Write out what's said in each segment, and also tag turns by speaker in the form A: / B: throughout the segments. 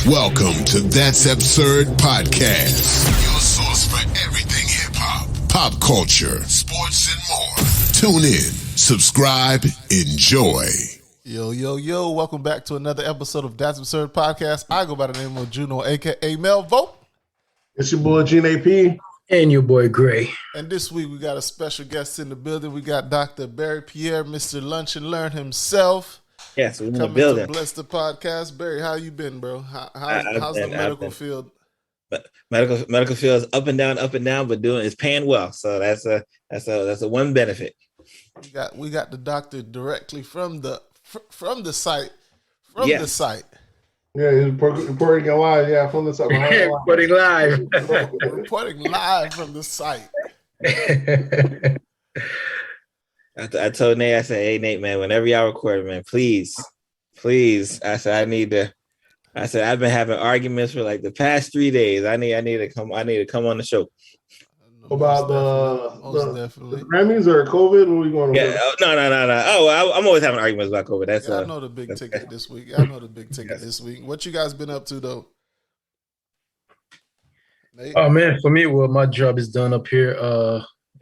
A: Welcome to That's Absurd Podcast, your source for everything hip-hop, pop culture, sports, and more. Tune in, subscribe, enjoy.
B: Yo, welcome back to another episode of That's Absurd Podcast. I go by the name of Juno, a.k.a. Melvo.
C: It's your boy, Gene AP.
D: And your boy, Gray.
B: And this week, we got a special guest in the building. We got Dr.Berry Pierre, Mr. Lunch and Learn himself.
E: Yes, we're in the
B: Coming
E: building.
B: to bless the podcast. Barry, how you been, bro? How's the medical field?
E: Medical field is up and down, but it's paying well. So that's a one benefit.
B: We got the doctor directly from the site. The site.
C: Yeah, he's reporting live. Yeah, from the site.
D: Reporting live.
B: Reporting live from the site.
E: I told Nate, I said, "Hey Nate, man, whenever y'all record, man, please." I said, I've been having arguments for like the past 3 days. I need to come on the show.
C: About the Grammys or COVID? What are we going?
E: Yeah, no. Oh, I'm always having arguments about COVID. That's
B: I know the big ticket this week. This week. What you guys been up to though? Nate?
D: Oh man, for me, well, my job is done up here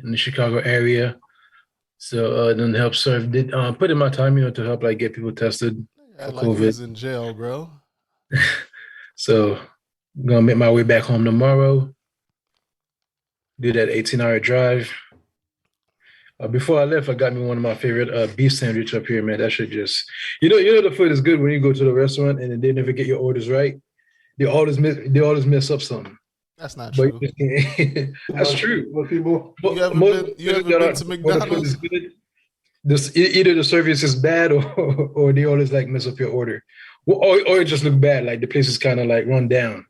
D: in the Chicago area. So then help serve. Put in my time, to help like get people tested for
B: like
D: COVID.
B: He's in jail, bro.
D: So I'm gonna make my way back home tomorrow. Do that 18-hour drive. Before I left, I got me one of my favorite beef sandwich up here, man. That should just, the food is good when you go to the restaurant and they never get your orders right. They always mess up something.
B: That's not true.
D: That's true.
C: What people?
B: You ever been to McDonald's?
D: Either the service is bad or they always like mess up your order, or it just look bad. Like the place is kind of like run down.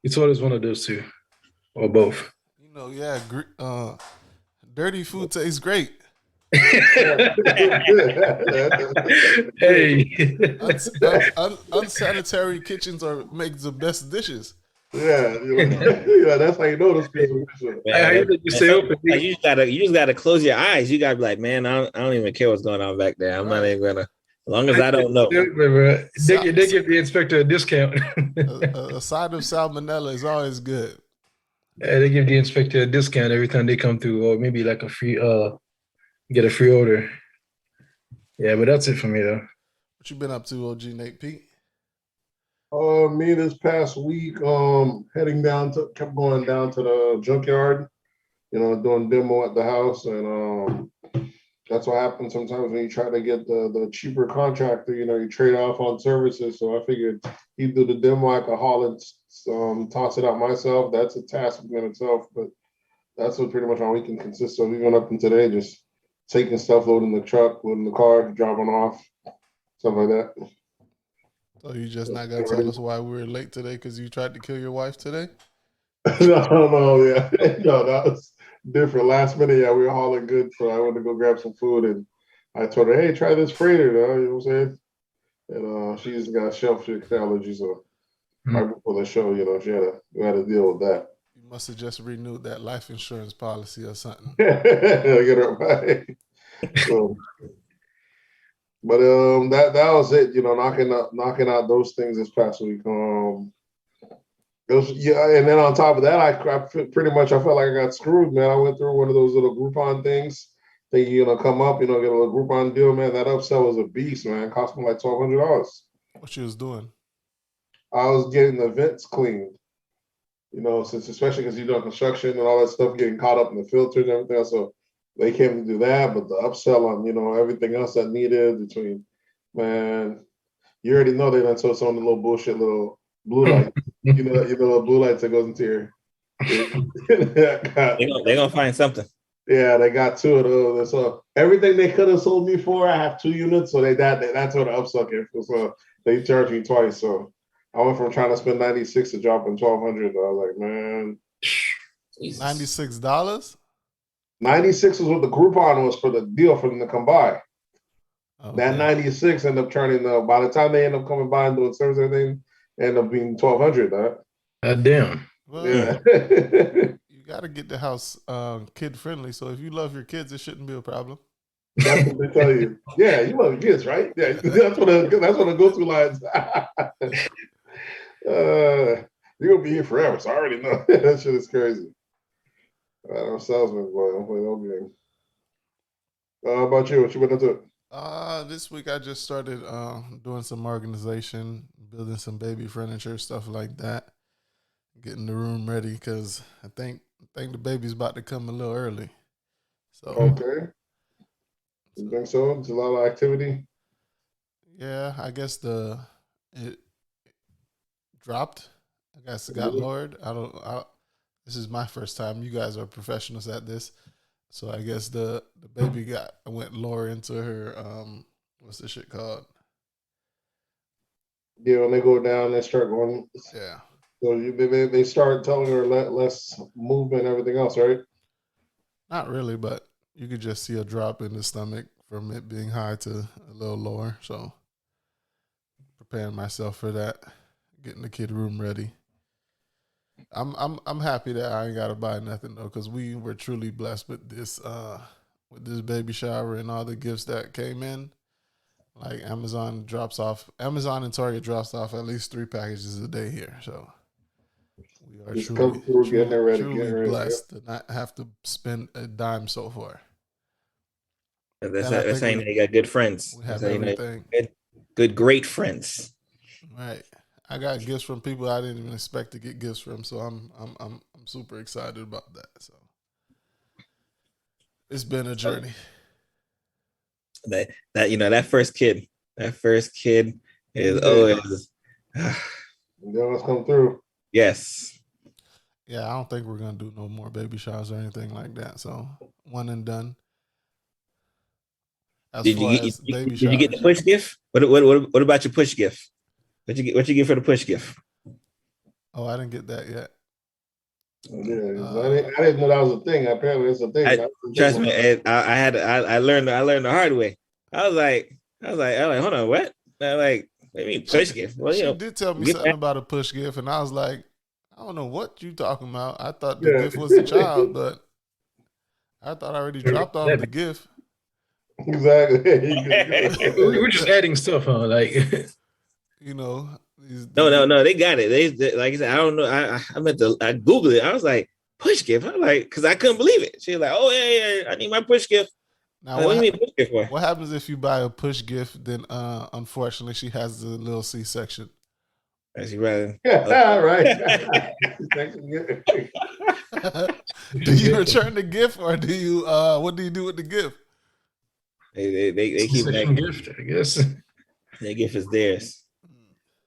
D: It's always one of those two, or both.
B: Dirty food tastes great.
D: Hey,
B: unsanitary kitchens make the best dishes.
C: Yeah, that's how you know those people.
E: You just gotta close your eyes. You gotta be like, man, I don't even care what's going on back there. I'm not even gonna, as long as I don't know.
D: They give the inspector a discount.
B: A side of salmonella is always good.
D: Yeah, they give the inspector a discount every time they come through, or maybe like a free get a free order. Yeah, but that's it for me though.
B: What you been up to, OG Nate P?
C: Me this past week, kept going down to the junkyard, doing demo at the house, and that's what happens sometimes when you try to get the cheaper contractor. You trade off on services. So I figured he'd do the demo, I could haul it, toss it out myself. That's a task within itself, but that's what pretty much my weekend consists of. Even up to today, just taking stuff, loading the truck, loading the car, dropping off, stuff like that.
B: So you just not gonna tell us why we were late today because you tried to kill your wife today?
C: No, yeah. No, that was different. Last minute, yeah, we were hauling goods, so I went to go grab some food, and I told her, hey, try this freighter, you know what I'm saying? And she's got shellfish allergy, so right before the show, we had to deal with that.
B: You must have just renewed that life insurance policy or something.
C: Get it right. So, but that was it, knocking out those things this past week. And then on top of that, I felt like I got screwed, man. I went through one of those little Groupon things. Thinking, come up, get a little Groupon deal, man. That upsell was a beast, man. It cost me like $1,200.
B: What you was doing?
C: I was getting the vents cleaned, especially because you're doing construction and all that stuff, getting caught up in the filters and everything else. So they came to do that, but the upsell on, everything else that needed between, man, you already know they done sold some of the little bullshit, little blue light, little blue lights that goes into your.
E: They're gonna find something.
C: Yeah, they got two of those. So everything they could have sold me for, I have 2 units, so that's what the upsell came for. So they charged me twice. So I went from trying to spend $96 to dropping $1,200. I was like, man,
B: $96.
C: $96 was what the Groupon was for the deal for them to come by.
B: Okay.
C: That $96 ended up turning by the time they end up coming by and doing service and everything, end up being $1,200.
D: Damn.
B: Well,
C: yeah.
B: You got to get the house kid friendly. So if you love your kids, it shouldn't be a problem.
C: That's what they tell you. Yeah, you love your kids, right? Yeah, that's one of the go-to lines. You're gonna be here forever, so I already know. That shit is crazy. I'm salesman, boy. I'm playing no game. How about you? What you been into?
B: This week I just started doing some organization, building some baby furniture, stuff like that. Getting the room ready because I think the baby's about to come a little early. So
C: Okay. You think so? It's a lot of activity.
B: yeah, I guess it dropped. I guess it got lowered. This is my first time. You guys are professionals at this. So I guess the baby went lower into her what's this shit called?
C: Yeah, when they go down, they start going.
B: Yeah.
C: So they start telling her less movement and everything else, right?
B: Not really, but you could just see a drop in the stomach from it being high to a little lower. So preparing myself for that, getting the kid room ready. I'm happy that I ain't gotta buy nothing though, because we were truly blessed with this baby shower and all the gifts that came in. Like Amazon and Target drops off at least 3 packages a day here. So we are
C: Just come through, getting it ready, getting ready.
B: blessed to not have to spend a dime so far.
E: That's saying you got good friends.
B: We have everything.
E: Good, great friends.
B: Right. I got gifts from people I didn't even expect to get gifts from, so I'm super excited about that. So it's been a journey.
E: That first kid is always
C: they always come through.
E: Yes.
B: Yeah, I don't think we're gonna do no more baby showers or anything like that. So one and done.
E: Did you get the push gift? What about your push gift? What you get for the push gift?
B: Oh, I didn't get that yet.
C: Yeah, I didn't know that was a thing. Apparently, it's a thing.
E: Trust me, I learned the hard way. I was like, hold on, what? I like, what do you mean push gift? Well,
B: she did tell me something about a push gift, and I was like, I don't know what you talking about. I thought the gift was the child, but I thought I already dropped off the gift.
C: Exactly.
D: We're just adding stuff on, like.
B: No,
E: they got it. They like I said, I don't know. I meant to. I googled it. I was like, push gift. I'm like, because I couldn't believe it. She was like, oh yeah, I need my push gift.
B: Now, what do you mean push gift for? What happens if you buy a push gift? Then, unfortunately, she has the little C-section.
E: As you rather,
C: right.
B: Do you return the gift, or do you? What do you do with the gift?
E: They keep that
D: gift, I guess.
E: The gift is theirs.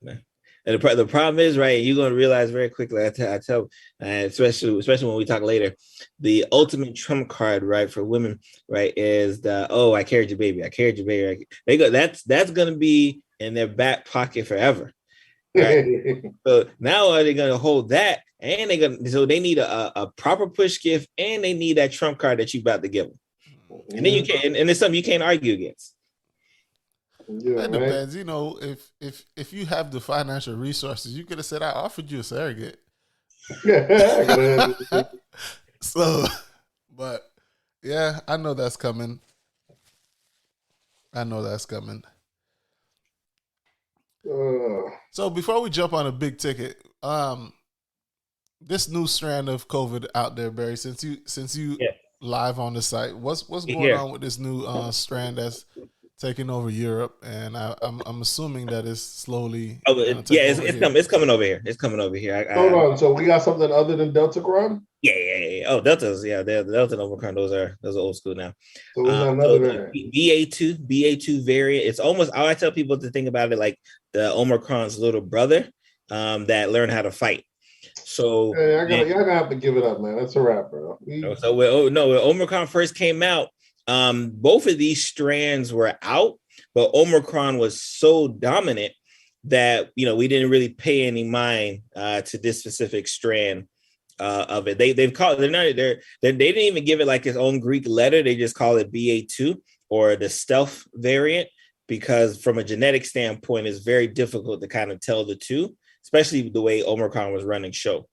E: And the problem is, right, you're going to realize very quickly, I tell, especially when we talk later, the ultimate trump card, right, for women, right, is I carried your baby. That's going to be in their back pocket forever. Right? So now are they going to hold that, and they need a proper push gift, and they need that trump card that you about to give them. And then you can't, and it's something you can't argue against.
B: Yeah, it depends. If you have the financial resources, you could have said, I offered you a surrogate. So, but yeah, I know that's coming. So before we jump on a big ticket, this new strand of COVID out there, Barry, since you live on the site, what's going on with this new strand that's taking over Europe, and I'm assuming that it's slowly.
E: It's coming over here. It's coming over here.
C: Hold on. So we got something other than Delta Cron?
E: Yeah. Oh, Deltas. Yeah, the Delta and Omicron. Those are old school now.
C: So we got another variant.
E: BA2 variant. It's almost. I tell people to think about it like the Omicron's little brother, that learned how to fight. So
C: y'all gonna have to give it up, man. That's a wrap, bro.
E: When Omicron first came out. Both of these strands were out, but Omicron was so dominant that we didn't really pay any mind to this specific strand of it. They didn't even give it like its own Greek letter. They just call it BA2 or the stealth variant, because from a genetic standpoint, it's very difficult to kind of tell the two, especially the way Omicron was running show.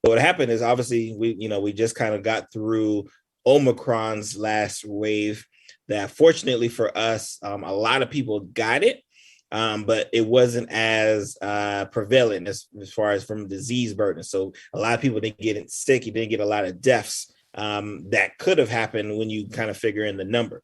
E: But what happened is obviously we just kind of got through Omicron's last wave that fortunately for us, a lot of people got it. but it wasn't as prevalent as far as from disease burden. So a lot of people didn't get sick. You didn't get a lot of deaths that could have happened when you kind of figure in the number.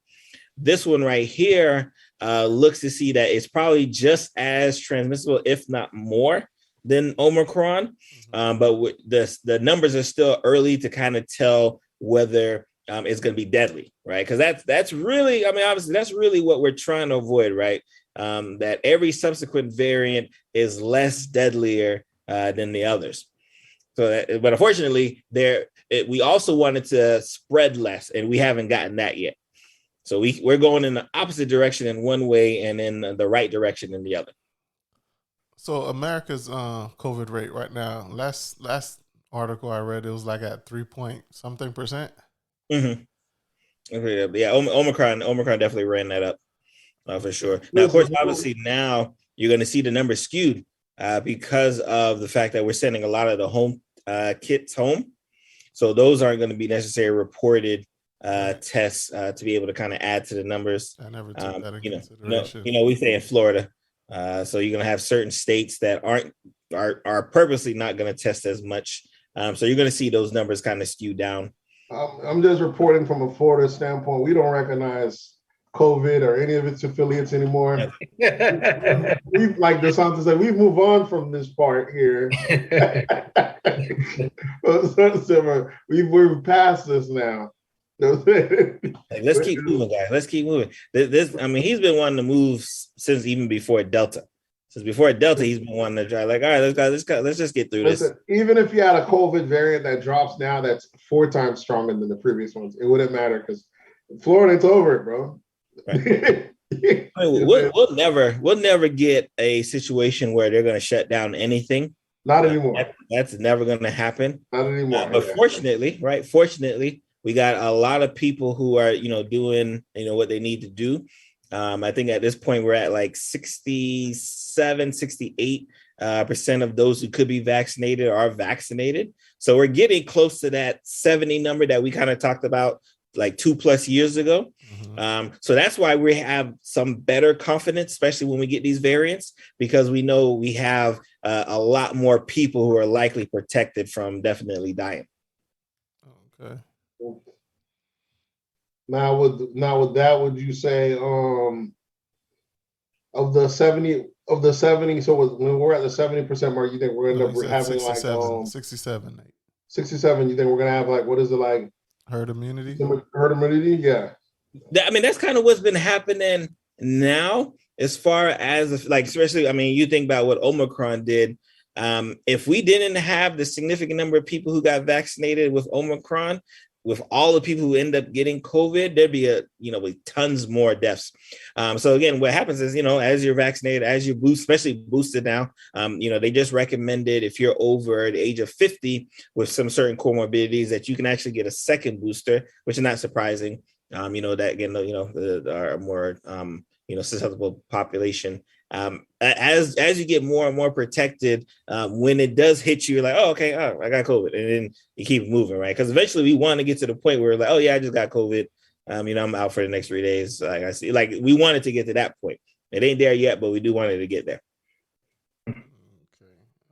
E: This one right here looks to see that it's probably just as transmissible, if not more, than Omicron. But the numbers are still early to kind of tell whether it's going to be deadly, right? Because that's really, I mean, obviously, that's really what we're trying to avoid, right? That every subsequent variant is less deadlier than the others. So, but unfortunately, we also wanted to spread less, and we haven't gotten that yet. So we're going in the opposite direction in one way, and in the right direction in the other.
B: So America's COVID rate right now, last article I read, it was like at 3.something%.
E: Mm-hmm. Yeah, Omicron definitely ran that up for sure. Now, of course, obviously now you're going to see the numbers skewed because of the fact that we're sending a lot of the home kits home. So those aren't going to be necessarily reported tests to be able to kind of add to the numbers.
B: I never took that in consideration.
E: We say in Florida. So you're going to have certain states that are purposely not going to test as much. So you're going to see those numbers kind of skew down.
C: I'm just reporting from a Florida standpoint. We don't recognize COVID or any of its affiliates anymore. We've, like DeSantis said, we've moved on from this part here. We're past this now.
E: Let's keep moving, guys. Let's keep moving. I mean, he's been wanting to move since even before Delta. Since before Delta, he's been wanting to try. Like, all right, let's just get through this.
C: Even if you had a COVID variant that drops now, that's 4 times stronger than the previous ones. It wouldn't matter because Florida, it's over it, bro.
E: Right. I mean, we'll never get a situation where they're going to shut down anything.
C: Not anymore.
E: That's never going to happen.
C: Not anymore.
E: But fortunately, we got a lot of people who are, doing, what they need to do. I think at this point we're at like 68% of those who could be vaccinated are vaccinated. So we're getting close to that 70 number that we kind of talked about like 2+ years ago. Mm-hmm. So that's why we have some better confidence, especially when we get these variants, because we know we have a lot more people who are likely protected from definitely dying.
B: Okay.
C: Now with that, would you say of the 70, so when we're at the 70% mark, you think we're gonna end up having
B: 67,
C: 67, you think we're gonna have like, what is it, like
B: herd immunity?
C: Yeah.
E: I mean, that's kind of what's been happening now, as far as like, especially, I mean, you think about what Omicron did. If we didn't have the significant number of people who got vaccinated with Omicron, with all the people who end up getting COVID, there'd be with tons more deaths. So again, what happens is, as you're vaccinated, as you boost, especially boosted now, they just recommended if you're over the age of 50 with some certain comorbidities that you can actually get a second booster, which is not surprising. That again, our more susceptible population. As you get more and more protected, when it does hit you, you're like, I got COVID, and then you keep moving, right? Because eventually we want to get to the point where we're like, I just got COVID. I'm out for the next 3 days. Like I see, like we wanted to get to that point. It ain't there yet, but we do want it to get there.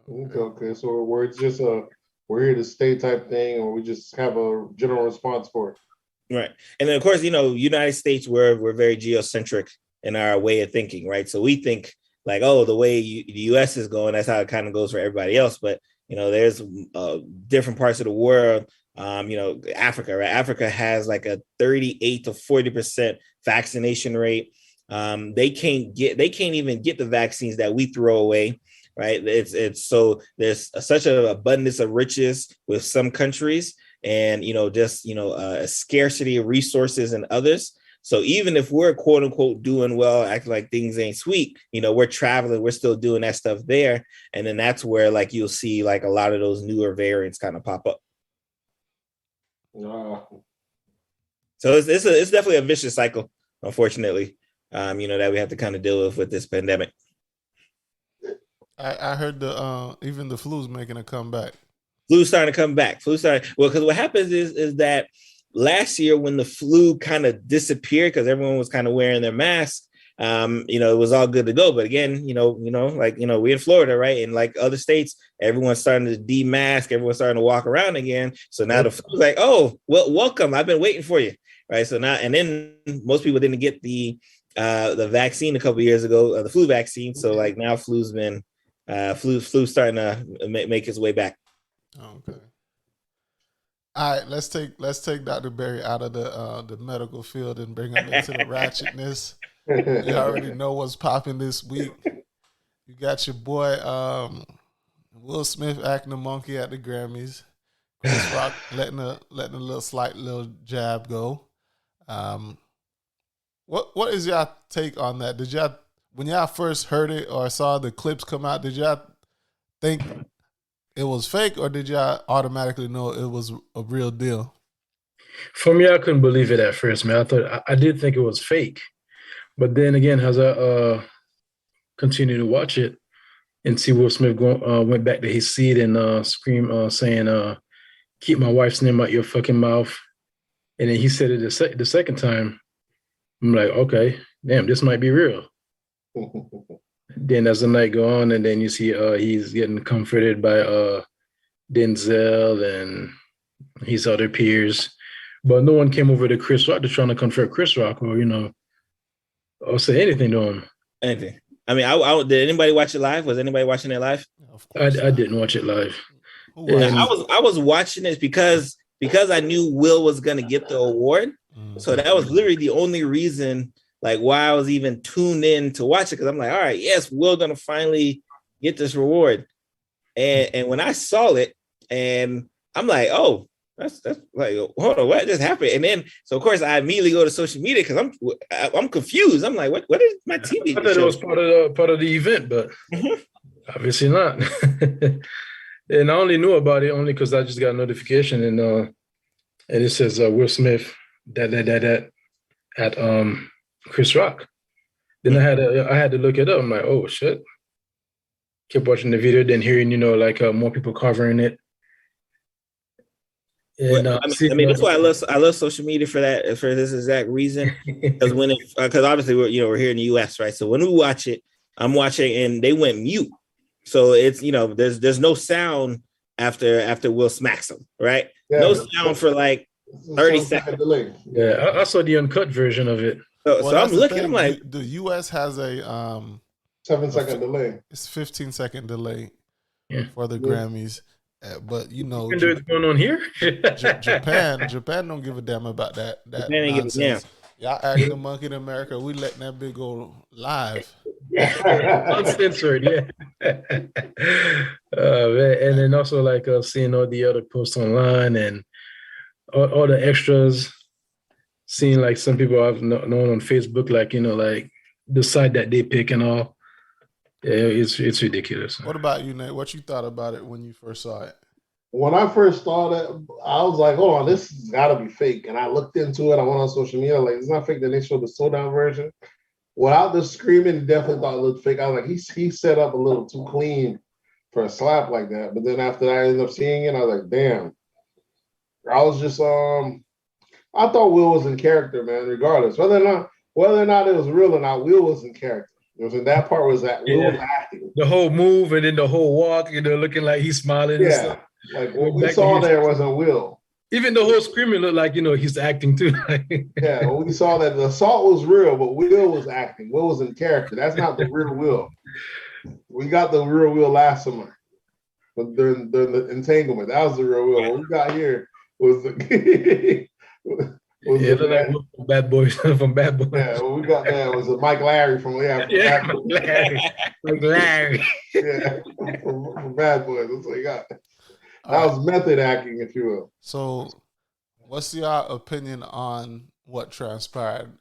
C: Okay. So we're just we're here to stay type thing, or we just have a general response for it.
E: Right. And then of course, United States, we're very geocentric in our way of thinking, right? So we think like, the way the U.S. is going, that's how it kind of goes for everybody else. But, there's different parts of the world, Africa, right? Africa has like a 38 to 40% vaccination rate. They can't even get the vaccines that we throw away, right? It's so there's such an abundance of riches with some countries and, a scarcity of resources in others. So even if we're quote unquote doing well, acting like things ain't sweet, we're traveling, we're still doing that stuff there. And then that's where like you'll see like a lot of those newer variants kind of pop up. So it's definitely a vicious cycle, unfortunately, that we have to kind of deal with this pandemic.
B: I heard even the flu's making a comeback.
E: Flu's starting to come back. Well, because what happens is that last year when the flu kind of disappeared because everyone was kind of wearing their masks, it was all good to go. But again, we're in Florida, right? And like other states, everyone's starting to demask, everyone's starting to walk around again. So now the flu's like, oh, well, welcome. I've been waiting for you. Right. So now, and then most people didn't get the vaccine a couple of years ago, the flu vaccine. So like now flu's starting to make its way back.
B: Okay. All right, let's take Dr. Berry out of the medical field and bring him into the ratchetness. You already know what's popping this week. You got your boy Will Smith acting a monkey at the Grammys. Chris Rock letting a slight little jab go. What is y'all take on that? Did y'all, when y'all first heard it or saw the clips come out, did y'all think it was fake, or did y'all automatically know it was a real deal?
D: For me, I couldn't believe it at first, man. I did think it was fake. But then again, as I continued to watch it and see Will Smith went back to his seat and scream, saying, keep my wife's name out your fucking mouth. And then he said it the second time. I'm like, okay, damn, this might be real. Then as the night go on, and then you see he's getting comforted by Denzel and his other peers. But no one came over to Chris Rock to try to comfort Chris Rock or say anything to him.
E: Anything. I mean, did anybody watch it live? Was anybody watching it live?
D: I didn't watch it live.
E: I was watching it because I knew Will was gonna get the award. So that was literally the only reason, like, why I was even tuned in to watch it, because I'm like, all right, yes, Will gonna finally get this reward. And when I saw it, and I'm like, oh, that's like, hold on, what just happened? And then, so of course, I immediately go to social media because I'm confused. I'm like, what is my TV?
D: I thought it was part of the event, but obviously not. And I only knew about it only because I just got a notification, and it says Will Smith that at Chris Rock. Then I had to look it up. I'm like, oh shit. Kept watching the video, then hearing more people covering it. And,
E: that's why I love social media for this exact reason. Because because obviously we're here in the US, right? So when we watch it, I'm watching and they went mute. So it's there's no sound after Will smacks him, right? Yeah, no sound for like 30 seconds. Delay.
D: Yeah, I saw the uncut version of it.
E: So I'm looking. I'm like,
B: the US has a
C: 7-second delay.
B: It's 15-second delay for the Grammys. But
D: what's going on here?
B: Japan don't give a damn about that nonsense. Y'all acting a monkey in America. We letting that big go live.
D: Uncensored, yeah. And then also seeing all the other posts online and all the extras, seeing like some people I've known on Facebook, like the side that they pick and all. Yeah, it's ridiculous.
B: What about you, Nate? What you thought about it when you first saw it?
C: When I first saw it, I was like, hold on, this has got to be fake. And I looked into it. I went on social media, like, it's not fake. Then they showed the slowdown version. Without the screaming, definitely thought it looked fake. I was like, he set up a little too clean for a slap like that. But then after that, I ended up seeing it. I was like, damn. I was just, I thought Will was in character, man, regardless. Whether or not it was real or not, Will was in character. It was in that part was that Will was acting.
D: The whole move and then the whole walk, looking like he's smiling.
C: Yeah, and stuff. Like what we saw there wasn't Will.
D: Even the whole screaming looked like, he's acting too.
C: Yeah, well, we saw that the assault was real, but Will was acting. Will was in character. That's not the real Will. We got the real Will last summer. But during the entanglement, that was the real Will. What we got here was the
D: like Bad Boys from Bad Boys.
C: Yeah, what we got there was Mike Larry from
D: Mike Larry.
C: Yeah, from Bad Boys. That's what you got. That was method acting, if you will.
B: So, what's your opinion on what transpired?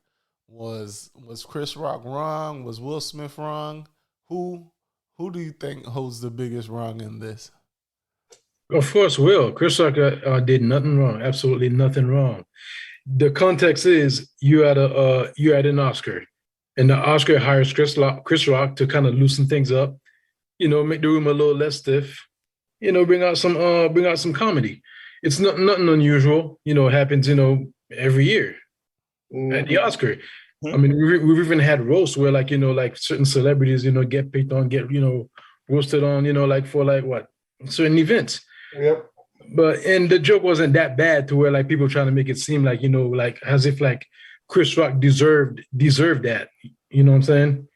B: Was Chris Rock wrong? Was Will Smith wrong? Who do you think holds the biggest wrong in this?
D: Of course, Will. Chris Rock did nothing wrong. Absolutely nothing wrong. The context is you had an Oscar, and the Oscar hires Chris Rock to kind of loosen things up, make the room a little less stiff, bring out some comedy. It's nothing unusual, it happens, every year at the Oscar. I mean, we've even had roasts where, like, like certain celebrities, get picked on, get, roasted on, like for like what certain events.
C: Yep.
D: And the joke wasn't that bad to where like people trying to make it seem like, like as if like Chris Rock deserved that. You know what I'm saying?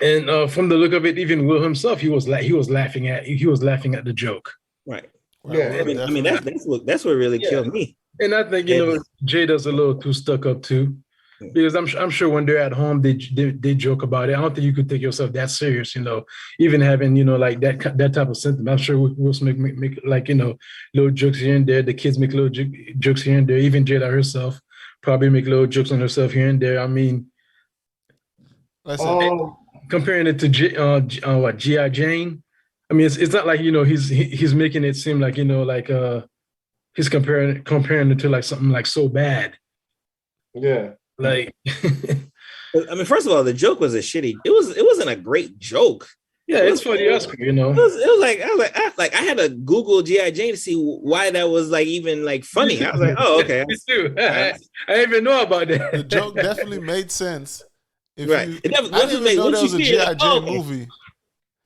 D: And from the look of it, even Will himself, he was laughing at the joke.
E: Right.
C: Yeah.
E: I mean that's what really killed me.
D: And I think Jada's a little too stuck up too, because I'm sure when they're at home they joke about it. I don't think you could take yourself that serious, even having like that type of sentiment. I'm sure Will Smith make like little jokes here and there. The kids make little jokes here and there. Even Jada herself probably make little jokes on herself here and there. I mean, comparing it to G.I. Jane. I mean, it's not like he's making it seem like he's comparing it to like something like so bad.
C: Yeah.
D: Like,
E: I mean, first of all, the joke was a shitty. It wasn't a great joke.
D: Yeah, it's for the Oscar,
E: It was like I had to Google G.I. Jane to see why that was like even like funny. I was like, oh, okay.
D: Me too. I didn't even know about that.
B: The joke definitely made sense.
E: Right.
B: I didn't even know there was a G.I. Jane movie.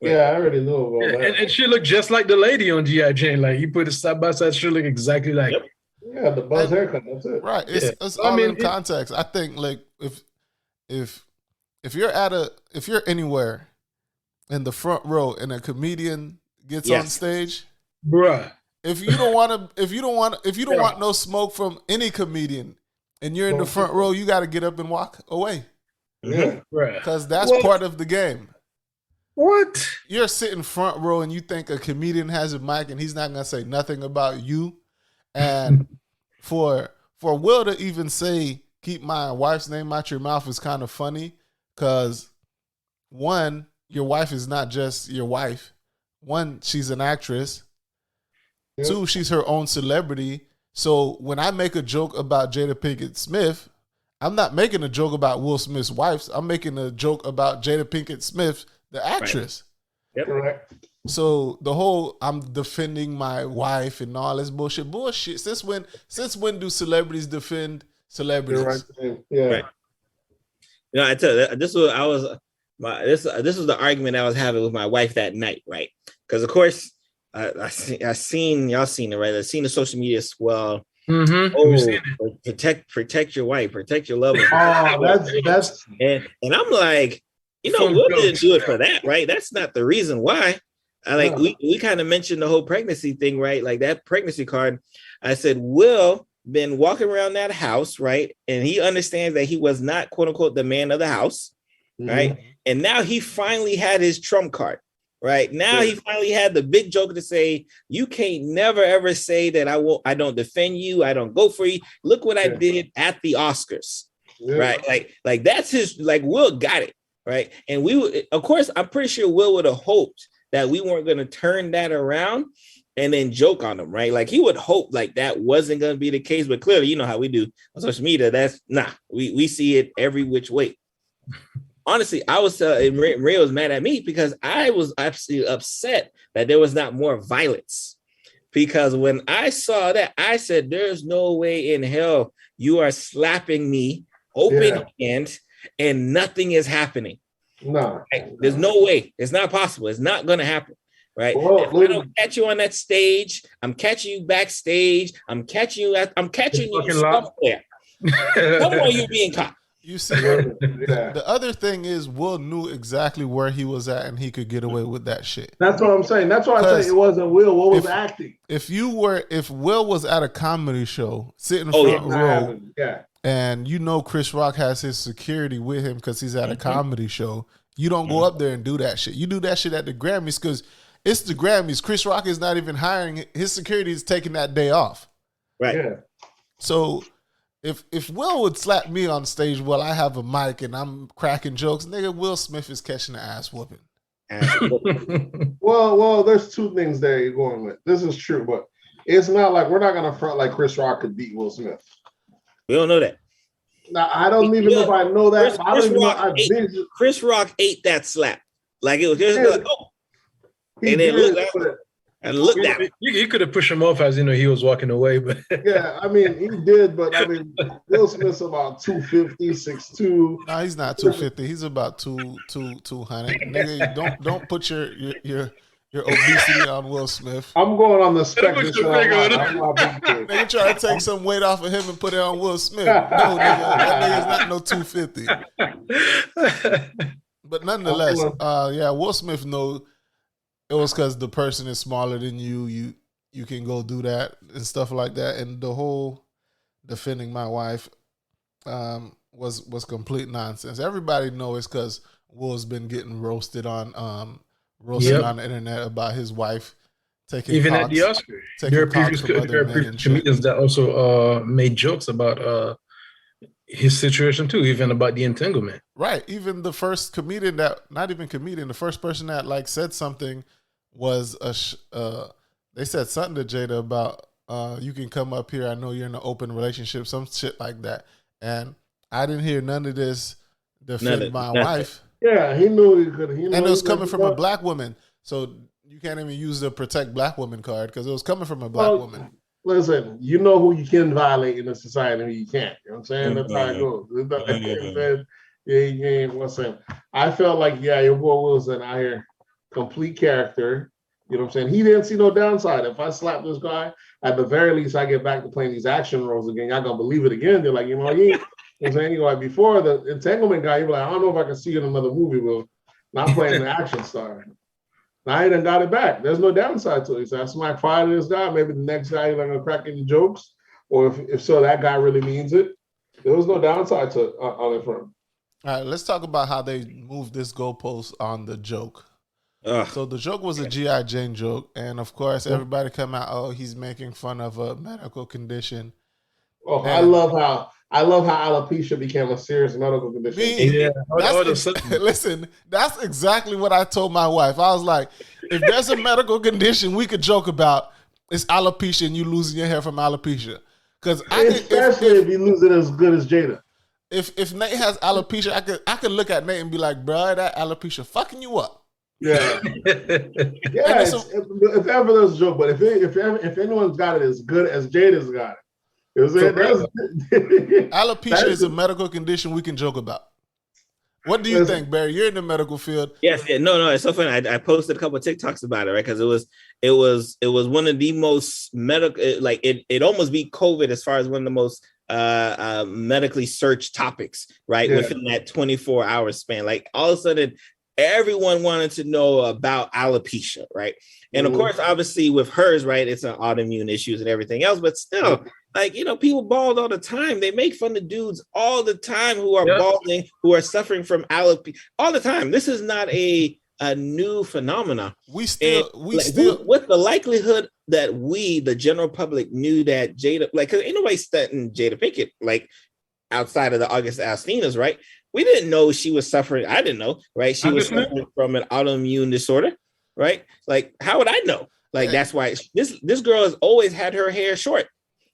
C: Yeah, I already know about that.
D: And she looked just like the lady on G.I. Jane. Like, you put it side by side, she look exactly like.
E: Yep.
C: Yeah, the buzz haircut. That's it.
B: Right. It's all in context. I think like if you're anywhere in the front row and a comedian gets on stage,
D: bruh.
B: If you don't want no smoke from any comedian and you're in the front row, you got to get up and walk away.
C: Yeah,
B: because that's part of the game.
D: What?
B: You're sitting front row and you think a comedian has a mic and he's not gonna say nothing about you. And for Will to even say keep my wife's name out your mouth is kind of funny, because one, your wife is not just your wife. One, she's an actress. Yep. Two, she's her own celebrity. So when I make a joke about Jada Pinkett Smith, I'm not making a joke about Will Smith's wife. I'm making a joke about Jada Pinkett Smith, the actress.
E: Right. Yep.
C: Correct.
B: So the whole I'm defending my wife and all this bullshit. Since when do celebrities defend celebrities?
C: Right. Yeah. Right.
E: I tell you, this was the argument I was having with my wife that night, right? Because of course I seen y'all seen it, right? I seen the social media swell.
D: Mm-hmm.
E: Oh, protect your wife, protect your lover.
C: Oh, that's
E: and I'm like, Will didn't do it for that, right? That's not the reason why. We kind of mentioned the whole pregnancy thing, right? Like that pregnancy card. I said, Will been walking around that house, right? And he understands that he was not, quote unquote, the man of the house, right? And now he finally had his trump card, right? Now he finally had the big joke to say, you can't never ever say that I don't defend you, I don't go for you. Look what I did at the Oscars, right? Like that's his, like Will got it, right? And of course, I'm pretty sure Will would have hoped that we weren't going to turn that around and then joke on him, right? Like he would hope like that wasn't going to be the case, but clearly, you know how we do on social media. That's we see it every which way. Honestly, I was Maria was mad at me because I was absolutely upset that there was not more violence. Because when I saw that, I said, "There's no way in hell you are slapping me open hand and nothing is happening."
C: No,
E: right? There's no way. It's not possible. It's not going to happen, right? If I don't catch you on that stage, I'm catching you backstage. I'm catching you somewhere. Somewhere you're being caught.
B: You see, the other thing is Will knew exactly where he was at and he could get away with that shit.
C: That's what I'm saying. That's why I say it wasn't Will. Will was acting.
B: If Will was at a comedy show, sitting front row, and Chris Rock has his security with him because he's at a comedy show, you don't go up there and do that shit. You do that shit at the Grammys because it's the Grammys. Chris Rock is not even hiring. His security is taking that day off.
E: Right.
C: Yeah.
B: So if Will would slap me on stage while I have a mic and I'm cracking jokes, nigga, Will Smith is catching the ass whooping.
C: Well, there's two things there you're going with. This is true, but it's not like we're not gonna front like Chris Rock could beat Will Smith.
E: We don't know that.
C: Now I don't even know if I know that.
E: Chris Rock ate that slap. Like it was just like, oh. And then look, and looked at him.
D: You could have pushed him off as he was walking away, but
C: Yeah, I mean, he did, but I mean, Will Smith's about 250, 6'2".
B: No, he's not 250. He's about 200. Nigga, don't put your obesity on Will Smith.
C: I'm going on the spectrum.
B: Nigga try to take some weight off of him and put it on Will Smith. No, nigga, that nigga's not no 250. But nonetheless, Will Smith know it was because the person is smaller than you. You can go do that and stuff like that. And the whole defending my wife was complete nonsense. Everybody knows it's because Will's been getting roasted on the internet about his wife taking
D: even
B: talks,
D: at the Oscar. There are previous comedians that also made jokes about his situation too, even about the entanglement.
B: Right. Even the first comedian the first person that like said something was they said something to Jada about you can come up here. I know you're in an open relationship, some shit like that. And I didn't hear none of this defend my wife.
C: Yeah, he knew he could.
B: And it was coming from a black woman. So you can't even use the protect black woman card because it was coming from a black woman.
C: Listen, you know who you can violate in the society and who you can't. You know what I'm saying? That's how it goes. What's saying? I felt like, your boy Wilson out here, complete character. You know what I'm saying? He didn't see no downside. If I slap this guy, at the very least, I get back to playing these action roles again. Y'all gonna believe it again. They're like, you know what I'm saying? Like before the entanglement guy, you're like, I don't know if I can see you in another movie, Will. Not playing the action star. Now he done got it back. There's no downside to it. So I smack fire to this guy. Maybe the next guy he's not gonna crack any jokes, or if so, that guy really means it. There was no downside to it on it for him.
B: All right, let's talk about how they moved this goalpost on the joke. So the joke was a G.I. Jane joke, and of course everybody come out, oh, he's making fun of a medical condition.
C: Oh, and I love how alopecia became a serious medical condition.
B: Listen, that's exactly what I told my wife. I was like, if there's a medical condition we could joke about, it's alopecia and you losing your hair from alopecia.
C: Especially if you lose it as good as Jada.
B: If Nate has alopecia, I could look at Nate and be like, bro, that alopecia fucking you up.
C: Yeah, if ever there's a joke, but if anyone's got it as good as Jada's got it,
B: alopecia is a medical condition we can joke about. What do you think, Barry? You're in the medical field.
E: Yes, no, it's so funny. I posted a couple of TikToks about it, right? Because it was one of the most medical, like it almost beat COVID as far as one of the most medically searched topics, right? Yeah. Within that 24-hour span, like all of a sudden, everyone wanted to know about alopecia, right? And of course, obviously with hers, right, it's an autoimmune issues and everything else, but still, like, people bald all the time. They make fun of dudes all the time who are balding, who are suffering from alopecia all the time. This is not a new phenomena. With the likelihood that the general public knew that Jada, like, because ain't nobody studying Jada Pinkett, like, outside of the August Alsina's, right? We didn't know she was suffering. I didn't know, right? She was suffering from an autoimmune disorder, right? Like, how would I know? Like, that's why this girl has always had her hair short,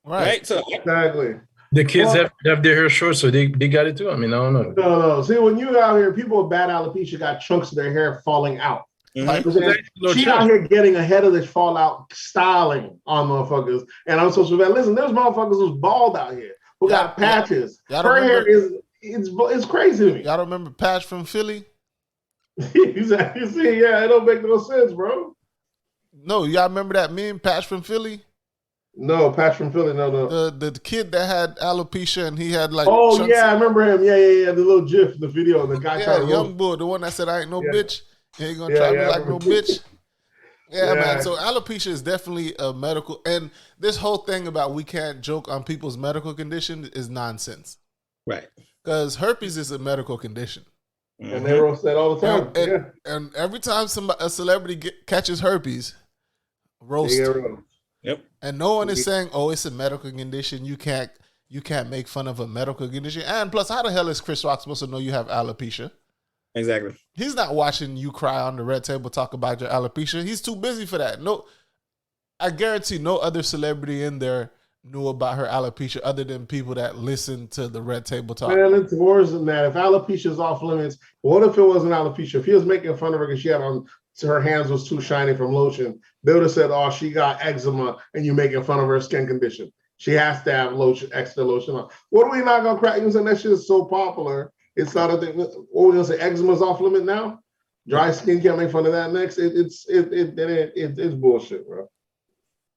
E: right? So
C: exactly.
D: The kids have their hair short, so they got it too. I mean, I don't know.
C: No. See, when you out here, people with bad alopecia got chunks of their hair falling out. Mm-hmm. She out here getting ahead of this fallout styling on motherfuckers. And I'm supposed to listen, there's motherfuckers who's bald out here who got patches. Her hair is... It's crazy to me.
B: Y'all remember Patch from Philly?
C: You see, it don't make no sense, bro.
B: No, y'all remember that meme, Patch from Philly?
C: No, Patch from Philly, no.
B: The kid that had alopecia and he had like...
C: Oh, chunks. Yeah, I remember him. Yeah. The little gif, the video, the guy tried to...
B: young boy, the one that said, I ain't no bitch. He ain't gonna try me like no bitch. Yeah, man. So alopecia is definitely a medical... And this whole thing about we can't joke on people's medical condition is nonsense.
E: Right.
B: Because herpes is a medical condition.
C: And they roast that all the time.
B: And every time a celebrity catches herpes, roast.
E: Yep.
B: And no one is saying, oh, it's a medical condition. You can't make fun of a medical condition. And plus, how the hell is Chris Rock supposed to know you have alopecia?
E: Exactly.
B: He's not watching you cry on the red table talk about your alopecia. He's too busy for that. No, I guarantee no other celebrity in there knew about her alopecia other than people that listen to the red table talk.
C: Man, it's worse than that. If alopecia is off limits, what if it wasn't alopecia? If he was making fun of her because she had on her hands was too shiny from lotion, they would have said, "Oh, she got eczema, and you making fun of her skin condition. She has to have lotion, extra lotion on." What are we not gonna crack? You saying that shit is so popular? It's not a thing. What we gonna say? Eczema's off limit now. Dry skin can't make fun of that next. It's bullshit, bro.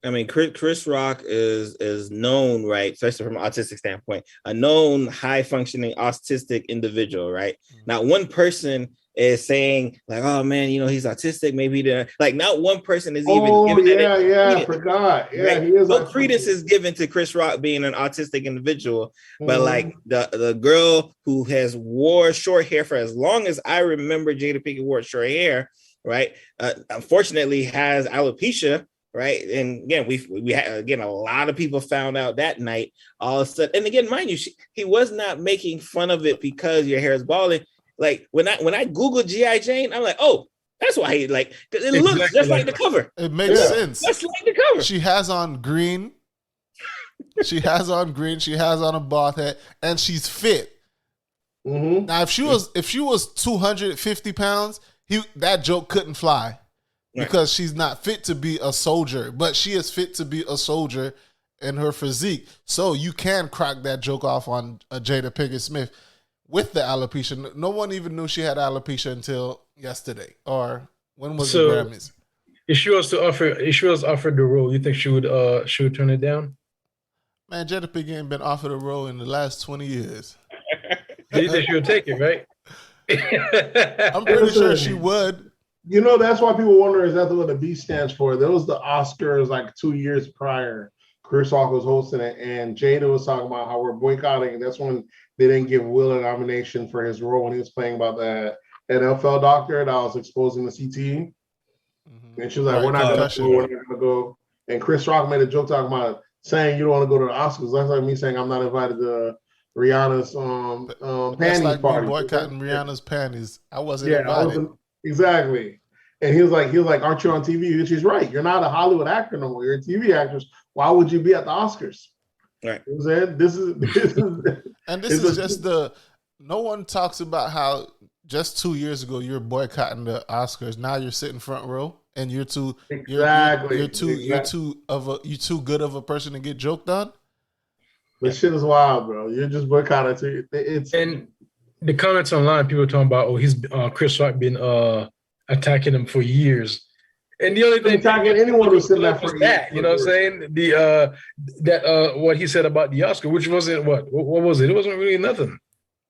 E: I mean, Chris Rock is known, right, especially from an autistic standpoint, a known high functioning autistic individual, right? Not one person is saying like, "Oh man, he's autistic." Maybe like not one person is even giving
C: I forgot. Yeah,
E: right?
C: he is.
E: No credence is given to Chris Rock being an autistic individual, but like the girl who has wore short hair for as long as I remember, Jada Pinkett wore short hair, right? Unfortunately, has alopecia. Right. And again, we had a lot of people found out that night all of a sudden. And again, mind you, he was not making fun of it because your hair is balding. Like when I Googled G.I. Jane, I'm like, oh, that's why he like it looks just like the cover.
B: It makes sense.
E: Just like the cover.
B: She has on green. She has on green. She has on a bald head, and she's fit.
C: Mm-hmm.
B: Now, if she was 250 pounds, that joke couldn't fly. Because she's not fit to be a soldier, but she is fit to be a soldier in her physique. So you can crack that joke off on Jada Pinkett Smith with the alopecia. No one even knew she had alopecia until yesterday. Or when was the Grammys?
D: If she was offered the role, you think she would turn it down?
B: Man, Jada Pinkett ain't been offered a role in the last 20 years.
D: You think she would take it, right?
B: I'm pretty sure she would.
C: That's why people wonder exactly what the B stands for. There was the Oscars like 2 years prior. Chris Rock was hosting it, and Jada was talking about how we're boycotting. And that's when they didn't give Will a nomination for his role when he was playing about the NFL doctor that was exposing the CTE. Mm-hmm. And she was like, "We're not going to go." And Chris Rock made a joke talking about saying you don't want to go to the Oscars. That's like me saying I'm not invited to Rihanna's panties
B: like
C: party.
B: Boycotting Rihanna's panties. I wasn't invited.
C: Exactly. And he was like, "Aren't you on TV?" And she's right. You're not a Hollywood actor no more. You're a TV actress. Why would you be at the Oscars?
E: Right.
C: You know what I'm saying? This is
B: just no one talks about how just 2 years ago you were boycotting the Oscars. Now you're sitting front row and you're too good of a person to get joked on.
C: This shit is wild, bro. You're just boycotting.
D: And the comments online, people are talking about, he's Chris Rock been attacking him for years, and the only thing
C: attacking anyone who's sitting there for
D: that, you know what I'm saying? What he said about the Oscar, which wasn't what was it? It wasn't really nothing.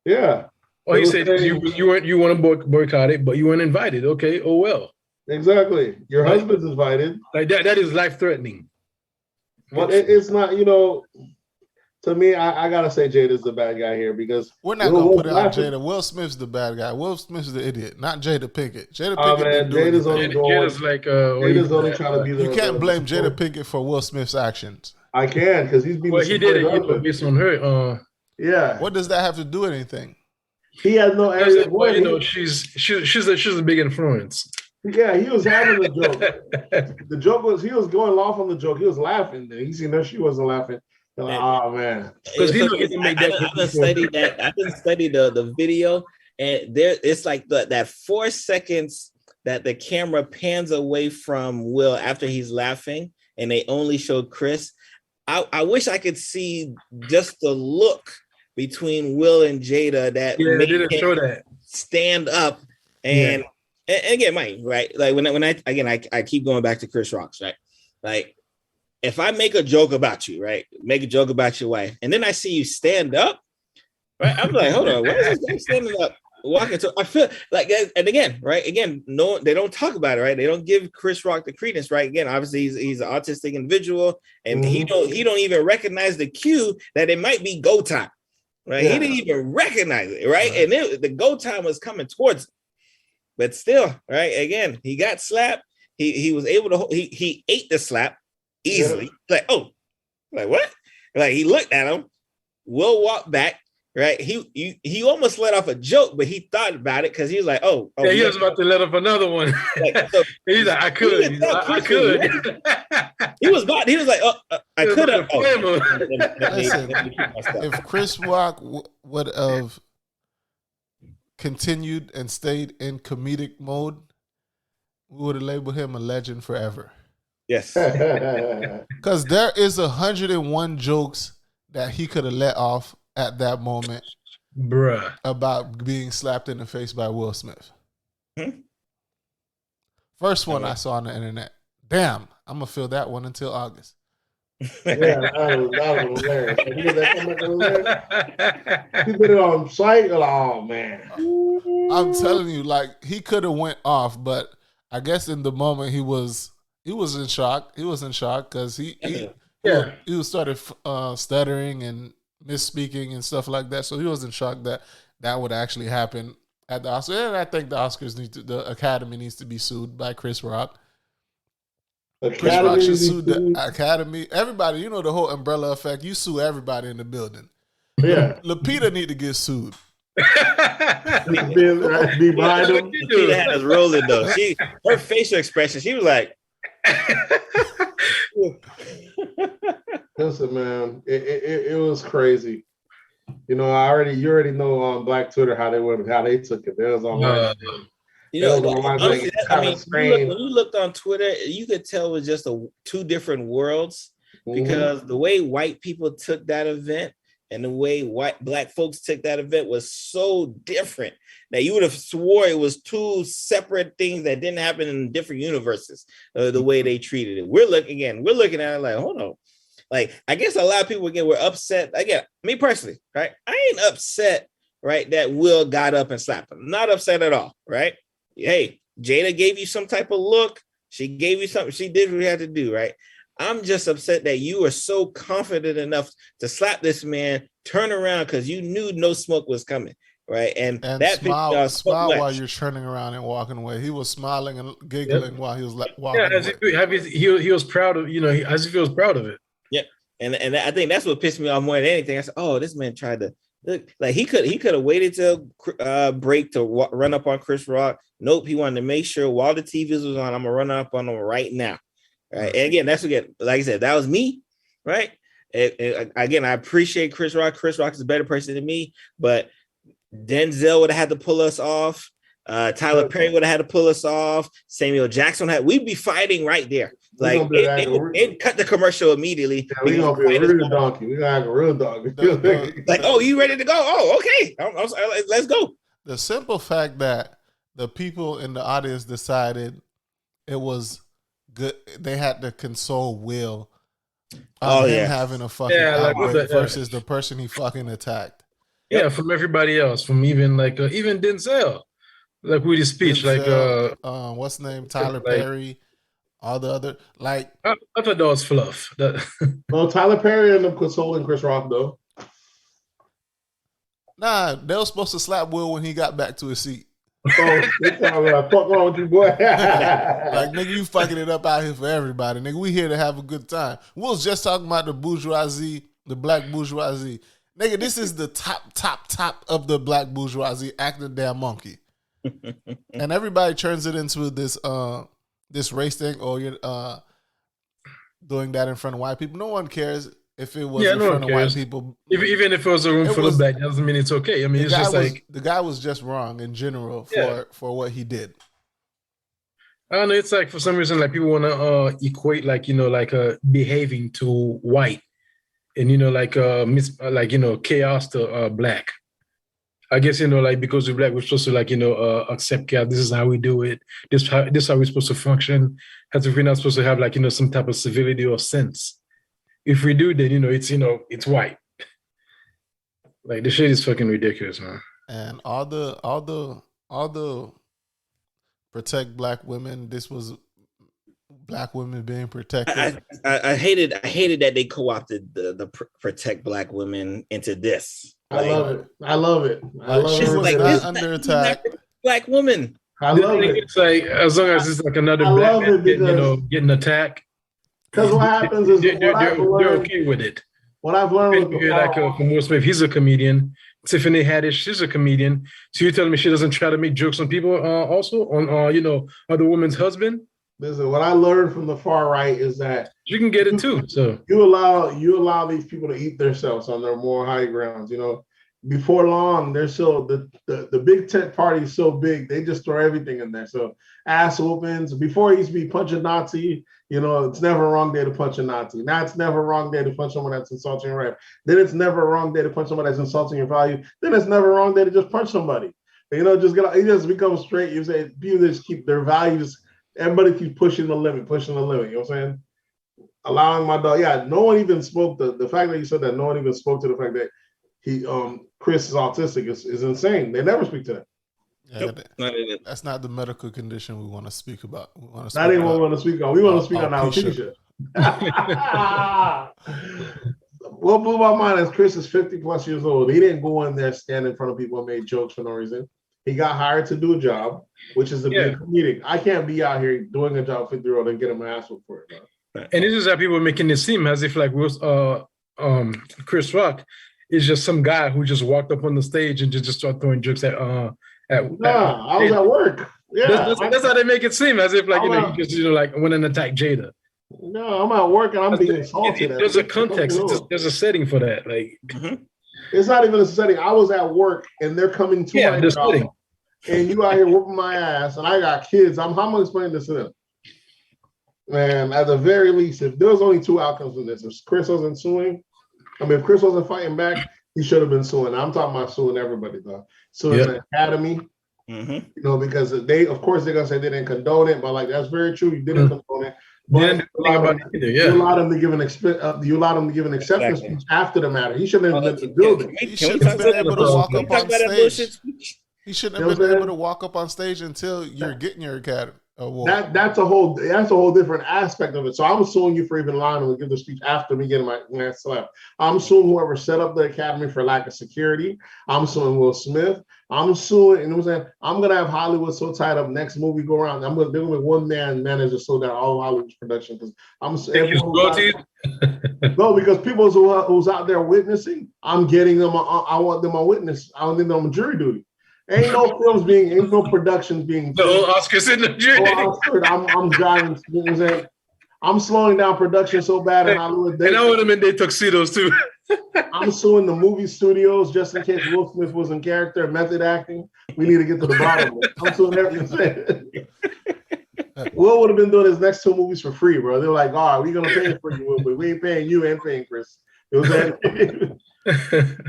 C: Yeah.
D: All he said is you want to boycott it, but you weren't invited. Okay. Oh well.
C: Exactly. Your husband's invited.
D: Like that is life threatening.
C: But it's not. To me, I gotta say Jada's the bad guy here because
B: we're not gonna put it on Jada. Will Smith's the bad guy. Will Smith's the idiot, not Jada Pinkett. Jada Pinkett
C: Jada's only trying to be the.
B: You can't blame Jada Pinkett for Will Smith's actions.
C: I can because he's being.
D: Well, he did it based on her.
C: Yeah.
B: What does that have to do with anything?
C: He has no area.
D: Well, she's a big influence.
C: Yeah, he was having the joke. The joke was he was going off on the joke. He was laughing. He seen that she wasn't laughing. Like, oh man,
E: because I've been studied that. I've been studying the video, and it's like that 4 seconds that the camera pans away from Will after he's laughing, and they only showed Chris. I wish I could see just the look between Will and Jada that
D: made him show that
E: stand up and again, Mike, right? Like when I keep going back to Chris Rock's, right? Like, if I make a joke about you, right? Make a joke about your wife, and then I see you stand up, right? I'm like, hold on, why is this guy standing up, walking to? I feel like, and again, right? Again, no, they don't talk about it, right? They don't give Chris Rock the credence, right? Again, obviously he's an autistic individual, and he don't even recognize the cue that it might be go time, right? Yeah. He didn't even recognize it, right? And the go time was coming towards him, but still, right? Again, he got slapped. He was able to. He ate the slap easily. Like, oh, like what? Like he looked at him. Will walked back. Right, he almost let off a joke, but he thought about it because he was like, "Oh,
D: yeah, he was about to let off another one."
E: Like, so,
D: he's like, "I could, I could."
E: He was like, "Oh, I could have."
B: Listen, if Chris Rock would have continued and stayed in comedic mode, we would have labeled him a legend forever.
E: Yes.
B: Because there is 101 jokes that he could have let off at that moment,
D: bruh,
B: about being slapped in the face by Will Smith.
E: Hmm?
B: First one I saw on the internet. Damn, I'm gonna feel that one until August.
C: Yeah, that was hilarious. Like, you know that comment that was there? He put it on site. Oh man,
B: I'm telling you, like he could have went off, but I guess in the moment he was in shock. He was in shock because he started stuttering and misspeaking and stuff like that. So he was in shock that would actually happen at the Oscars. And I think the Academy needs to be sued by Chris Rock. Chris Rock should sue the Academy. Everybody, you know the whole umbrella effect. You sue everybody in the building.
C: Yeah,
B: Lupita need to get sued.
C: be behind him.
E: Lupita had us rolling though. Her facial expression, she was like.
C: Listen, man, it was crazy. You know, you already know on Black Twitter how they took it. There was online.
E: Honestly, when you looked on Twitter, you could tell it was just two different worlds because the way white people took that event and the way black folks took that event was so different that you would have swore it was two separate things that didn't happen in different universes. The way they treated it, we're looking at it like, hold on. Like, I guess a lot of people were upset. Again, me personally, right? I ain't upset, right, that Will got up and slapped him. Not upset at all, right? Hey, Jada gave you some type of look. She gave you something. She did what she had to do, right? I'm just upset that you were so confident enough to slap this man, turn around because you knew no smoke was coming, right? And that
B: smile while you're turning around and walking away. He was smiling and giggling while he was walking away.
D: He was proud of, as if he was proud of it.
E: Yeah, and I think that's what pissed me off more than anything. I said, oh, this man tried to look like he could have waited till break to run up on Chris Rock. Nope, he wanted to make sure while the TVs was on, I'm gonna run up on him right now. Right, and again, that's like I said, that was me, right? Again, I appreciate Chris Rock. Chris Rock is a better person than me, but Denzel would have had to pull us off. Tyler Perry would have had to pull us off. Samuel Jackson we'd be fighting right there. Like they'd cut the commercial immediately.
C: Yeah, we're gonna be a real donkey. We're gonna have a real donkey.
E: Like, oh, you ready to go? Oh, okay. Let's go.
B: The simple fact that the people in the audience decided it was good, they had to console Will on him having a fucking outbreak versus the person he fucking attacked.
D: Yeah, from everybody else, from even Denzel. Like with his speech,
B: Denzel, what's the name? Tyler Perry, all the other I
D: thought that was fluff.
C: Well, Tyler Perry ended up consoling Chris Rock though.
B: Nah, they were supposed to slap Will when he got back to his seat.
C: Oh, fuck wrong with you, boy?
B: Like, nigga, you fucking it up out here for everybody. Nigga, we here to have a good time. We was just talking about the bourgeoisie, the black bourgeoisie. Nigga, this is the top of the black bourgeoisie acting a damn monkey. And everybody turns it into this race thing or you're doing that in front of white people. No one cares if it was in front of white people.
D: Even if it was a room full of black, doesn't mean it's okay. I mean, it's just like
B: the guy was just wrong in general for what he did.
D: I don't know. It's like for some reason, like people want to equate behaving to white, and chaos to black. I guess because we're black, we're supposed to accept chaos. This is how we do it. This how we're supposed to function. As if we're not supposed to have some type of civility or sense. If we do, then it's white. Like the shit is fucking ridiculous, man.
B: And all the protect black women. This was black women being protected.
E: I hated that they co-opted the protect black women into this.
C: I love it.
B: She was not under attack.
E: Black woman.
C: I love it.
D: It's like as long as it's like another black man getting attacked.
C: Because what happens is
D: they're okay with it.
C: What I've learned
D: from Will Smith, he's a comedian. Tiffany Haddish, she's a comedian. So you're telling me she doesn't try to make jokes on people also on other women's husband?
C: Listen, what I learned from the far right is that
D: you can get it too. So
C: you allow these people to eat themselves on their more high grounds. before long, they're so the big tent party is so big, they just throw everything in there. So ass whoopings. Before it used to be punch a Nazi, it's never a wrong day to punch a Nazi. Now it's never a wrong day to punch someone that's insulting your right. Then it's never a wrong day to punch someone that's insulting your value. Then it's never a wrong day to just punch somebody. It just becomes straight. You say people just keep their values. Everybody keeps pushing the limit. You know what I'm saying? Allowing my dog. Yeah, no one even spoke. The fact that you said that no one even spoke to the fact that Chris is autistic is insane. They never speak to that.
B: Yeah, that's not the medical condition we want to speak about. We want to
C: not even what we want to speak on. We want to speak on alopecia. What blew my mind is Chris is 50 plus years old. He didn't go in there, stand in front of people and make jokes for no reason. He got hired to do a job, which is to be a comedic. I can't be out here doing a job 50-year-old and get him an ass for it, bro.
D: And this is how people are making it seem as if like Chris Rock is just some guy who just walked up on the stage and just started throwing jokes at
C: I was at work. Yeah,
D: that's how they make it seem, as if like he just like went and attacked Jada.
C: No, I'm at work and I'm being assaulted.
D: There's a context. There's a setting for that. Like
C: it's not even a setting. I was at work and they're coming to my job, and you out here whooping my ass, and I got kids. How am I explaining this to them? Man, at the very least, if there was only two outcomes in this, if Chris wasn't suing, if Chris wasn't fighting back, he should have been suing. I'm talking about suing everybody, though. Suing the academy, because they're gonna say they didn't condone it, but like that's very true. You didn't condone it. But you allowed him to give an acceptance speech after the matter. He shouldn't have been in the building.
B: He shouldn't have been able to walk up on stage. He shouldn't have been able to walk up on stage until you're getting your academy award.
C: That's a whole different aspect of it. So I'm suing you for even allowing him to give the speech after me getting my ass slapped. I'm suing whoever set up the academy for lack of security. I'm suing Will Smith. I'm suing, and I'm gonna have Hollywood so tied up next movie go around. They're gonna be one man manager sold out all of Hollywood's production because because people who's out there witnessing, I'm getting them. I want them on witness. I want them on jury duty. Ain't no productions being.
D: The whole Oscars in the jury.
C: I'm driving. I'm slowing down production so bad in Hollywood.
D: And I want them in their tuxedos too.
C: I'm suing the movie studios just in case Will Smith was in character, method acting. We need to get to the bottom of it. I'm suing everything. Will would have been doing his next two movies for free, bro. They're like, all right, we're going to pay for you, Will, but we ain't paying you and paying Chris. You know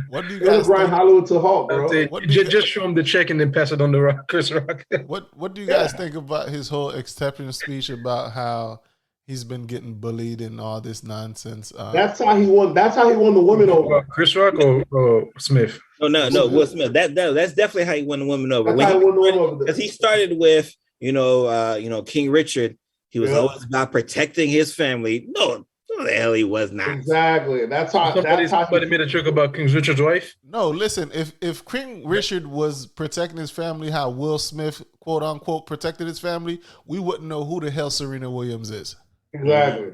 B: what do you guys
C: grind Hollywood to halt, bro?
D: Just show him the check and then pass it on to Chris Rock.
B: What do you guys think about his whole acceptance speech about how he's been getting bullied and all this nonsense?
C: That's how he won. That's how he won the women over.
D: Chris Rock or Smith?
E: No, Will Smith. That's definitely how he won the women over.
C: That's how he won the women over.
E: Because he started with King Richard. He was always about protecting his family. No, the hell he was not.
C: Exactly. That's how.
D: Somebody made a joke about King Richard's wife.
B: No, listen. If King Richard was protecting his family, how Will Smith quote unquote protected his family, we wouldn't know who the hell Serena Williams is.
C: Exactly.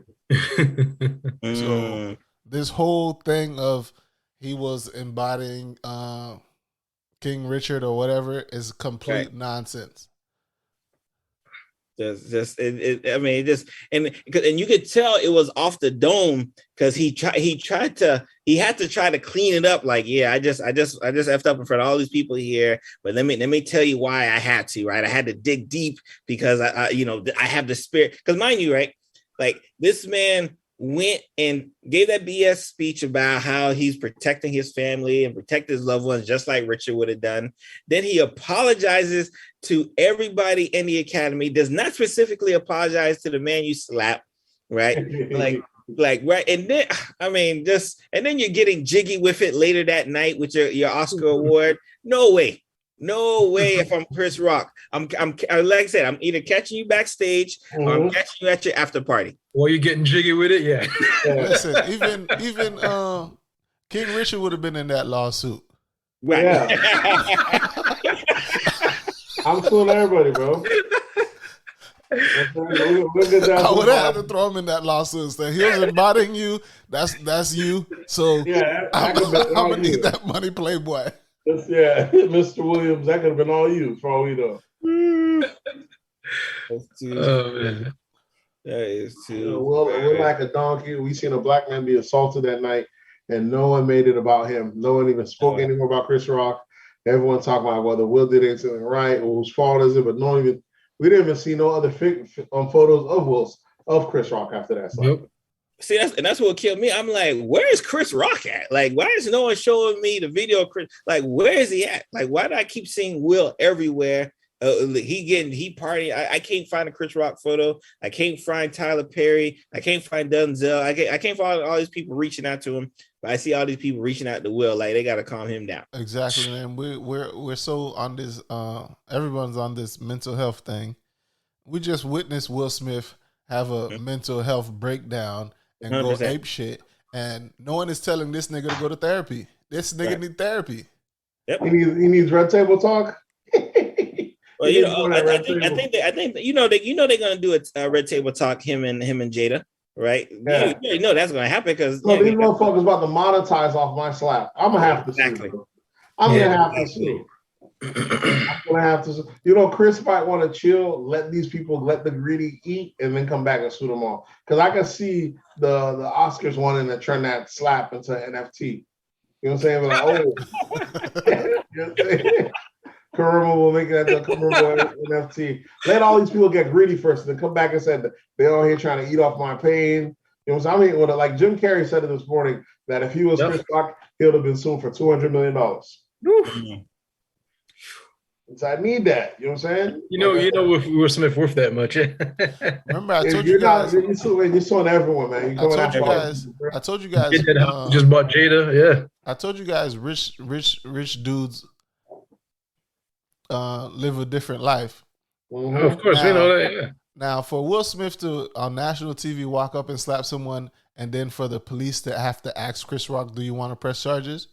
B: So this whole thing of he was embodying King Richard or whatever is complete nonsense.
E: And you could tell it was off the dome because he had to try to clean it up. Like, yeah, I just effed up in front of all these people here, but let me tell you why I had to, right? I had to dig deep because I have the spirit. Because mind you, right, like this man went and gave that BS speech about how he's protecting his family and protect his loved ones, just like Richard would have done. Then he apologizes to everybody in the academy, does not specifically apologize to the man you slapped, right? like right. And then, and then you're getting jiggy with it later that night with your Oscar award. No way. If I'm Chris Rock, I'm like I said, I'm either catching you backstage or I'm catching you at your after party.
D: Or you're getting jiggy with it, yeah.
B: Listen, even King Richard would have been in that lawsuit.
E: Right.
C: Yeah. I'm suing everybody, bro.
B: I would have had to throw him in that lawsuit and say he was embodying you. That's you. So I'm gonna need that money, Playboy.
C: Mr. Williams, that could have been all you for all we know.
E: Man. That is too.
C: We're like a donkey. We seen a black man be assaulted that night, and no one made it about him. No one even spoke anymore about Chris Rock. Everyone talking about whether Will did anything right or whose fault is it, but we didn't even see no other photos of Chris Rock after that slap.
D: Yep.
E: See, that's what killed me. I'm like, where is Chris Rock at? Like, why is no one showing me the video of Chris? Like, where is he at? Like, why do I keep seeing Will everywhere? He partying. I can't find a Chris Rock photo. I can't find Tyler Perry. I can't find Denzel. I can't find all these people reaching out to him. But I see all these people reaching out to Will. Like, they got to calm him down.
B: Exactly, man. We're so on this. Everyone's on this mental health thing. We just witnessed Will Smith have a mental health breakdown and 100%. Go ape shit, and no one is telling this nigga to go to therapy. This nigga need therapy.
E: Yep.
C: He needs red table talk.
E: Well, I think they're gonna do a red table talk. Him and Jada, right? Yeah. You know that's gonna happen because
C: these motherfuckers about to monetize off my slap. I'm gonna have to sue. I'm gonna have to sue. I'm gonna have to. You know, Chris might want to chill, let these people, let the greedy eat, and then come back and sue them all. Because I can see the Oscars wanting to turn that slap into NFT. You know what I'm saying? Like, you know what I'm saying? Karima will make that the Karima NFT. Let all these people get greedy first, and then come back and say that they're all here trying to eat off my pain. You know what I'm saying? Like Jim Carrey said it this morning that if he was Chris Rock, he would have been sued for $200 million. So I need that. You know what I'm saying?
D: You know, if Will Smith worth that much.
B: Remember, I told you guys.
C: You're suing everyone, man.
B: I told you guys.
D: Just bought Jada. Yeah.
B: I told you guys. Rich dudes live a different life.
C: Mm-hmm.
D: Of course, we know that. Yeah.
B: Now, for Will Smith to on national TV walk up and slap someone, and then for the police to have to ask Chris Rock, "Do you want to press charges?"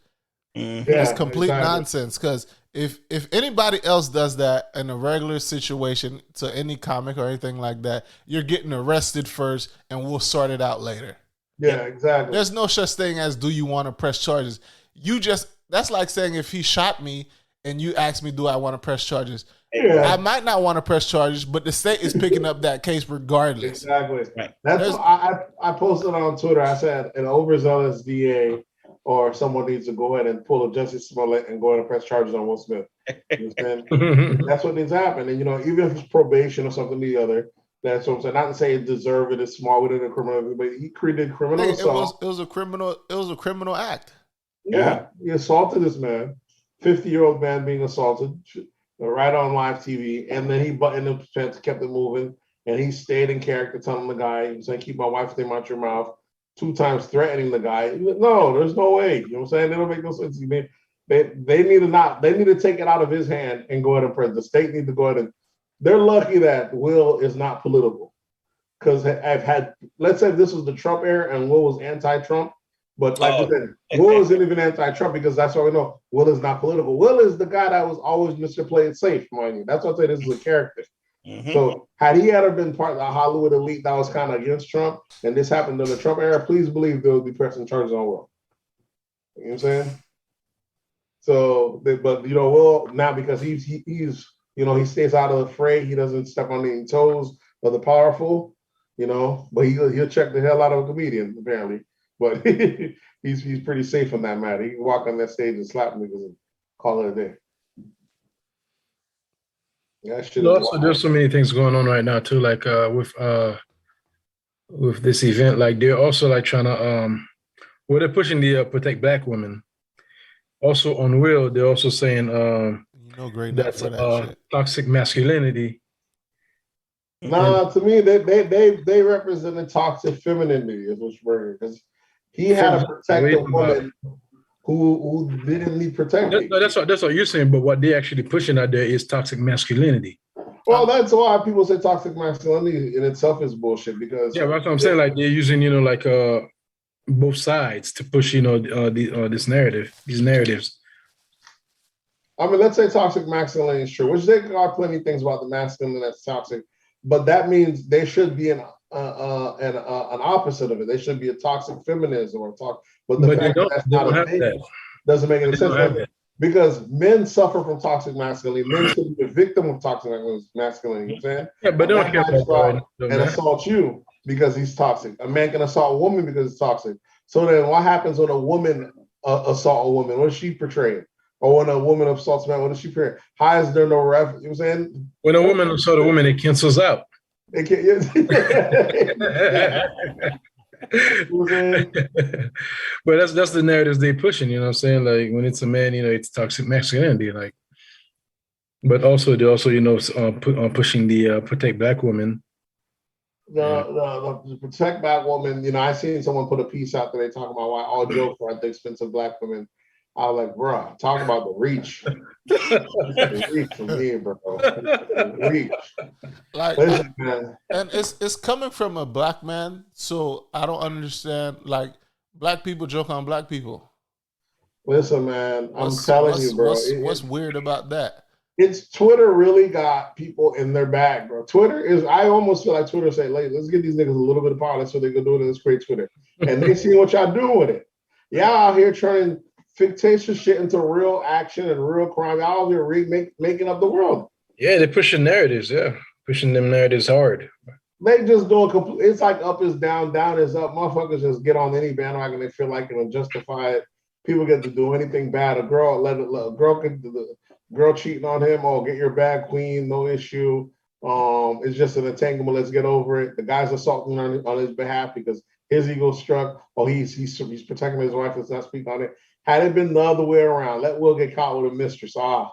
B: It's complete nonsense. Because if anybody else does that in a regular situation to any comic or anything like that, you're getting arrested first, and we'll sort it out later.
C: Yeah, exactly.
B: There's no such thing as "Do you want to press charges?" That's like saying if he shot me and you ask me, "Do I want to press charges?"
C: Yeah.
B: I might not want to press charges, but the state is picking up that case regardless.
C: Exactly. Right. That's what I posted on Twitter. I said an overzealous DA or someone needs to go ahead and pull a Justice Smollett and go ahead and press charges on Will Smith. You understand? That's what needs to happen. And even if it's probation or something or the other, that's what I'm saying. Not to say it deserved it, it's small within a criminal, but he created criminal assault.
B: It was a criminal act.
C: Yeah. He assaulted this man, 50-year-old man being assaulted. Right on live TV, and then he buttoned the pants, kept it moving, and he stayed in character, telling the guy, he said, "Keep my wife's name out your mouth," 2 times threatening the guy. No, there's no way. You know what I'm saying? They don't make no sense. They need to take it out of his hand and go ahead and press. The state need to go ahead and. They're lucky that Will is not political, because let's say this was the Trump era and Will was anti-Trump. But like I said, Will isn't even anti-Trump because that's what we know. Will is not political. Will is the guy that was always Mr. Play It Safe, mind you. That's what I say. This is a character. Mm-hmm. So had he ever been part of the Hollywood elite that was kind of against Trump, and this happened in the Trump era, please believe there would be pressing charges on Will. You know what I'm saying? So, but Will now because he's he stays out of the fray. He doesn't step on any toes of the powerful. But he'll check the hell out of a comedian apparently. But he's pretty safe on that matter. He can walk on that stage and slap niggas and call it a day.
D: Also, there's so many things going on right now too, like with this event. Like they're also like trying to they're pushing the protect Black women. Also on Will, they're also saying that's toxic masculinity.
C: Nah, to me, they represent the toxic femininity is what's working because. He had to protect a woman who didn't need protection.
D: That's what you're saying, but what they're actually pushing out there is toxic masculinity.
C: Well, that's why people say toxic masculinity in itself is bullshit because
D: that's what I'm saying. Like they're using, both sides to push, these narratives.
C: I mean, let's say toxic masculinity is true, which there are plenty of things about the masculine that's toxic, but that means there should be an opposite of it. They should be a toxic feminism or but the fact that that's not a thing doesn't make any sense because men suffer from toxic masculinity. Men should be a victim of toxic masculinity. You know what I'm saying?
D: Yeah, but they don't care about
C: and assault you because he's toxic. A man can assault a woman because it's toxic, So then what happens when a woman assault a woman? What does she portray? Or when a woman assaults a man, what does she portray? How is there no ref? You know what I'm saying?
D: When a woman assaults a woman, it cancels out.
C: It can't,
D: But that's the narratives they pushing, you know what I'm saying? Like when it's a man, it's toxic masculinity, like. But also they're also pushing the protect black women.
C: The protect black woman. I seen someone put a piece out there. They talking about why all jokes are at the expense of black women. I was like, bro, talk about the reach. The reach from me, bro. The reach.
B: Like,
C: listen, man.
B: And it's coming from a black man, so I don't understand. Like, black people joke on black people.
C: Listen, man, I'm telling you, bro.
B: What's weird about that?
C: It's Twitter really got people in their bag, bro. I almost feel like Twitter say, let's give these niggas a little bit of power so they can do it. Let's create Twitter. And they see what y'all doing with it. Y'all out here turning fictitious shit into real action and real crime. Y'all out here making up the world.
D: Yeah, they're pushing narratives. Yeah, pushing them narratives hard.
C: They just doing it's like up is down, down is up. Motherfuckers just get on any bandwagon they feel like and justify it. People get to do anything bad. A girl cheating on him, get your bag, queen, no issue. It's just an entanglement. Let's get over it. The guy's assaulting on his behalf because his ego struck. He's protecting his wife. Let's not speak on it. Had it been the other way around, let Will get caught with a mistress. It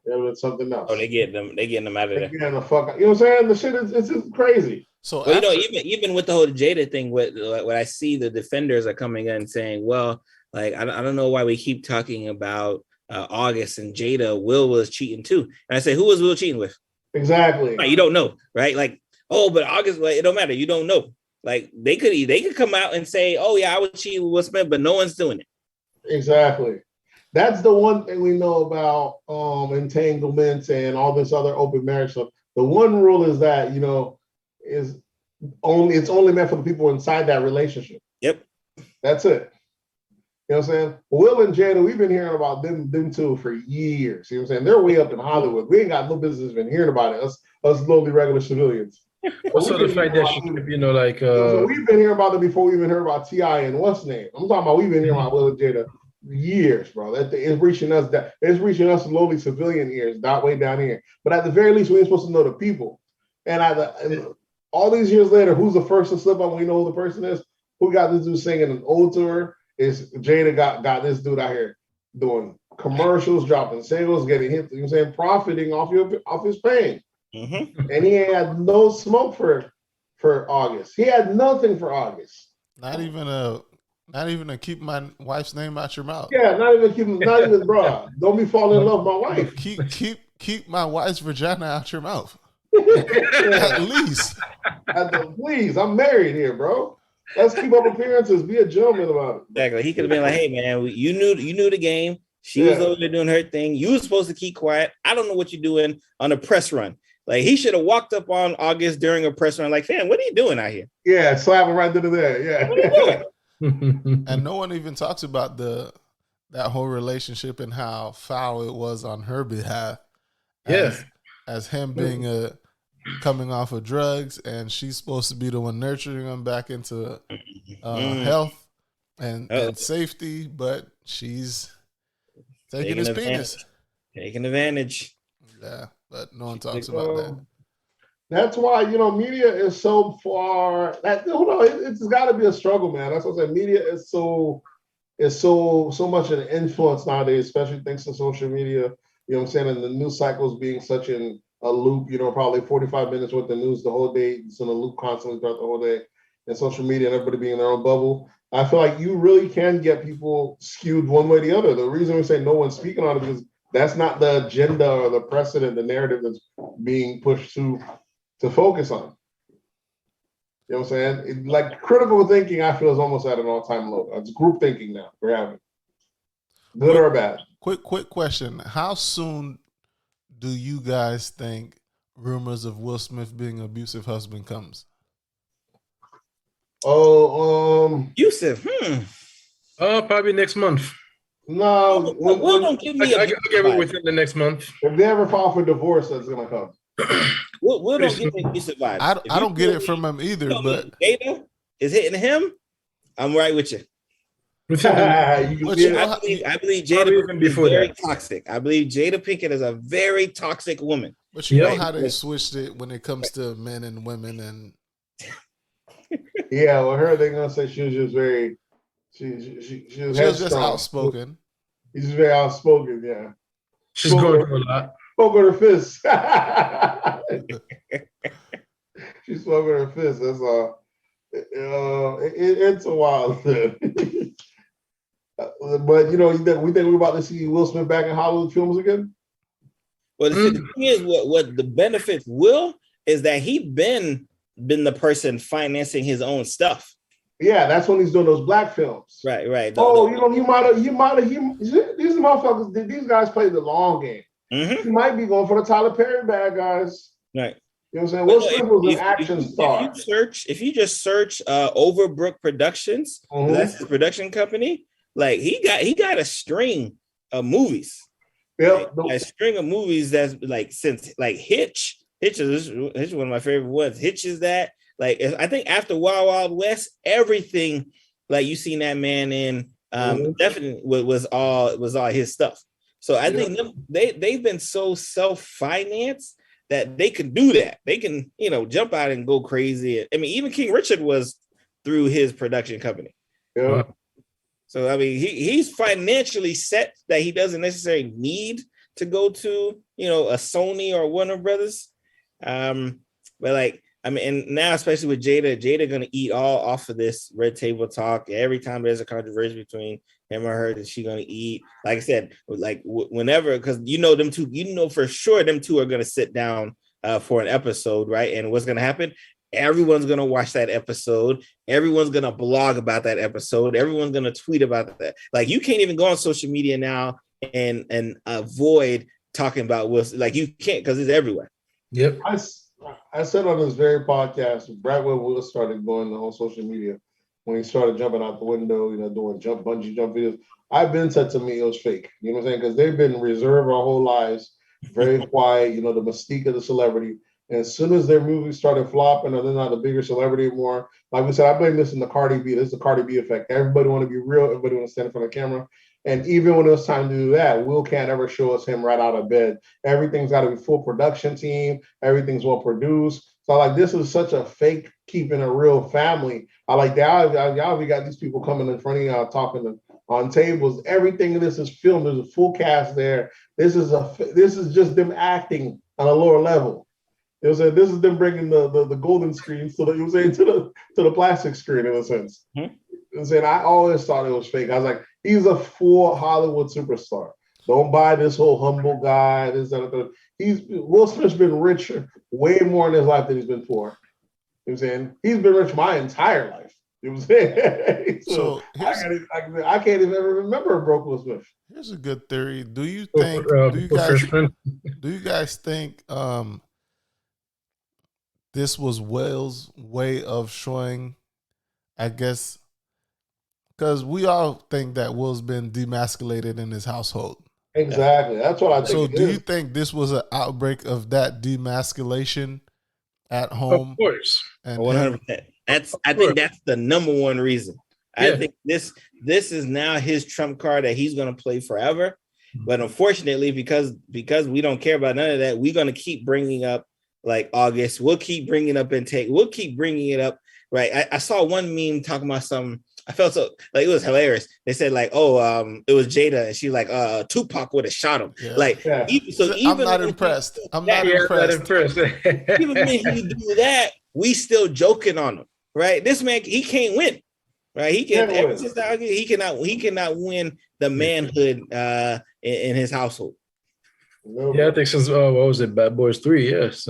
C: was something else.
E: Oh, they getting them out of there.
C: Getting the fuck out. You know what I'm saying? The shit is just crazy.
E: So even with the whole Jada thing, what I see the defenders are coming in saying, well, like I don't know why we keep talking about August and Jada. Will was cheating too, and I say, who was Will cheating with?
C: Exactly.
E: Right, you don't know, right? Like, but August, like, it don't matter. You don't know. Like they could come out and say, oh yeah, I was cheating with Will Smith, but no one's doing it. Exactly.
C: That's the one thing we know about entanglements and all this other open marriage stuff. The one rule is that it's only meant for the people inside that relationship.
E: Yep.
C: That's it. You know what I'm saying? Will and Jada, we've been hearing about them two for years. You know what I'm saying? They're way up in Hollywood. We ain't got no business been hearing about it. Us lowly regular civilians.
D: Also the fact that she could be,
C: so we've been hearing about it before we even heard about T.I. and what's name. I'm talking about we've been hearing about Will and Jada years, bro. It's reaching us lowly civilian ears, that way down here. But at the very least, we ain't supposed to know the people. And all these years later, who's the first to slip up when we know who the person is? Who got this dude singing an ode to her? Is Jada got this dude out here doing commercials, dropping singles, getting hit, you know what I'm saying, profiting off his pain. Mm-hmm. And he had no smoke for August. He had nothing for August.
B: Not even to keep my wife's name out your mouth.
C: Yeah, not even bro. Don't be falling in love with my wife.
B: Keep my wife's vagina out your mouth. At least.
C: Please, I'm married here, bro. Let's keep up appearances. Be a gentleman about it.
E: Exactly. He could have been like, "Hey, man, you knew the game. She was over there doing her thing. You were supposed to keep quiet. I don't know what you're doing on a press run." Like he should have walked up on August during a press run, like, "Fam, what are you doing out here?"
C: Yeah, slap him right there. Yeah.
E: What are you doing?
B: And no one even talks about that whole relationship and how foul it was on her behalf. As him being coming off of drugs, and she's supposed to be the one nurturing him back into health and safety, but she's taking his penis.
E: Taking advantage.
B: Yeah, but no one talks about that.
C: That's why, media is so far that it's got to be a struggle, man. That's what I said. Media is so much an influence nowadays, especially thanks to social media. You know what I'm saying? And the news cycles being such a loop, probably 45 minutes with the news the whole day. It's in a loop constantly throughout the whole day. And social media and everybody being in their own bubble. I feel like you really can get people skewed one way or the other. The reason we say no one's speaking on it is that's not the agenda or the precedent, the narrative that's being pushed to focus on. You know what I'm saying? Like critical thinking, I feel is almost at an all-time low. It's group thinking now we're having. Good or bad? Quick
B: question. How soon do you guys think rumors of Will Smith being an abusive husband comes?
E: Abusive.
D: Probably next month.
C: No,
E: Will don't give me.
D: I give it within the next month.
C: If they ever file for divorce, that's gonna come.
E: Will don't give me abusive vibes.
B: I don't get it from him either. But
E: Jada is hitting him. I'm right with you.
C: You can
B: But
C: see
B: you
C: it.
B: know how,
E: I believe Jada
D: Probably
E: Pinkett
D: even
E: is
D: before
E: very
D: that.
E: toxic. I believe Jada Pinkett is a very toxic woman.
B: but you know
D: Yeah.
B: how they switched it when it comes to men and women, and
C: Yeah, well, her they're gonna say she was just very, she was
B: she was just
C: headstrong.
B: outspoken.
C: She's just very outspoken. Yeah,
D: She's
C: Spoke
D: going
C: with
D: through a lot.
C: spoke with her fists. She spoke with her fists. That's all. It's a wild thing. But we think we're about to see Will Smith back in Hollywood films again.
E: Well, the thing is, what the benefits will is that he been the person financing his own stuff.
C: Yeah, that's when he's doing those black films.
E: Right.
C: He might have. These motherfuckers. These guys play the long game. He might be going for the Tyler Perry bad guys.
E: Right.
C: You know what I'm saying? Will Smith was an action star.
E: If you just search Overbrook Productions, that's his production company. Like he got a string of movies.
C: Yep.
E: Like, a string of movies that's like since like Hitch. Hitch is one of my favorite ones. Hitch is that. Like I think after Wild Wild West, everything like you seen that man in definitely was all his stuff. So I think they've been so self-financed that they can do that. They can, jump out and go crazy. I mean, even King Richard was through his production company.
C: Yeah.
E: So I mean, he's financially set that he doesn't necessarily need to go to, a Sony or Warner Brothers. But like, I mean, and now especially with Jada gonna eat all off of this red table talk. Every time there's a controversy between him or her, that she gonna eat. Like I said, like whenever, because them two, for sure them two are gonna sit down for an episode, right? And what's gonna happen? Everyone's gonna watch that episode. Everyone's gonna blog about that episode. Everyone's gonna tweet about that. Like you can't even go on social media now and avoid talking about Wilson. Like you can't because it's everywhere.
D: Yep.
C: I said on this very podcast, Bradwell Willis started going on social media when he started jumping out the window, doing bungee jump videos. I've been said to me it was fake. You know what I'm saying? Because they've been reserved our whole lives, very quiet. The mystique of the celebrity. And as soon as their movies started flopping, or they're not a bigger celebrity anymore, like we said, I blame this on the Cardi B. This is the Cardi B effect. Everybody want to be real. Everybody want to stand in front of the camera. And even when it was time to do that, Will can't ever show us him right out of bed. Everything's got to be full production team. Everything's well produced. So like this is such a fake keeping a real family. I like that. Y'all we got these people coming in front of y'all talking on tables. Everything in this is filmed. There's a full cast there. This is just them acting on a lower level. You know what I'm saying? This is them bringing the golden screen to the plastic screen in a sense. You know what I'm saying? I always thought it was fake. I was like, he's a full Hollywood superstar. Don't buy this whole humble guy. Will Smith's been richer way more in his life than he's been poor. You know what I'm saying? He's been rich my entire life. You know what I'm saying? so I can't even ever remember a broke Will Smith.
B: Here's a good theory. Do you guys think this was Will's way of showing, I guess, because we all think that Will's been demasculated in his household.
C: Exactly. That's what I think.
B: So do you think this was an outbreak of that demasculation at home?
D: Of course.
B: And
E: 100%. I think that's the number one reason. Yeah. I think this is now his trump card that he's going to play forever. But unfortunately, because we don't care about none of that, we're going to keep bringing up like August. We'll keep bringing up intake. We'll keep bringing it up. Right. I saw one meme talking about something. I felt so like it was hilarious. They said like, it was Jada, and she like, Tupac would have shot him.
B: Yeah.
E: Like,
C: Yeah.
B: I'm not impressed. I'm not impressed.
E: Even when he do that, we still joking on him, right? This man, he can't win, right? He can ever since he cannot win the manhood in his household.
D: Yeah, I think since what was it, Bad Boys 3? Yes.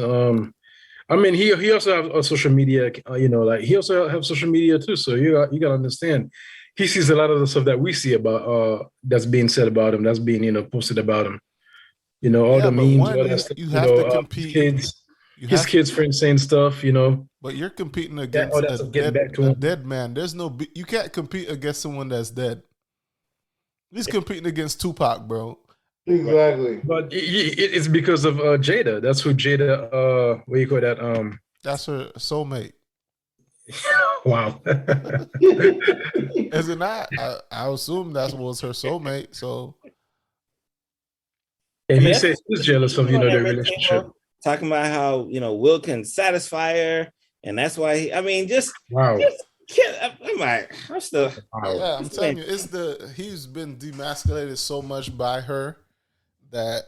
D: I mean, he also has a social media, like he also have social media too. So you got to understand, he sees a lot of the stuff that we see about that's being said about him, that's being posted about him. All the memes, all that stuff.
B: You have to compete.
D: His kids for insane stuff.
B: But you're competing against a dead man. You can't compete against someone that's dead. He's competing against Tupac, bro.
C: Exactly.
D: But it's because of Jada. That's who Jada, what do you call that?
B: That's her soulmate.
D: Wow.
B: Is it not? I assume that was her soulmate. So
D: And
E: I mean,
D: he says he's jealous of, their relationship.
E: Talking about how, Will can satisfy her. And that's why,
D: Wow.
E: I'm still.
B: yeah, I'm telling you, he's been demasculated so much by her that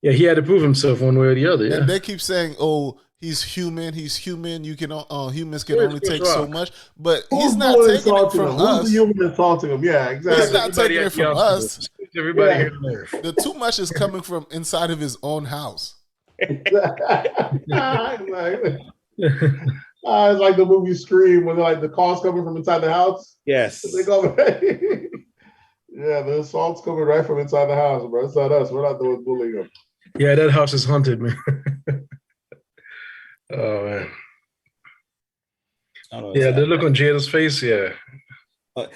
D: he had to prove himself one way or the other. Yeah.
B: and they keep saying, "Oh, he's human. He's human. You can humans can only take so much." But he's not taking it from us.
C: Who's the human insulting him? Yeah, exactly.
B: He's not taking it from us.
D: Everybody here on Earth.
B: The too much is coming from inside of his own house.
C: It's like the movie Scream when like the calls coming from inside the house.
E: Yes.
C: They go, yeah, the assault's coming right from inside the house, bro. It's not us. We're not the ones bullying them.
D: Yeah, that house is haunted, man. Oh man. Yeah, the look on Jada's face, yeah.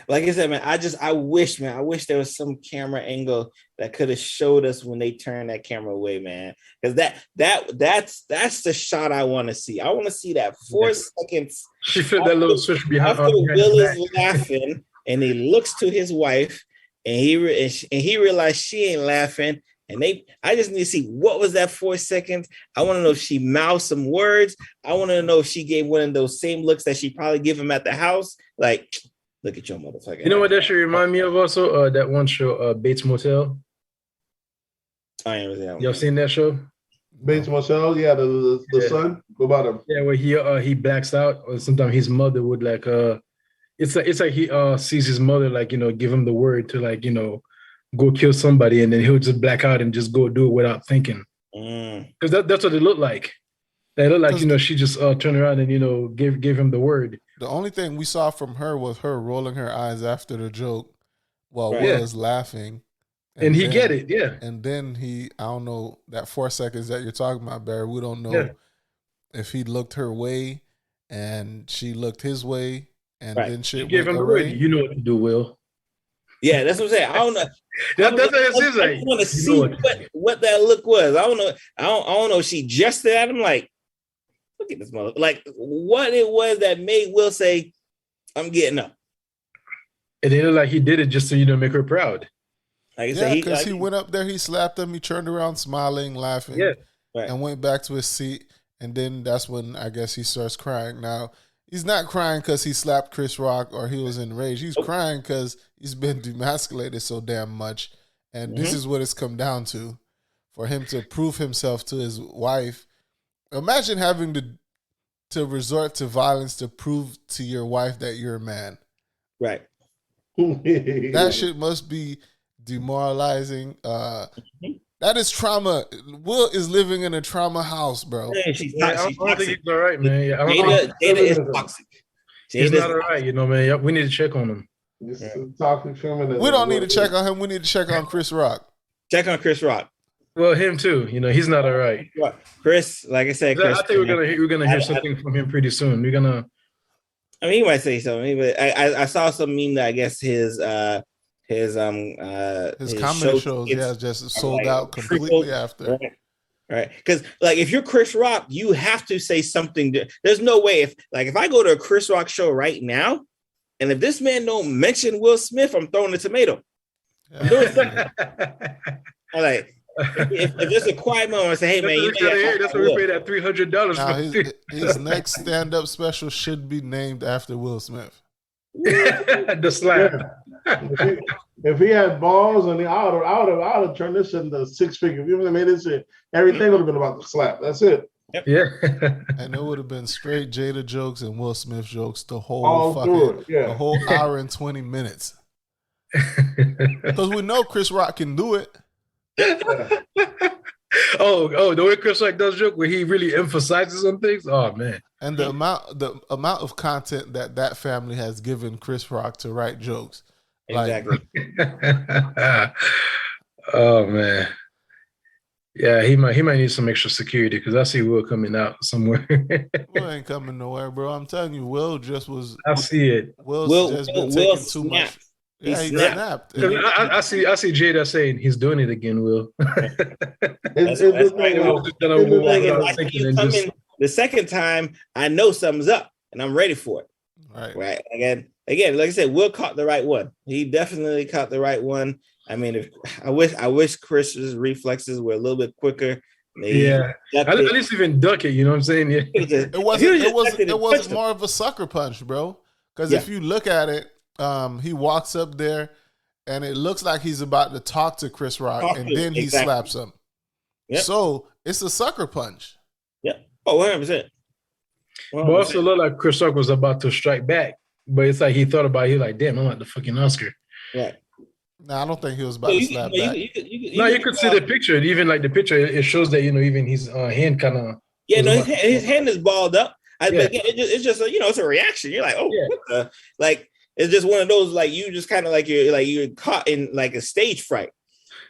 E: Like I said, man, I wish there was some camera angle that could have showed us when they turned that camera away, man. Because that's the shot I want to see. I want to see that 4 seconds.
D: She flipped that little switch behind her.
E: After Will is laughing, and he looks to his wife, and he realized she ain't laughing. And I just need to see what was that 4 seconds. I want to know if she mouthed some words. I want to know if she gave one of those same looks that she probably give him at the house. Like, look at your motherfucker.
D: You know what that should remind me of also? That one show, Bates Motel.
E: I ain't really.
D: Y'all seen that show?
C: Bates Motel, yeah, the son. Go about him.
D: Yeah, where he blacks out, or sometimes his mother would like it's like he sees his mother like give him the word to like go kill somebody, and then he'll just black out and just go do it without thinking. Because that's what it looked like. They looked like she just turned around and gave him the word.
B: The only thing we saw from her was her rolling her eyes after the joke while
E: Right.
B: Will is laughing.
D: And he get it, yeah.
B: And then I don't know, that 4 seconds that you're talking about, Barry, we don't know if he looked her way and she looked his way and then shit
D: He gave him the word. You know what to do, Will.
E: Yeah, that's what I'm saying. I don't know.
D: That's what it seems like.
E: I want to see what that look was. I don't know. I don't know if she gestured at him like, look at this mother. Like what it was that made Will say, I'm getting up.
D: And it looked like he did it just so make her proud.
E: Like I said,
B: because he went up there, he slapped him, he turned around smiling, laughing, and went back to his seat. And then that's when I guess he starts crying. Now, he's not crying because he slapped Chris Rock or he was enraged. He's crying because he's been demasculated so damn much. And this is what it's come down to. For him to prove himself to his wife. Imagine having to resort to violence to prove to your wife that you're a man.
E: Right.
B: That shit must be demoralizing. That is trauma. Will is living in a trauma house, bro.
E: Yeah,
D: I don't think he's all right, man.
E: Jada is toxic.
D: He's not all right, man. We need to check on him.
C: This is toxic feminism.
B: We don't need to check on him. We need to check on Chris Rock.
E: Check on Chris Rock.
D: Well, him too. He's not all right.
E: Chris, like I said, Chris,
D: I think we're gonna hear something from him pretty soon. We're gonna.
E: I mean, he might say something, but I saw some meme that I guess his
B: comedy shows just sold out completely after.
E: Right. Because like if you're Chris Rock, you have to say something. There's no way if I go to a Chris Rock show right now, and if this man don't mention Will Smith, I'm throwing a tomato. I'm doing something. If there's a quiet moment, I say, hey man,
D: that's what we paid that $300 for.
B: His next stand-up special should be named after Will Smith.
D: The slap.
C: If he had balls, and I would have turned this into 6 figures. If you would have made this shit, everything would have been about the slap. That's it.
E: Yep.
D: Yeah.
B: And it would have been straight Jada jokes and Will Smith jokes the whole the whole hour and 20 minutes. Because we know Chris Rock can do it.
D: The way Chris Rock does joke where he really emphasizes on things. Oh man.
B: And the amount of content that family has given Chris Rock to write jokes.
E: Exactly.
D: Oh man. Yeah, he might need some extra security because I see Will coming out somewhere.
B: Will ain't coming nowhere, bro. I'm telling you, Will just was.
D: I see it.
B: Will's just been taking too much. Yeah, he snapped.
D: I see Jada saying he's doing it again, Will.
E: That's right. Like, if I see you coming the second time, I know something's up and I'm ready for it.
B: Right.
E: Again, like I said, Will caught the right one. He definitely caught the right one. I mean, I wish Chris's reflexes were a little bit quicker.
D: At least even duck it. You know what I'm saying? Yeah.
B: It wasn't more of a sucker punch, bro. Because if you look at it, he walks up there, and it looks like he's about to talk to Chris Rock, and then he slaps him. Yep. So it's a sucker punch.
E: Yeah. Oh, 100%.
D: But also looked like Chris Rock was about to strike back, but it's like he thought about it. He's like, damn, I'm like the fucking Oscar.
E: Right.
B: No, I don't think he was about to slap back.
D: You could see the picture. Even like the picture, it shows that, even his hand kind of.
E: Yeah, no, his hand is balled up. It's just it's a reaction. You're like, what the? Like, it's just one of those, like, you just kind of like you're caught in like a stage fright.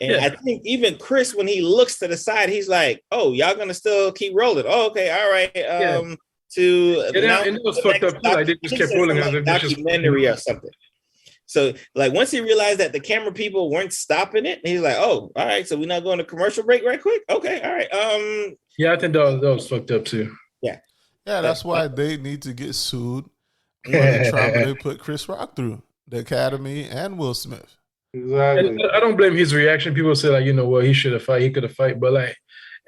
E: And I think even Chris, when he looks to the side, he's like, oh, y'all gonna still keep rolling. Oh, okay, all right. And it was fucked up too. Like, they just kept rolling as a documentary or something. So, like, once he realized that the camera people weren't stopping it, he's like, "Oh, all right. So we're not going to commercial break right quick. Okay, all right."
D: I think that was fucked up too.
B: Yeah. That's why they need to get sued for the trauma they put Chris Rock through, the Academy and Will Smith.
C: Exactly.
D: I don't blame his reaction. People say, like, he should have fight, he could have fight, but like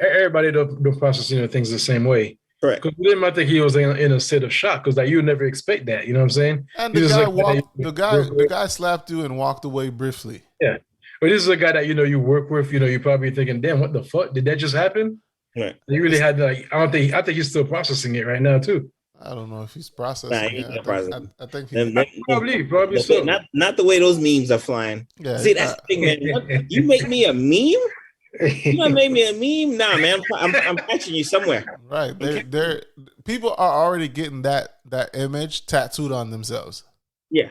D: everybody don't process things the same way.
E: Correct.
D: Because we didn't think he was in a state of shock, because like you would never expect that. You know what I'm saying?
B: And the guy slapped you and walked away briefly.
D: Yeah, but this is a guy that you work with. You're probably thinking, "Damn, what the fuck did that just happen?"
E: Right.
D: He really had I think he's still processing it right now too.
B: I don't know if he's processing it. I think
D: probably so.
E: Not the way those memes are flying. Yeah, see, that's the thing, man. You make me a meme. You done made me a meme? Nah, man. I'm catching you somewhere.
B: Right. They're people are already getting that image tattooed on themselves.
E: Yeah.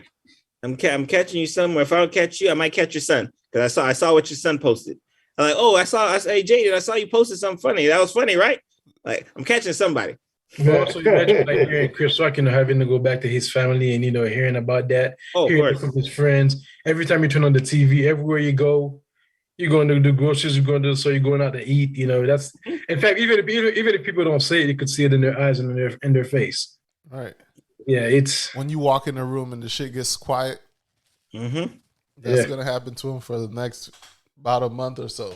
E: I'm catching you somewhere. If I don't catch you, I might catch your son. Because I saw what your son posted. I'm like, oh, hey, Jaden, I saw you posted something funny. That was funny, right? Like, I'm catching somebody.
D: Also, imagine like hearing Chris Rock, having to go back to his family and hearing about that, hearing it from his friends. Every time you turn on the TV, everywhere you go, you're going to do groceries, you're going to do so, you're going out to eat. That's, in fact, even if people don't say it, you could see it in their eyes and in their face.
B: Right.
D: Yeah, it's
B: when you walk in the room and the shit gets quiet.
E: Mm-hmm.
B: That's gonna happen to him for the next about a month or so.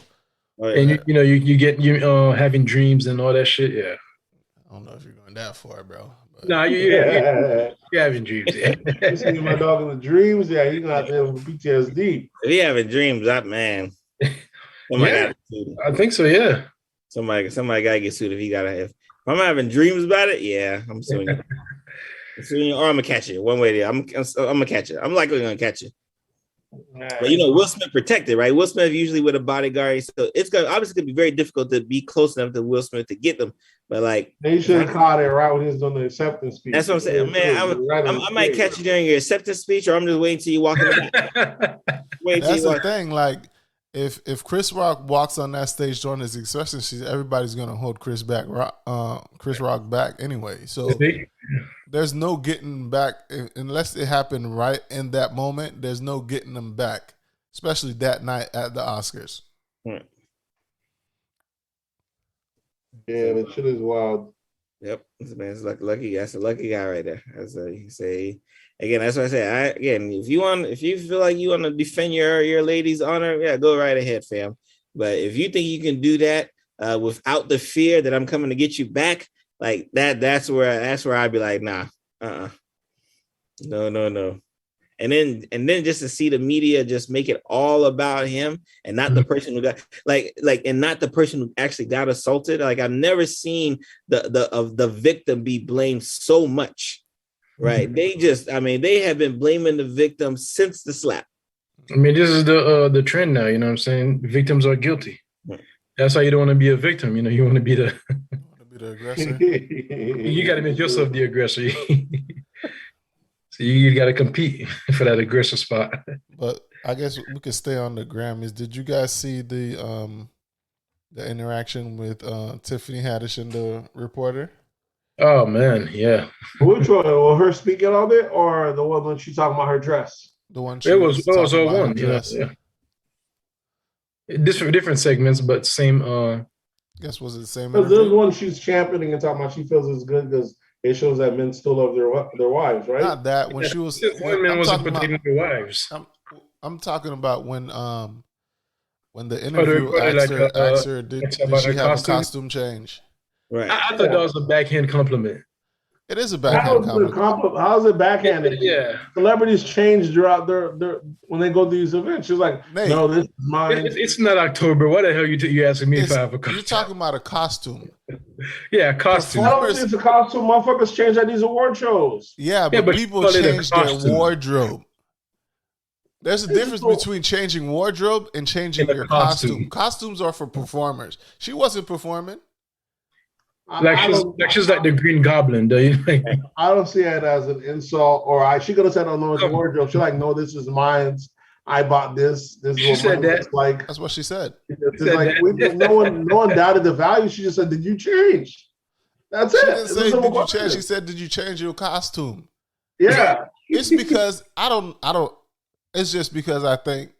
D: And you get having dreams and all that shit. Yeah.
B: I don't know if you're going that far, bro.
D: No, you're having dreams. Yeah.
C: You see my dog in the dreams. Yeah, you're gonna have to have PTSD.
E: If you having dreams, man.
D: I think so. Yeah.
E: Somebody gotta get sued if he gotta have. If I'm having dreams about it, yeah, I'm suing you. Or I'm gonna catch you one way or the other. I'm gonna catch you. I'm likely gonna catch you. But Will Smith protected, right? Will Smith usually with a bodyguard, so it's obviously gonna be very difficult to be close enough to Will Smith to get them. But like,
C: they should have caught it right when he was doing the acceptance speech.
E: That's what I'm saying, man. I might catch you during your acceptance speech, or I'm just waiting till you walk in the back.
B: That's the thing, like. If Chris Rock walks on that stage during his acceptance speech, everybody's gonna hold Chris Rock back anyway. So there's no getting back unless it happened right in that moment. There's no getting them back, especially that night at the Oscars.
E: Right.
C: Yeah, that shit is wild.
E: Yep, this man's lucky. That's a lucky guy right there. As you say. Again, that's what I said. If you feel like you want to defend your lady's honor, yeah, go right ahead, fam. But if you think you can do that without the fear that I'm coming to get you back, like that's where I'd be like, nah, no. And then just to see the media just make it all about him and not the person who got and not the person who actually got assaulted. Like, I've never seen the victim be blamed so much. Right. They have been blaming the victim since the slap.
D: I mean, this is the trend now, you know what I'm saying? Victims are guilty. That's why you don't want to be a victim, you want to be the
B: aggressor.
D: You got to make yourself the aggressor. So you got to compete for that aggressor spot.
B: But I guess we could stay on the Grammys. Did you guys see the interaction with Tiffany Haddish and the reporter?
D: Oh man, yeah.
C: Which one? Well, her speaking of it, or the one when she talking about her dress?
B: The one.
D: It was all one. Yeah. Different segments, but same.
B: I guess was it the same?
C: Because this one she's championing and talking about she feels it's good because it shows that men still love their wives, right?
B: Not that when she was.
D: Women
B: I'm
D: wasn't
B: talking about.
D: protecting their wives.
B: I'm talking about when the
D: They
B: interview
D: recorded
B: asked her did
D: about
B: she
D: her
B: have a
D: costume.
B: costume change?
E: Right.
D: I thought that was a backhand compliment.
B: It is a
C: How
B: backhand
C: is it a
B: compliment.
C: compliment? How is it backhanded?
D: Yeah.
C: Celebrities change throughout their when they go to these events. She's like,
B: Nate,
C: no, this is mine.
D: It's not October. What the hell you asking me if I have a costume?
B: You're talking about a costume.
D: Yeah, costume.
C: I don't think it's a costume. Motherfuckers change at these award shows.
B: Yeah, but people
D: call it a
B: change their
D: costume.
B: wardrobe. There's a difference between changing wardrobe and changing your costume. Costumes are for performers. She wasn't performing.
D: She's like the Green Goblin. Do you think?
C: I don't see it as an insult, or she could have said, "Oh no, it's wardrobe." She's like, "No, this is mine. I bought this. This is what mine looks like."
B: That's what she said.
C: It's like no one doubted the value. She just said, "Did you change?" That's it.
B: She didn't say, "Did you change?" She said, "Did you change your costume?"
C: Yeah.
B: It's because I don't. It's just because I think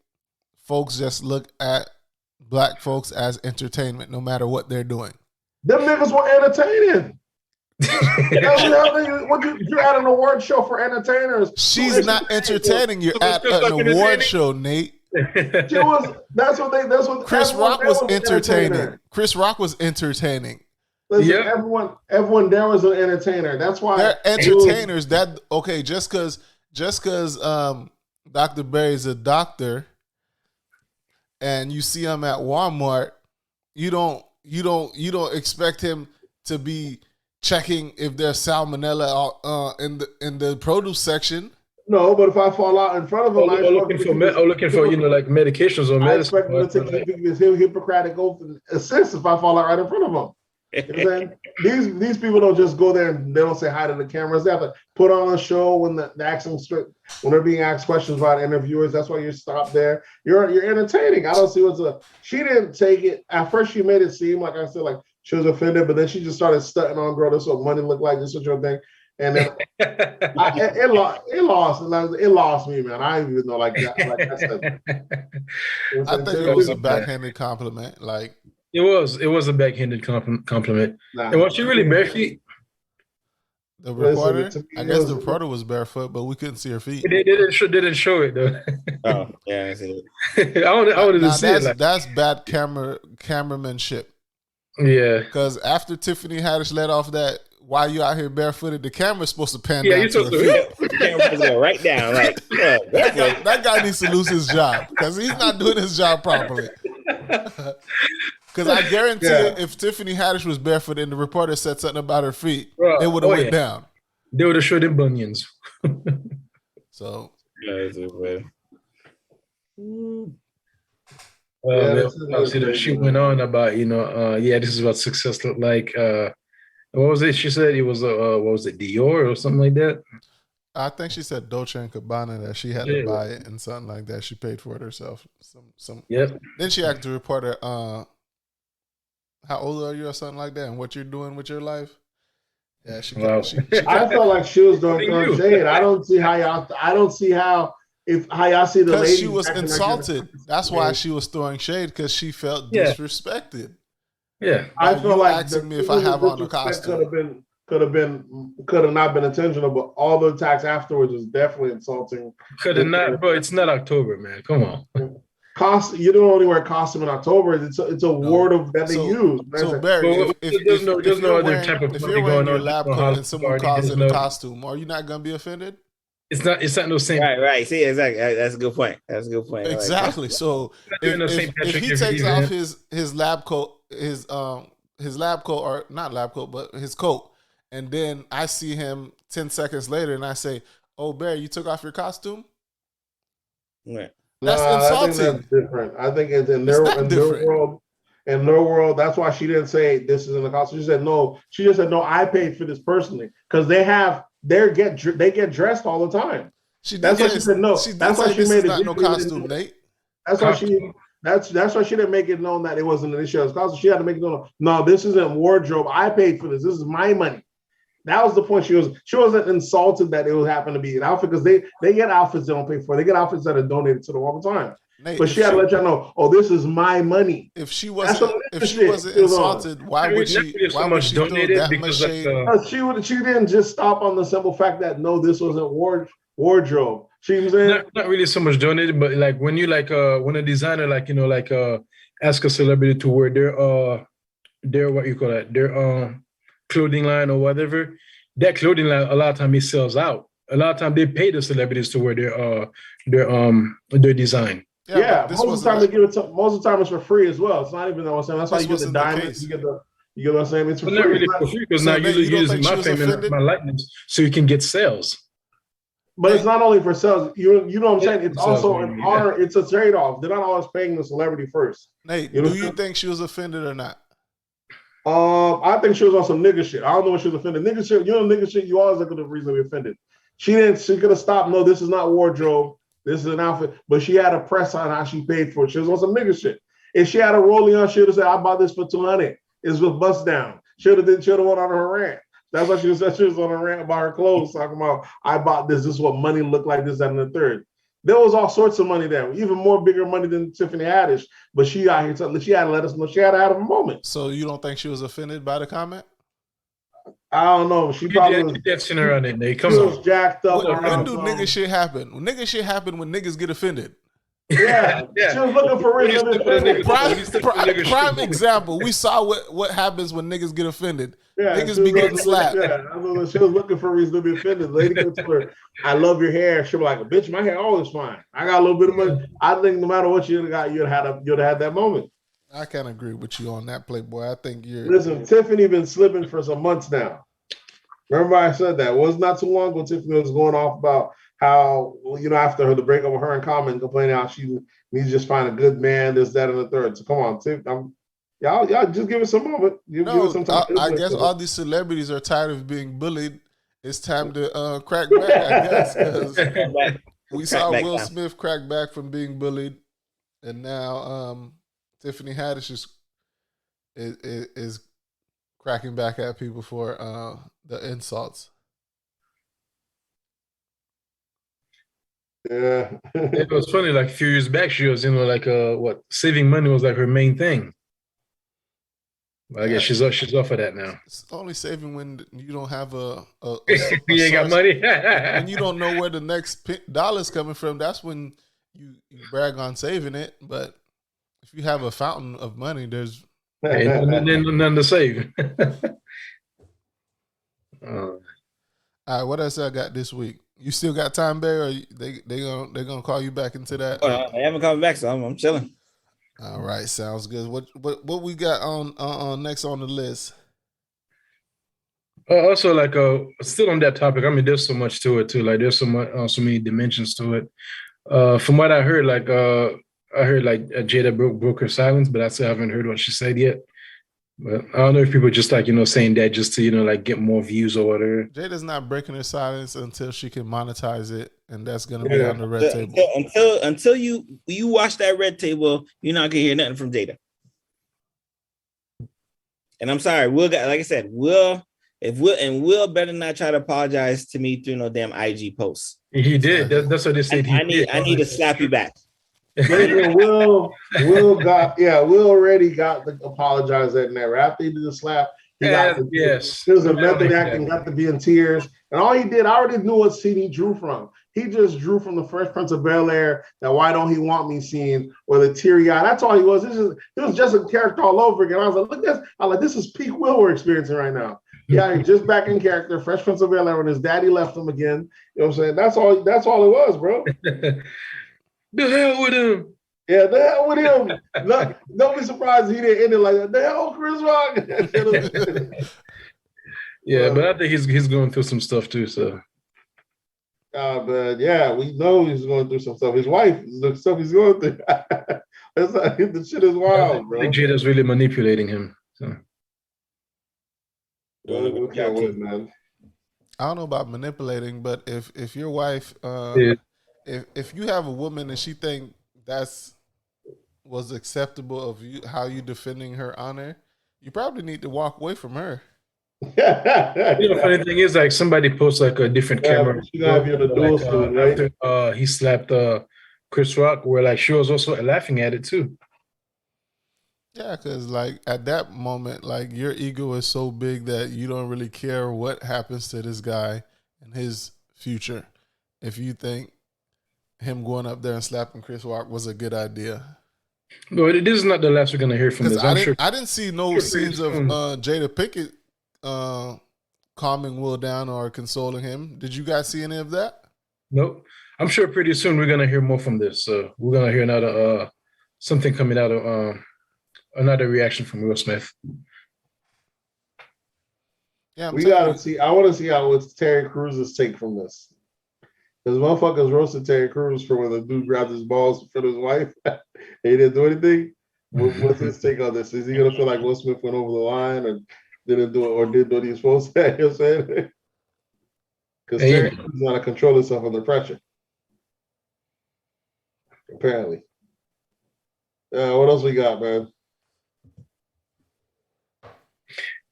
B: folks just look at black folks as entertainment, no matter what they're doing.
C: Them niggas were entertaining. You're at an award show for entertainers.
B: She's not entertaining. You're at an award show, Nate.
C: She was. That's what.
B: Chris Rock was entertaining. Chris Rock was entertaining.
C: Listen, everyone there was an entertainer. That's why
B: they're entertainers. Just because Dr.Berry is a doctor, and you see him at Walmart, you don't expect him to be checking if there's salmonella in the produce section.
C: No, but if I fall out in front of him,
D: looking for like medications or medicine.
C: I expect him to take his Hippocratic oath and assist if I fall out right in front of him. You know what I'm saying? These people don't just go there and they don't say hi to the cameras. They have to put on a show when when they're being asked questions by interviewers. That's why you stop there. You're entertaining. I don't see she didn't take it. At first she made it seem like I said like she was offended, but then she just started stunting on, girl, this is what money look like, this is your thing. And then it lost me, man. I didn't even know like that. Like I said,
B: I think it was a backhanded compliment. Like
D: it was a backhanded compliment. And was she really barefoot?
B: The reporter, I guess the reporter was barefoot, but we couldn't see her feet.
D: They didn't show it though.
E: Oh yeah, I see it.
D: I wanted to see it.
B: That's bad cameramanship.
D: Yeah,
B: because after Tiffany Haddish let off that, "Why you out here barefooted?" the camera's supposed to pan down to her feet.
E: The camera's go right down. Like
B: that guy needs to lose his job because he's not doing his job properly. Because I guarantee if Tiffany Haddish was barefoot and the reporter said something about her feet, it would have went down.
D: They would have showed them bunions.
B: So
D: she went on about this is what success looked like. What was it? She said it was what was it, Dior or something like that?
B: I think she said Dolce and Gabbana, that she had to buy it and something like that. She paid for it herself. Then she asked the reporter, "How old are you?" or something like that, and what you're doing with your life. Yeah,
C: I felt like she was doing shade. I don't see how y'all see the lady.
B: She was insulted. That's why she was throwing shade, because she felt disrespected.
D: Yeah,
C: I feel like
B: asking me if I have on a costume
C: could have not been intentional, but all the attacks afterwards was definitely insulting.
D: Could have not, bro. It's not October, man. Come on.
C: You don't only wear costume in October. It's a word that they use.
B: So Barry, if
D: there's no other type of
B: if you're wearing your lab coat and someone calls it a costume, are you not gonna be offended?
D: It's not no same.
E: Right. See, exactly. That's a good point.
B: Exactly.
E: Like,
B: so if he takes off his lab coat, his lab coat, or not lab coat, but his coat, and then I see him 10 seconds later, and I say, "Oh, Barry, you took off your costume."
E: Right.
C: That's insulting. I think that's different. I think it's in their world. In their world, that's why she didn't say this is in the costume. She said no. She just said no. I paid for this personally, because they get dressed all the time. That's why she said no. That's why she made it no costume, Nate. That's why she. That's why she didn't make it known that it wasn't an issue. She had to make it known. No, this isn't wardrobe. I paid for this. This is my money. That was the point. She wasn't insulted that it would happen to be an outfit, because they get outfits they don't pay for. They get outfits that are donated to them all the time.
B: Nate,
C: but she had to let y'all know, oh, this is my money.
B: If she wasn't insulted, why would she throw that much shade?
C: She didn't just stop on the simple fact that no, this wasn't wardrobe. She was in
D: not really so much donated, but like when you when a designer ask a celebrity to wear their what you call it, their clothing line or whatever, that clothing line a lot of time it sells out. A lot of time they pay the celebrities to wear their design.
C: Yeah, most of the time they give it. Most of the time it's for free as well. It's not even that I'm saying. That's why you get the diamonds. You get what I'm saying. It's for free.
D: Not really for free because now you're using my fame and my likeness so you can get sales.
C: But it's not only for sales. You know what I'm saying? It's also an honor. It's a trade-off. They're not always paying the celebrity first.
B: Nate, do you think she was offended or not?
C: I think she was on some nigga shit. I don't know when she was offended. Nigga shit, nigga shit, you always look at the reason to be offended. She could have stopped. No, this is not wardrobe. This is an outfit. But she had a press on how she paid for it. She was on some nigga shit. If she had a rolling on, she would have said, I bought this for $200. It's with bust down. She would have went on her rant. That's why she was on a rant about her clothes, talking about, I bought this. This is what money looked like, this, that, and the third. There was all sorts of money there, even more bigger money than Tiffany Haddish. But she out here, she had to let us know she had to have a moment.
B: So you don't think she was offended by the comment?
C: I don't know. She probably was jacked up.
B: When do nigga shit happen? When nigga shit happen when niggas get offended.
C: Yeah. She was looking for reason.
B: Prime example. We saw what happens when niggas get offended.
C: Yeah,
B: niggas be getting slapped.
C: Yeah, she was looking for a reason to be offended. Lady goes to her, I love your hair. She'll be like, bitch, my hair always fine. I got a little bit of money. I think no matter what you'd have had that moment.
B: I can't agree with you on that, Playboy. I think you're.
C: Listen, Tiffany been slipping for some months now. Remember I said that. It was not too long ago Tiffany was going off about how, after the breakup with her and Common, complaining how she needs to just find a good man, this, that, and the third. So come on, Tiff. Y'all just give it some moment. Give it some time.
B: I guess all these celebrities are tired of being bullied. It's time to crack back, I guess, because we saw Will Smith crack back from being bullied, and now Tiffany Haddish is cracking back at people for the insults.
C: Yeah.
D: It was funny, like a few years back, she was, saving money was like her main thing. I guess she's off of that now.
B: It's only saving when you don't have a
D: you ain't got money.
B: When you don't know where the next dollar's coming from, that's when you brag on saving it. But if you have a fountain of money, there's
D: none to save.
B: All right, what else I got this week? You still got time, Barry? Or they gonna call you back into that?
E: They haven't come back, so I'm chilling.
B: All right, sounds good. What we got on next on the list?
D: Also, still on that topic. I mean, there's so much to it too. Like, there's so many dimensions to it. From what I heard, Jada broke her silence, but I still haven't heard what she said yet. But I don't know if people are just saying that just to get more views or whatever.
B: Jada's not breaking her silence until she can monetize it, and that's gonna be on the red table.
E: Until you watch that red table, you're not gonna hear nothing from Jada. And I'm sorry, Will better not try to apologize to me through no damn IG posts.
D: He did. That's what they said.
E: I need to slap you back.
C: Will already got the apologize that never. After he did the slap,
D: yes.
C: There was a method acting, got to be in tears. And all he did, I already knew what scene he drew from. He just drew from the Fresh Prince of Bel-Air, that Why Don't He Want Me scene, or the teary eye. That's all he was. It was just a character all over again. I was like, look at this. This is peak Will we're experiencing right now. Yeah, he's just back in character, Fresh Prince of Bel-Air when his daddy left him again. You know what I'm saying? That's all it was, bro.
D: The hell with him.
C: Yeah, the hell with him. Don't be surprised he didn't end it like that. The hell, Chris Rock.
D: Yeah, but I think he's going through some stuff too. So.
C: But yeah, we know he's going through some stuff. His wife, the stuff he's going through. The shit is wild, bro.
D: I think Jada's really manipulating him. So.
C: Man.
B: I don't know about manipulating, but if your wife, if you have a woman and she think was acceptable of you, how you defending her honor, you probably need to walk away from her.
D: The funny thing is, somebody posts a different camera.
C: You gotta be able to do it, right?
D: After he slapped Chris Rock, where like she was also laughing at it too.
B: Yeah, because like at that moment, like your ego is so big that you don't really care what happens to this guy and his future. If you think him going up there and slapping Chris Rock was a good idea,
D: No, this is not the last we're gonna hear from
B: because
D: this. I'm sure.
B: I didn't see no
D: Sure,
B: scenes of
D: soon.
B: Jada Pickett calming Will down or consoling him. Did you guys see any of that?
D: Nope. I'm sure pretty soon we're gonna hear more from this. So we're gonna hear another something coming out of another reaction from Will Smith.
B: Yeah,
C: We gotta see. I want to see how what's Terry Cruz's take from this. Because motherfuckers roasted Terry Crews for when the dude grabbed his balls for his wife. He didn't do anything. What's his take on this? Is he gonna feel like Will Smith went over the line or didn't do it or did what he was supposed to? You know what I'm saying? Because Terry Crews is to control himself under pressure. Apparently. What else we got, man?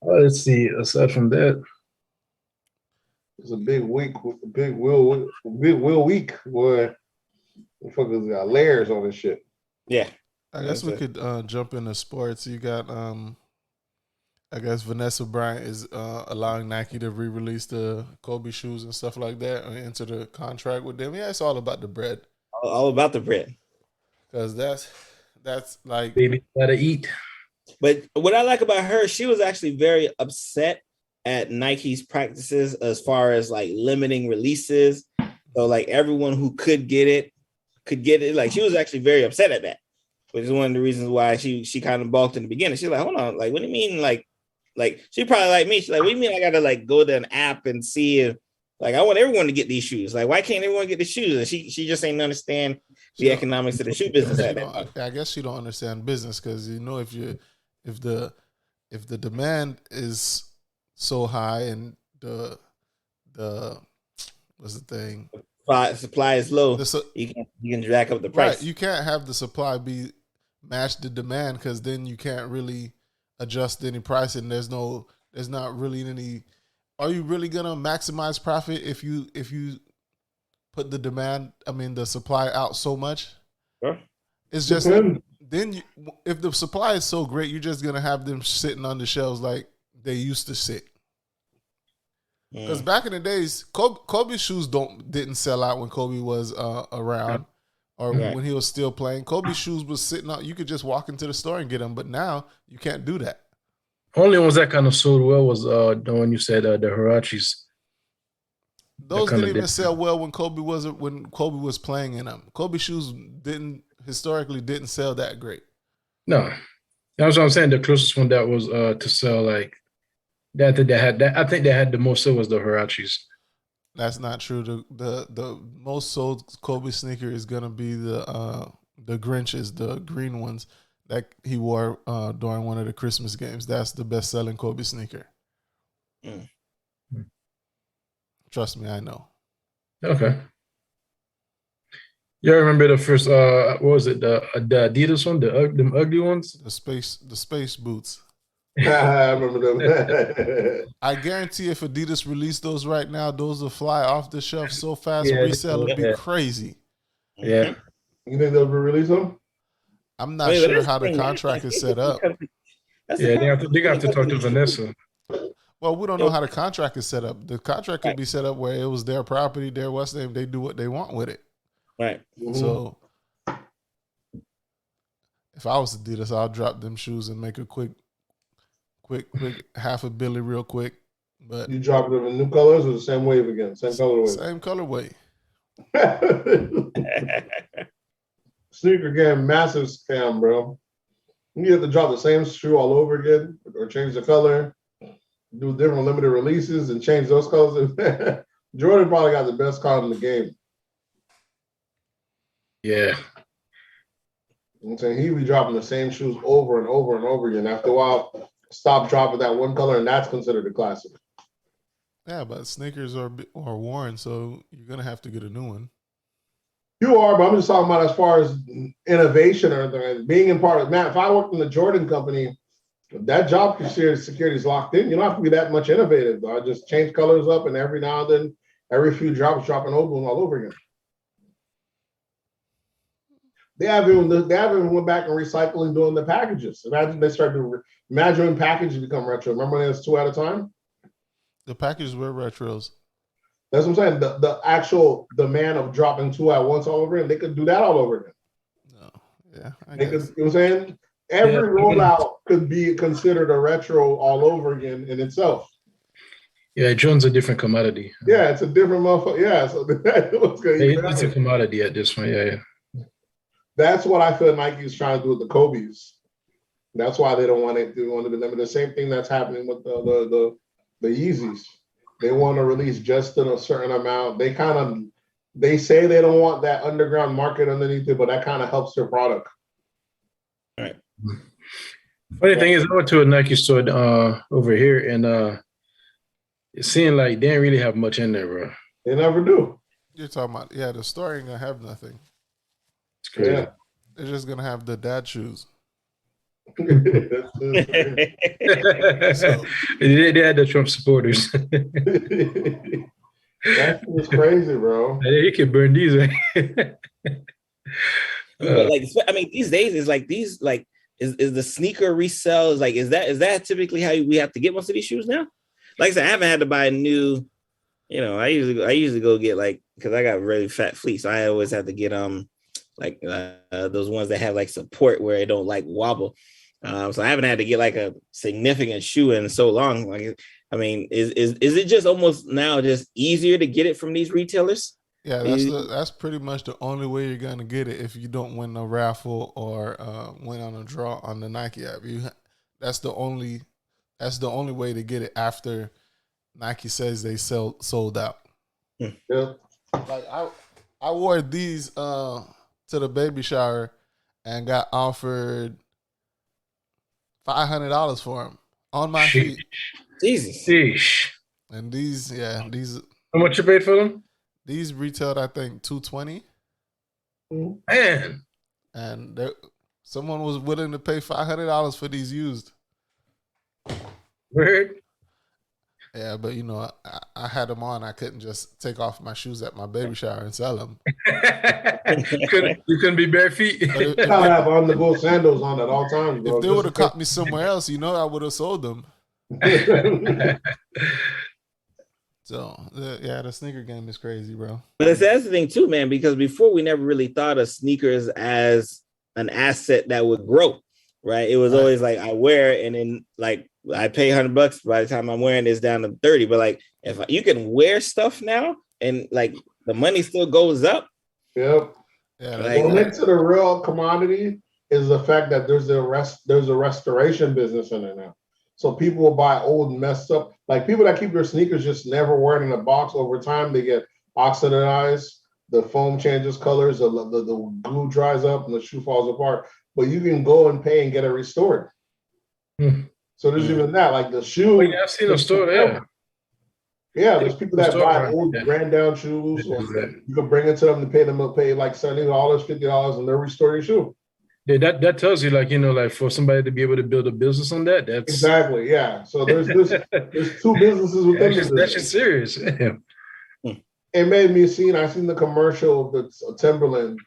D: Let's see. Aside from that,
C: It's a big week, big Will week, boy. Motherfuckers got layers on this shit.
E: Yeah.
B: I guess we could jump into sports. You got, I guess Vanessa Bryant is allowing Nike to re-release the Kobe shoes and stuff like that and enter the contract with them. Yeah, it's all about the bread.
E: All about the bread.
B: Because that's like
D: baby gotta eat.
E: But what I like about her, she was actually very upset at Nike's practices as far as like limiting releases. So like everyone who could get it. Like she was actually very upset at that, which is one of the reasons why she kind of balked in the beginning. She's like, hold on, like what do you mean? Like she probably like me. She's like, what do you mean I gotta like go to an app and see if like I want everyone to get these shoes? Like, why can't everyone get the shoes? And she just ain't understand the economics of the shoe business at that.
B: I guess she don't understand business because you know if the demand is so high and the what's the thing?
E: Supply is low. You can jack up the price.
B: Right, you can't have the supply match the demand because then you can't really adjust any price and there's not really any. Are you really gonna maximize profit if you put the supply out so much?
E: Sure.
B: It's just then if the supply is so great, you're just gonna have them sitting on the shelves like they used to sit. Because back in the days, Kobe's shoes didn't sell out when Kobe was around or when he was still playing. Kobe's shoes was sitting out. You could just walk into the store and get them, but now you can't do that.
D: Only ones that kind of sold well was the one you said, the Hirachis.
B: Those didn't even sell well when Kobe was playing in them. Kobe shoes historically didn't sell that great.
D: No, that's what I'm saying. The closest one that was to sell like that I think they had the most sale was the Hirachis.
B: That's not true. The most sold Kobe sneaker is gonna be the Grinches, the green ones that he wore during one of the Christmas games. That's the best selling Kobe sneaker. Trust me, I know.
D: Okay. You remember the first what was it? The Adidas one, them ugly ones?
B: The space boots.
C: I remember them.
B: I guarantee if Adidas released those right now, those will fly off the shelf so fast. Resale would be crazy.
D: Yeah.
C: You think they'll release them?
B: I'm not sure how the contract is set up.
D: Yeah, they have to talk to Vanessa.
B: Well, we don't know how the contract is set up. The contract could be set up where it was their property, their what's name. They do what they want with it.
E: Right.
B: So if I was Adidas, I'll drop them shoes and make a quick half a billy real quick. But
C: you dropping them in new colors or the same wave again? Same colorway.
B: Same colorway.
C: Sneaker game, massive scam, bro. You have to drop the same shoe all over again or change the color, do different limited releases and change those colors. Jordan probably got the best card in the game.
D: Yeah.
C: I'm saying he'd be dropping the same shoes over and over and over again. After a while, stop dropping that one color, and that's considered a classic.
B: Yeah, but sneakers are worn, so you're gonna have to get a new one.
C: You are, but I'm just talking about as far as innovation or anything. Being in part of Matt, if I worked in the Jordan company, that job security is locked in. You don't have to be that much innovative. I just change colors up, and every now and then, every few drops, dropping old one all over again. They haven't went back and recycling doing the packages. Imagine they start doing. Imagine when packages become retro. Remember when it was 2 at a time?
B: The packages were retros.
C: That's what I'm saying. The actual demand of dropping 2 at once all over, and they could do that all over again.
B: No, yeah, I
C: They
B: guess.
C: could, you know what I'm saying? Every rollout could be considered a retro all over again in itself.
D: Yeah, drone's a different commodity.
C: Yeah, it's a different motherfucker. Yeah, so that's what's going to
D: It's a commodity at this point. Yeah.
C: That's what I feel Nike's trying to do with the Kobe's. That's why they don't want it. They want to be limited. The same thing that's happening with the Yeezys. They want to release just in a certain amount. They say they don't want that underground market underneath it, but that kind of helps their product.
E: Right.
D: Funny thing is, I went to a Nike store over here, and it seemed like they didn't really have much in there, bro.
C: They never do.
B: You're talking about the store ain't gonna have nothing.
D: It's crazy.
C: Yeah.
B: They're just gonna have the dad shoes.
D: They had the Trump supporters.
C: That was crazy, bro.
D: You can burn these.
E: But like, I mean, these days is like these like is the sneaker resale is that typically how we have to get most of these shoes now? Like I said, I haven't had to buy a new. You know, I usually go get like because I got really fat feet, so I always have to get like those ones that have like support where it don't like wobble. So I haven't had to get like a significant shoe in so long. Like, I mean, is it just almost now just easier to get it from these retailers?
B: Yeah, that's pretty much the only way you're gonna get it if you don't win a raffle or win on a draw on the Nike app. That's the only way to get it after Nike says they sold out.
C: Yeah.
B: Like I wore these to the baby shower and got offered $500 for them on my feet.
E: Jesus.
D: Sheesh.
B: And these.
D: How much you paid for them?
B: These retailed, I think, $220.
D: Man.
B: And someone was willing to pay $500 for these used.
D: Word.
B: Yeah, but you know, I had them on. I couldn't just take off my shoes at my baby shower and sell them.
D: You couldn't be bare feet.
C: You gotta have on-the-go sandals on at all times, bro.
B: If they would have caught me somewhere else, you know, I would have sold them. So, the sneaker game is crazy, bro.
E: But that's the thing too, man, because before we never really thought of sneakers as an asset that would grow, right? It was always like I wear it and then like I pay $100 by the time I'm wearing this down to 30. But like if you can wear stuff now and like the money still goes up.
C: Yep.
B: Yeah.
E: Like,
C: Well, next to the real commodity is the fact that there's a restoration business in it now. So people will buy old and messed up. Like people that keep their sneakers just never wear it in a box. Over time, they get oxidized. The foam changes colors. The glue dries up and the shoe falls apart. But you can go and pay and get it restored. So there's even that. Like the shoe.
D: Oh, yeah, I've seen a store there.
C: Yeah, there's people that buy old brand down shoes. You can bring it to them to pay like $70, $50, and they'll restore your shoe.
D: Yeah, that tells you, like, you know, like for somebody to be able to build a business on that, that's
C: exactly, yeah. So there's two businesses within this.
D: That's just serious.
C: It made me I seen the commercial that's Timberland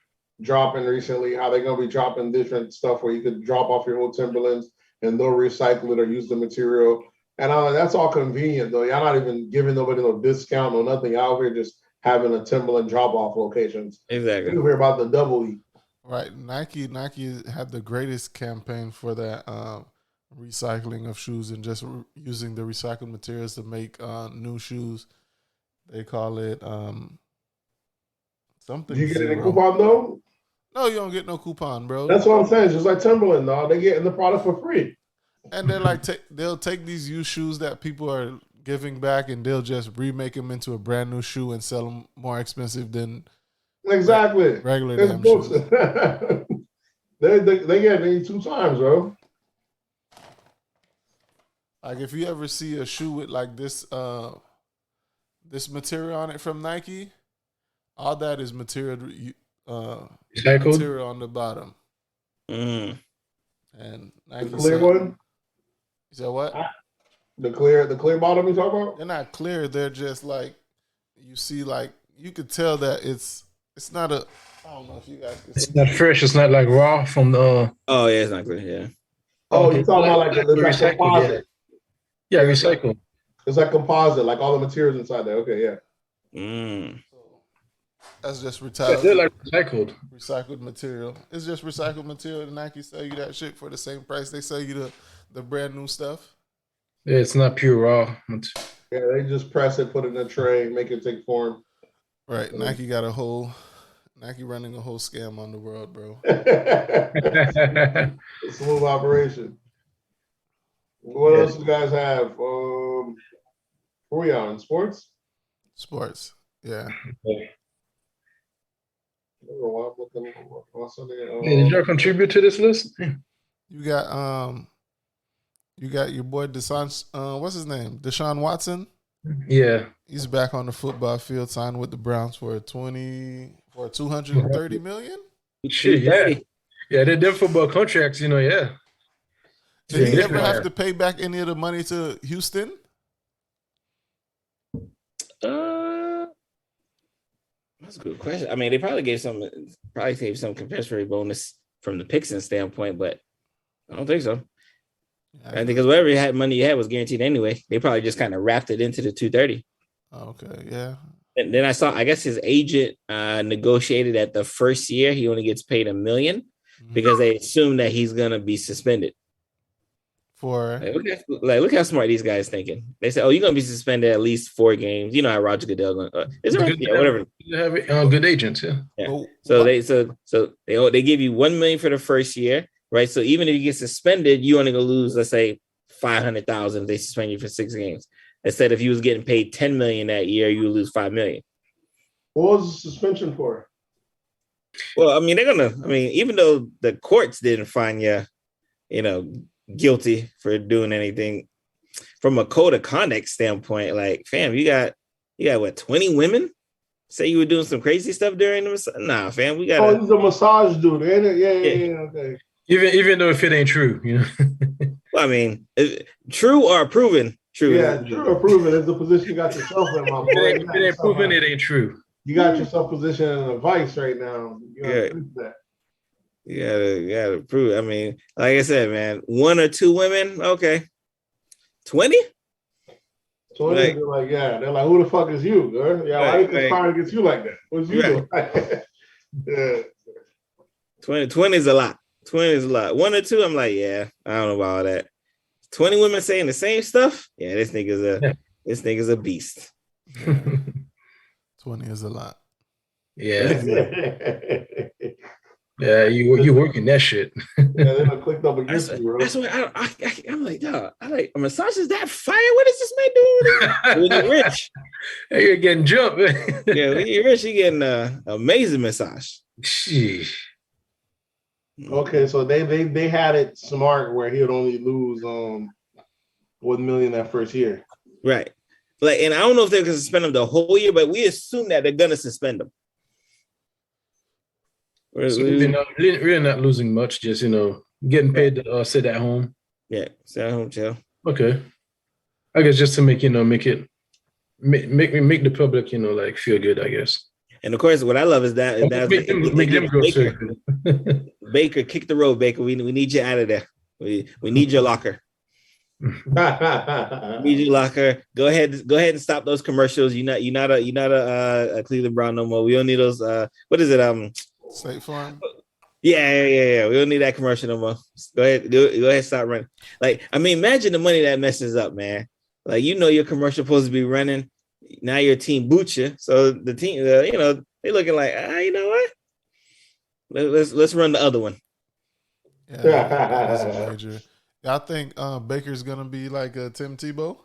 C: dropping recently, how they're gonna be dropping different stuff where you could drop off your old Timberlands and they'll recycle it or use the material. And that's all convenient though. Y'all not even giving nobody no discount or nothing. Y'all here just having a Timberland drop-off locations.
E: Exactly.
C: You hear about the double E.
B: Right. Nike had the greatest campaign for that recycling of shoes and just using the recycled materials to make new shoes. They call it something.
C: Did you get any coupon though?
B: No, you don't get no coupon, bro.
C: That's what I'm saying. It's just like Timberland, dog. They getting the product for free.
B: And they're like, they'll take these used shoes that people are giving back and they'll just remake them into a brand new shoe and sell them more expensive than regular damn shoes.
C: They get me 2 times, bro.
B: Like if you ever see a shoe with like this material on it from Nike, all that is material on the bottom.
E: Mm.
B: And Nike
C: the clear one.
B: You said what?
C: The clear bottom you talking about?
B: They're not clear. They're just like you see, like you could tell that it's not I don't know if you guys can
D: It's
B: see.
D: not fresh. It's not like raw from the.
E: Oh yeah, it's not good. Yeah.
C: Oh,
D: Okay.
C: you're talking about like it's like
D: recycled. Yeah.
C: composite.
D: Yeah,
C: Yeah,
D: recycled.
C: it's like composite, like all the materials inside there. Okay, yeah.
E: Mm.
B: That's just
D: Yeah, they're
B: retired,
D: like recycled.
B: recycled material. It's just recycled material. The Nike sell you that shit for the same price they sell you the brand new stuff.
D: Yeah, it's not pure raw.
C: Yeah, they just press it, put it in a tray, make it take form.
B: Right. Nike got a whole Nike running a whole scam on the world, bro.
C: A smooth operation. What else you guys have? Who are we on? Sports?
B: Sports. Yeah.
C: I don't know why I'm looking on Sunday.
D: Yeah, did y'all contribute to this list?
B: You got your boy what's his name? Deshaun Watson.
D: Yeah.
B: He's back on the football field, signed with the Browns for 230 million.
D: Shit, yeah. Yeah, they're football contracts, yeah.
B: Did he ever have to pay back any of the money to Houston?
E: That's a good question. I mean, they probably gave some compensatory bonus from the Pixon standpoint, but I don't think so. I think because whatever money you had was guaranteed anyway. They probably just kind of wrapped it into the 230.
B: Okay, yeah.
E: And then I guess his agent negotiated that the first year he only gets paid $1 million because they assume that he's gonna be suspended.
B: For
E: look how smart these guys thinking. They say, "Oh, you're gonna be suspended at least 4 games." You know how Roger Goodell going? Whatever.
D: They have good agents, yeah.
E: Yeah. So they give you $1 million for the first year, right? So even if you get suspended, you only gonna lose, let's say, $500,000 if they suspend you for 6 games. Instead, if you was getting paid $10 million that year, you would lose $5 million.
C: What was the suspension for?
E: Well, I mean, even though the courts didn't find you, guilty for doing anything, from a code of conduct standpoint, like, fam, you got what, 20 women say you were doing some crazy stuff during the massage? Nah, fam, we got.
C: Oh, he's a massage dude, ain't it? Yeah, okay.
D: Even though if it ain't true,
E: Well, I mean, true or proven true.
C: Yeah, true or proven is the position you got yourself in, my boy.
D: If it ain't proven, it ain't true.
C: You got yourself positioned in a vice right now. You gotta prove that.
E: You gotta prove. I mean, like I said, man, 1 or 2 women, okay. 20?
C: 20, they're like, yeah. They're like, who the fuck is you, girl? Yeah, why did this fire against you like that? What's you doing? Yeah.
E: 20 is a lot. 20 is a lot. 1 or 2, I'm like, yeah, I don't know about all that. 20 women saying the same stuff? Yeah, this nigga's a beast.
B: 20 is a lot.
D: Yeah. Yeah, you working that shit.
C: Yeah, they done clicked up against you, bro.
E: That's what I'm like, dog. A massage is that fire? What is this man doing? When you're rich.
D: Hey, you're getting jumped.
E: Yeah, when you're rich, you're getting an amazing massage.
D: Sheesh.
C: Okay, so they had it smart where he would only lose $1 million that first year.
E: Right. Like, and I don't know if they're gonna suspend him the whole year, but we assume that they're gonna suspend him.
D: So really not losing much, just getting paid to sit at home.
E: Yeah, sit at home, chill.
D: Okay. I guess just to make the public, like feel good, I guess.
E: And of course, what I love is that
D: make them go circle.
E: Baker, kick the road, Baker. We need you out of there. We need your locker. Need your locker. Go ahead and stop those commercials. You're not a Cleveland Brown no more. We don't need those. What is it?
B: State Farm.
E: Yeah. We don't need that commercial no more. Go ahead, stop running. Like, I mean, imagine the money that messes up, man. Like, your commercial supposed to be running. Now your team boots you, so the team, they looking like, you know what? Let's run the other one.
B: Yeah, that's a major. I think Baker's gonna be like a Tim Tebow.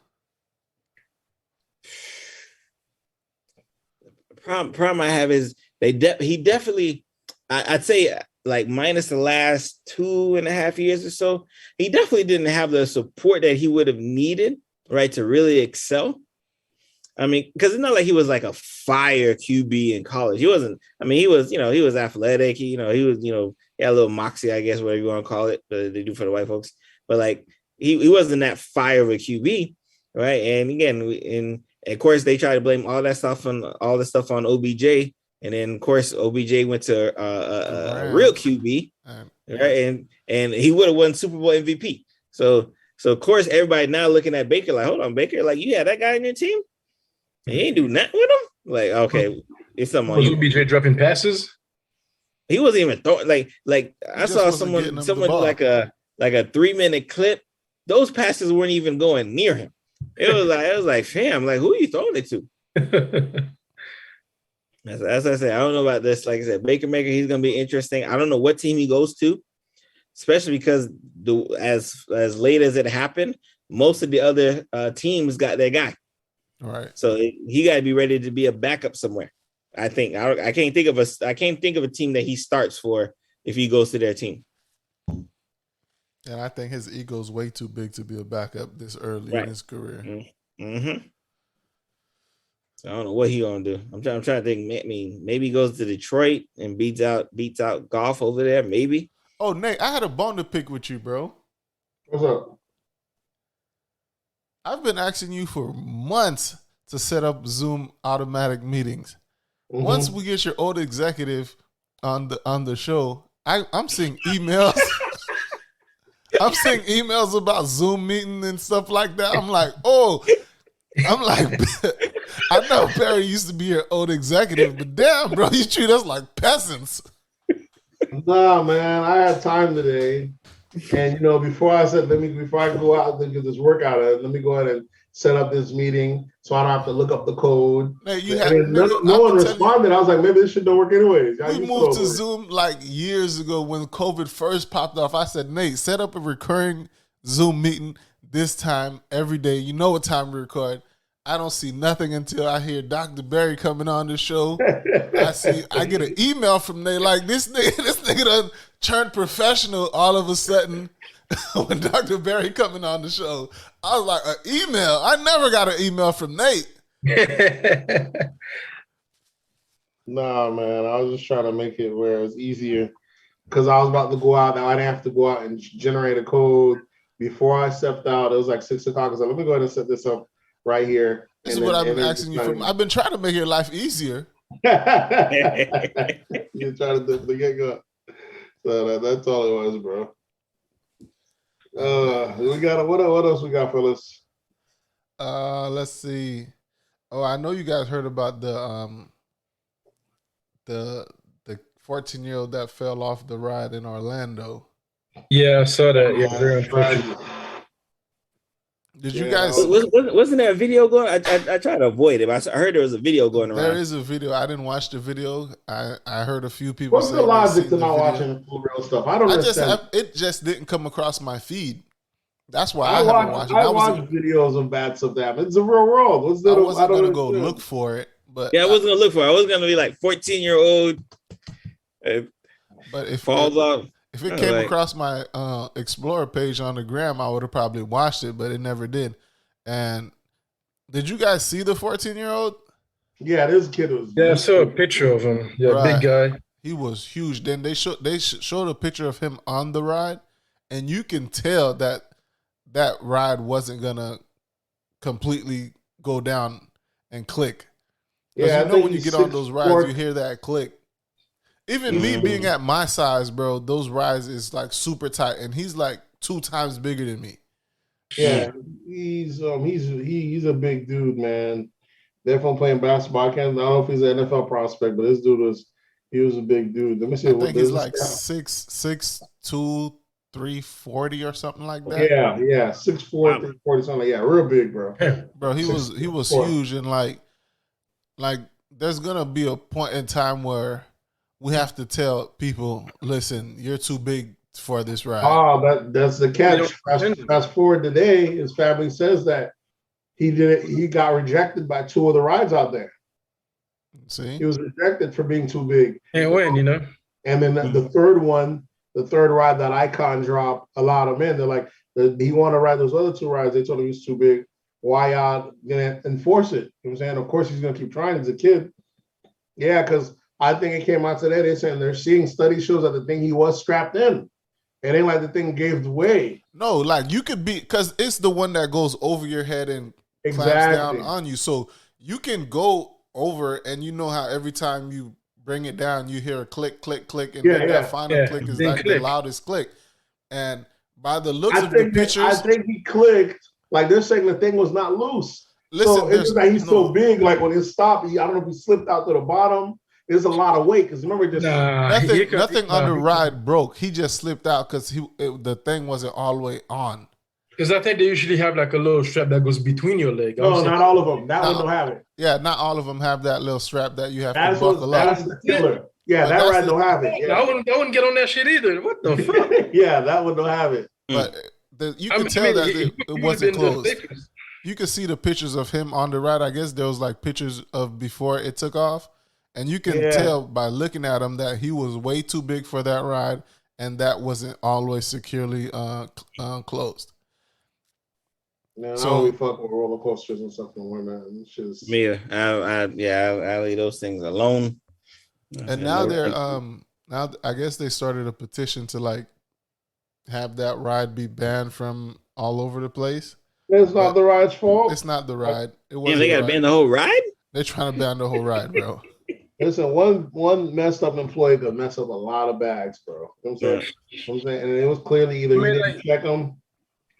E: Problem I have is he definitely, I'd say, like, minus the last 2.5 years or so, he definitely didn't have the support that he would have needed, right, to really excel. I mean, because it's not like he was like a fire QB in college. He wasn't. I mean, he was athletic. He was, he had a little moxie, I guess, whatever you want to call it, they do for the white folks. But like, he wasn't that fire of a QB, right? And again, of course, they try to blame all the stuff on OBJ, and then of course OBJ went to a real QB, right? And he would have won Super Bowl MVP. So of course everybody now looking at Baker like, hold on, Baker, like you had that guy on your team, and you ain't do nothing with him. Like, okay, it's something on you.
D: OBJ dropping passes?
E: He wasn't even throwing. Like I saw someone do like a 3-minute clip. Those passes weren't even going near him. It was like, fam, like who are you throwing it to? As I said, I don't know about this. Like I said, Baker Maker, he's gonna be interesting. I don't know what team he goes to, especially because as late as it happened, most of the other teams got their guy.
B: All right.
E: So he got to be ready to be a backup somewhere. I think I can't think of a team that he starts for if he goes to their team.
B: And I think his ego's way too big to be a backup this early in his career.
E: Mm-hmm. So I don't know what he gonna do. I'm trying to think. I mean, maybe he goes to Detroit and beats out Goff over there. Maybe.
B: Oh, Nate, I had a bone to pick with you, bro.
C: What's up?
B: I've been asking you for months to set up Zoom automatic meetings. Mm-hmm. Once we get your old executive on the show, I'm seeing emails. I'm seeing emails about Zoom meeting and stuff like that. I'm like, I know Perry used to be your old executive, but damn, bro, you treat us like peasants.
C: Nah, man, I had time today. And, before I go out and get this workout, let me go ahead and set up this meeting so I don't have to look up the code.
B: Man,
C: no one responded. I was like, maybe this shit don't work anyways.
B: We moved to Zoom like years ago when COVID first popped off. I said, Nate, set up a recurring Zoom meeting this time every day. You know what time we record. I don't see nothing until I hear Dr.Berry coming on the show. I get an email from Nate like this nigga done turned professional all of a sudden when Dr.Berry coming on the show. I was like, an email? I never got an email from Nate.
C: Nah, man, I was just trying to make it where it's easier because I was about to go out. Now I didn't have to go out and generate a code. Before I stepped out, it was like 6 o'clock. I was like, let me go ahead and set this up right here.
B: This is what I've been asking you for. I've been trying to make your life easier.
C: You're trying to do the get-go. So that's all it was, bro. We got what else we got, fellas?
B: Let's see. Oh, I know you guys heard about the 14-year-old that fell off the ride in Orlando.
D: Yeah, I saw that. Yeah, very unfortunate.
B: Did you guys?
E: Wasn't there a video going? I tried to avoid it. I heard there was a video going around.
B: There is a video. I didn't watch the video. I heard a few people.
C: What's the logic to not watching real stuff? I don't understand.
B: It just didn't come across my feed. That's why I haven't watched it.
C: I watch videos of bad stuff that happens. It's the real world. I wasn't
B: gonna go look for it, but
E: yeah, I wasn't gonna look for it. I was gonna be like 14-year-old.
B: But if
E: falls off.
B: If it came across my Explorer page on the gram, I would have probably watched it, but it never did. And did you guys see the 14-year-old?
C: Yeah, this kid was.
D: Yeah, I saw a picture of him. Yeah, right. Big guy.
B: He was huge. Then they showed a picture of him on the ride, and you can tell that ride wasn't gonna completely go down and click. Yeah, when you get on those rides, you hear that click. Even me being at my size, bro, those rides is like super tight, and he's like 2 times bigger than me.
C: Yeah, he's a big dude, man. Definitely playing basketball. I don't know if he's an NFL prospect, but this dude was a big dude. Let me see.
B: I think he's like 6'2", 340 or something like that.
C: Yeah, 6'4", 340 something. Yeah, real big, bro.
B: Bro, he was huge, and like there's gonna be a point in time where we have to tell people, listen, you're too big for this ride.
C: Oh, that's the catch. Fast forward today, his family says that he got rejected by 2 of the rides out there.
B: See?
C: He was rejected for being too big.
D: And when,
C: And then the third ride that Icon dropped, allowed him in. They're like, he wanted to ride those other 2 rides. They told him he was too big. Why y'all gonna enforce it? You know what I'm saying? Of course he's gonna keep trying as a kid. Yeah, because I think it came out today. They're saying they're seeing study shows that the thing he was strapped in. It ain't like the thing gave way.
B: No, like you could be, because it's the one that goes over your head and clamps down on you. So you can go over, and you know how every time you bring it down, you hear a click, click, click, and then that final click is like the loudest click. And by the looks of the pictures,
C: I think he clicked. Like they're saying the thing was not loose.
B: Listen,
C: so it's just that he's so big. Like when it stopped, I don't know if he slipped out to the bottom. There's a lot of weight because remember, just
B: nothing on the ride broke. He just slipped out because the thing wasn't all the way on.
D: Because I think they usually have like a little strap that goes between your leg.
C: No, not all of them. That one don't have it.
B: Yeah, not all of them have that little strap that you have to buckle up.
C: That's the killer. Yeah, that ride don't have it. Yeah.
D: I wouldn't get on that shit either. What the fuck?
C: Yeah, that one don't have it.
B: But you can tell that it wasn't closed. You can see the pictures of him on the ride. I guess there was like pictures of before it took off. And you can tell by looking at him that he was way too big for that ride, and that wasn't always securely closed.
C: Man, so, I don't fuck with roller coasters and stuff no more, man. It's just
E: me. I leave those things alone.
B: And now they're now I guess they started a petition to like have that ride be banned from all over the place.
C: It's not the ride's fault.
B: It's not the ride. It
E: wasn't. They got to ban the whole ride.
B: They're trying to ban the whole ride, bro.
C: Listen, one messed up employee could mess up a lot of bags, bro. You know what I'm saying? And it was clearly either you didn't check them.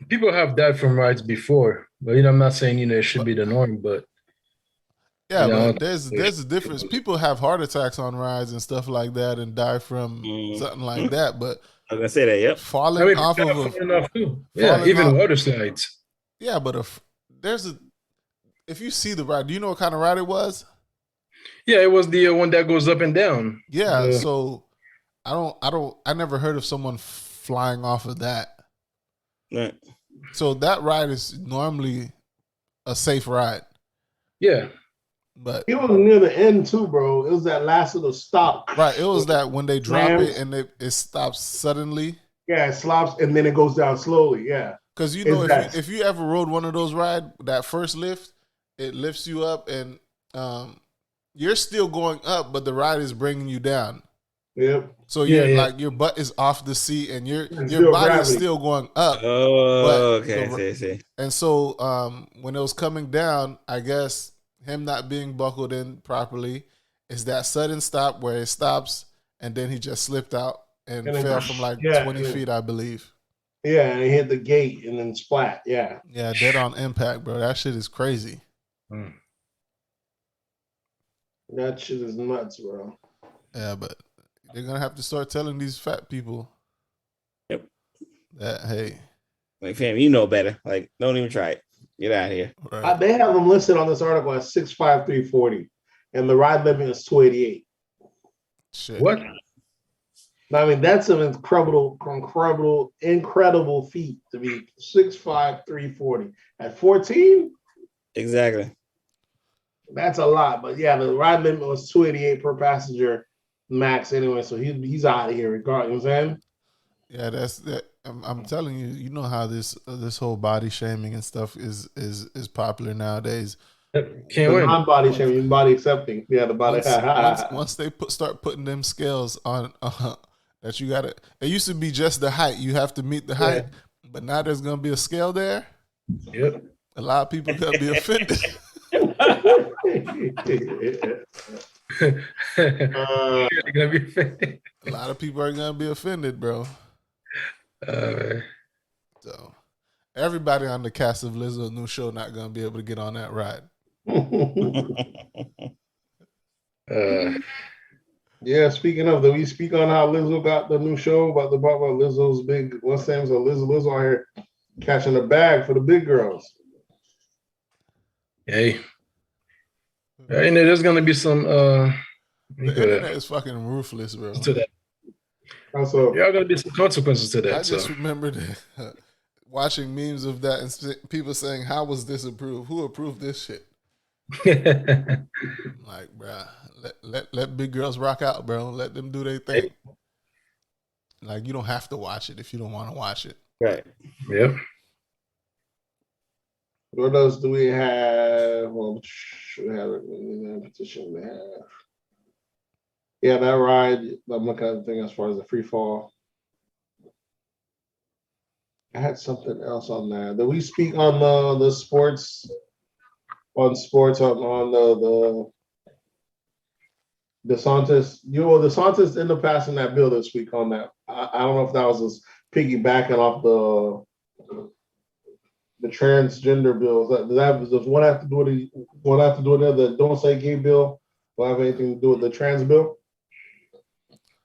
D: People have died from rides before, but I'm not saying it should be the norm, but
B: but there's a difference. People have heart attacks on rides and stuff like that and die from something like that. But
E: I was gonna say that, yep.
B: Falling off of
D: even water slides.
B: Yeah, but if you see the ride, do you know what kind of ride it was?
D: Yeah, it was the one that goes up and down.
B: Yeah, so I never heard of someone flying off of that.
E: Right.
B: So that ride is normally a safe ride.
D: Yeah.
B: But
C: it was near the end too, bro. It was that last little stop.
B: Right. It was that when they drop it and it stops suddenly.
C: Yeah, it stops and then it goes down slowly. Yeah.
B: Because if you ever rode one of those rides, that first lift, it lifts you up and you're still going up, but the ride is bringing you down.
C: Yep.
B: So like your butt is off the seat and your body is still going up.
E: Oh, okay. See.
B: And so when it was coming down, I guess him not being buckled in properly is that sudden stop where it stops and then he just slipped out and fell from like 20 feet, I believe.
C: Yeah, and he hit the gate and then splat. Yeah.
B: Yeah, dead on impact, bro. That shit is crazy.
C: That shit is nuts, bro.
B: Yeah, but they're gonna have to start telling these fat people that hey,
E: like fam, you know better. Like, don't even try it. Get out of here.
B: Right.
C: They have them listed on this article at 6'5", 340, and the ride limit is 288.
B: Shit.
D: What?
C: I mean, that's an incredible feat to be 6'5", 340 at 14.
E: Exactly.
C: That's a lot, but yeah, the ride limit was 288 per passenger max anyway, so he's out of here regardless. You know what I'm saying?
B: Yeah, that's that. I'm telling you, you know how this whole body shaming and stuff is popular nowadays.
D: Can't win.
C: Non-body shaming, body accepting. Yeah, the body.
B: Once they start putting them scales on that you gotta. It used to be just the height. You have to meet the height, but now there's gonna be a scale there.
D: Yep.
B: A lot of people gonna be offended. A lot of people are gonna be offended, bro. So everybody on the cast of Lizzo's new show not gonna be able to get on that ride.
C: Yeah, speaking of, do we speak on how Lizzo got the new show about Lizzo's big? What's name's Lizzo out here catching the bag for the big girls.
D: Hey. And there's gonna be some
B: the internet is fucking ruthless, bro.
D: To that.
C: Also,
D: there are gonna be some consequences to that.
B: I just remembered watching memes of that and people saying, "How was this approved? Who approved this shit?" Like, bro, let big girls rock out, bro. Let them do their thing. Like, you don't have to watch it if you don't want to watch it.
E: Right.
D: Yep.
C: What else do we have? Well, we have a petition. We have. Yeah, that ride. I'm looking at the thing as far as the free fall. I had something else on there. Did we speak on the sports? On sports on DeSantis ended up passing that bill this week on that. I don't know if that was just piggybacking off the transgender bills. Does one have to do with the Don't Say Gay bill? Will have anything to do with the trans bill?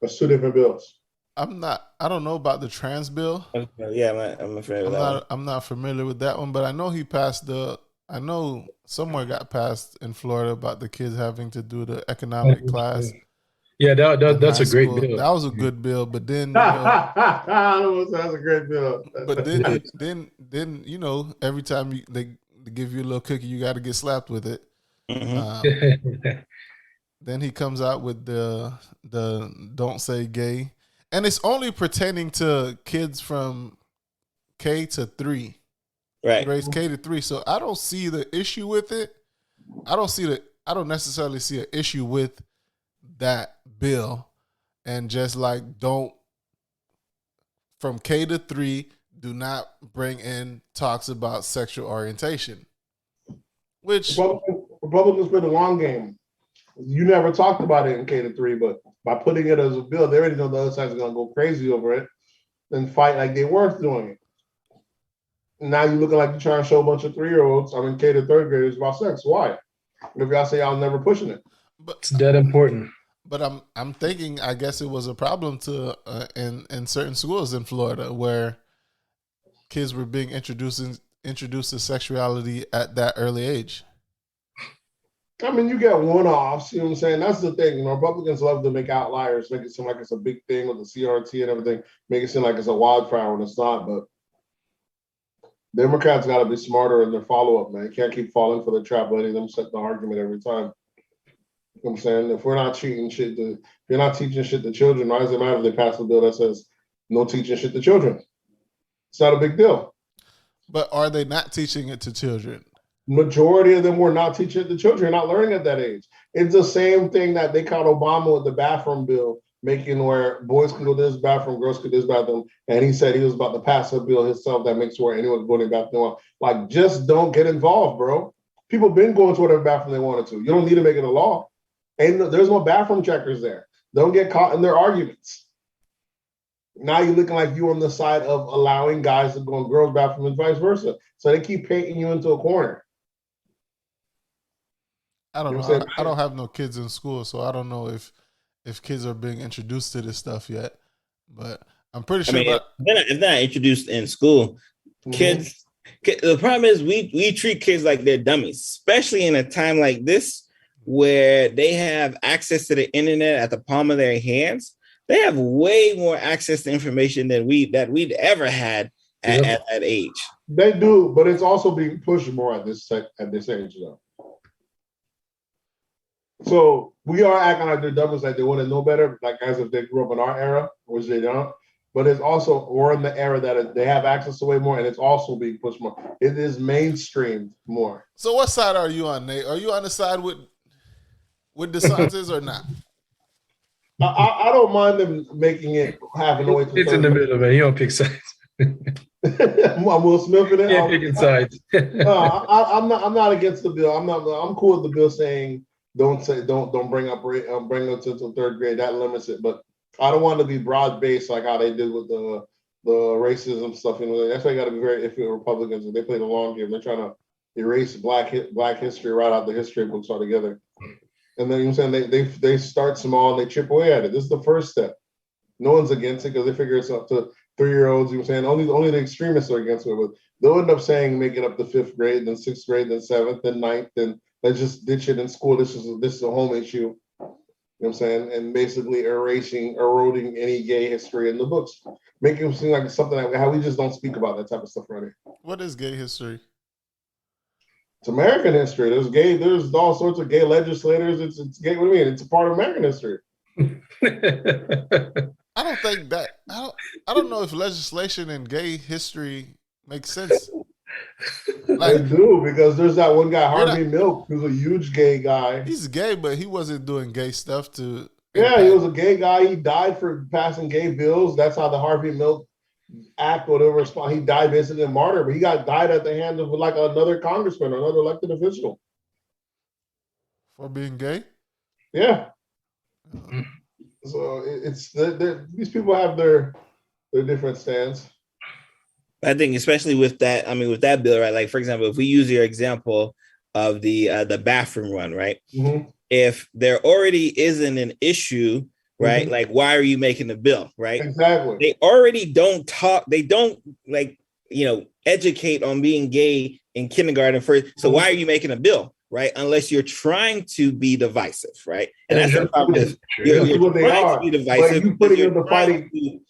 C: That's two different bills.
B: I don't know about the trans bill.
E: Yeah, I'm afraid of that one.
B: I'm not familiar with that one, but I know he passed I know somewhere got passed in Florida about the kids having to do the economic class.
D: Yeah,
B: in
D: that's
B: high
D: a great
B: school.
D: bill.
B: That was a good bill, but then
C: That's a great bill.
B: but then every time they give you a little cookie, you got to get slapped with it. Then he comes out with the Don't Say Gay, and it's only pertaining to kids from K to 3,
E: Right.
B: grades K to 3. So I don't see the issue with it. I don't necessarily see an issue with that bill, and just like don't from K to 3, do not bring in talks about sexual orientation. Which
C: Republicans play the long game. You never talked about it in K to 3, but by putting it as a bill, they already know the other side's going to go crazy over it and fight like they weren't doing it. Now you're looking like you're trying to show a bunch of 3-year-olds, K to 3rd graders about sex. Why? If y'all say y'all never pushing it.
B: But
D: it's that important.
B: But I'm thinking, I guess it was a problem to in certain schools in Florida where kids were being introduced to sexuality at that early age.
C: I mean, you get one-offs, you know what I'm saying? That's the thing. Republicans love to make outliers, make it seem like it's a big thing with the CRT and everything, make it seem like it's a wildfire when it's not. But Democrats got to be smarter in their follow-up, man. You can't keep falling for the trap, letting them set the argument every time. You know what I'm saying? If we're not teaching shit to children, why does it matter if they pass a bill that says no teaching shit to children? It's not a big deal.
B: But are they not teaching it to children?
C: Majority of them were not teaching it to children, not learning at that age. It's the same thing that they caught Obama with the bathroom bill, making where boys can go to this bathroom, girls can go to this bathroom. And he said he was about to pass a bill himself that makes where anyone can go to the bathroom. Like, just don't get involved, bro. People been going to whatever bathroom they wanted to. You don't need to make it a law. And there's no bathroom checkers there. Don't get caught in their arguments. Now you're looking like you on the side of allowing guys to go in girls' bathroom and vice versa. So they keep painting you into a corner.
B: I don't know. I don't have no kids in school, so I don't know if kids are being introduced to this stuff yet. But I'm pretty sure.
E: If they're not introduced in school, kids. The problem is we treat kids like they're dummies, especially in a time like this where they have access to the internet at the palm of their hands. They have way more access to information than we'd ever had at that age.
C: They do, but it's also being pushed more at this age, though. So we are acting like they're dummies, like they want to know better, like as if they grew up in our era, which they don't. But it's also, we're in the era that they have access to way more, and it's also being pushed more. It is mainstreamed more.
B: So what side are you on, Nate? Are you on the side with DeSantis or not?
C: I don't mind them making it happen the way to
D: it's in the middle, man. You don't pick sides.
C: I'm Will Smith in it.
D: Yeah, picking sides.
C: I'm not against the bill. I'm cool with the bill saying don't bring up to 3rd grade. That limits it, but I don't want to be broad based like how they did with the racism stuff. That's why you got to be very iffy with Republicans. They play the long game. They're trying to erase black history right out the history books altogether. And then, you know what I'm saying, they start small and they chip away at it. This is the first step. No one's against it because they figure it's up to 3-year-olds. You know what I'm saying, only the extremists are against it. But they'll end up saying make it up to 5th grade, then 6th grade, then 7th, then 9th, then let's just ditch it in school. This is a home issue. You know what I'm saying? And basically eroding any gay history in the books. Making it seem like it's something like how we just don't speak about that type of stuff right here.
B: What is gay history?
C: It's American history. There's all sorts of gay legislators. It's gay. What do you mean? It's a part of American history.
B: I don't think that. I don't know if legislation in gay history makes sense.
C: They do, because there's that one guy, Harvey Milk, who's a huge gay guy.
B: He's gay, but he wasn't doing gay stuff to.
C: Yeah, he was a gay guy. He died for passing gay bills. That's how the Harvey Milk Act, whatever, he died basically a martyr, but he died at the hand of like another congressman or another elected official.
B: For being gay?
C: Yeah. So it's these people have their different stands.
E: I think especially with that, I mean, with that bill, right? Like, for example, if we use your example of the bathroom run, right?
C: Mm-hmm.
E: If there already isn't an issue, right?
C: Mm-hmm.
E: Like, why are you making the bill, right?
C: Exactly.
E: They already don't talk. They don't like, educate on being gay in kindergarten first. So why are you making a bill, right? Unless you're trying to be divisive, right? And that's the problem. You're trying to be divisive.
C: But you putting up the fighting.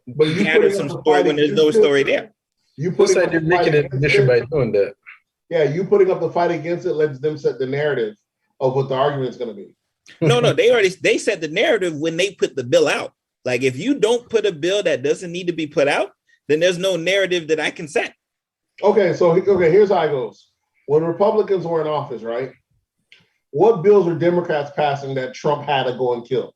C: But you
E: gather
C: putting
E: some
C: up the
E: story
C: fight
E: when there's no story there.
C: You putting up
D: you're
C: the
D: making
C: fight
D: it an issue by doing that.
C: Yeah, you putting up the fight against it lets them set the narrative of what the argument's going to be.
E: No, they set the narrative when they put the bill out. Like, if you don't put a bill that doesn't need to be put out, then there's no narrative that I can set.
C: Okay, here's how it goes. When Republicans were in office, right? What bills were Democrats passing that Trump had to go and kill?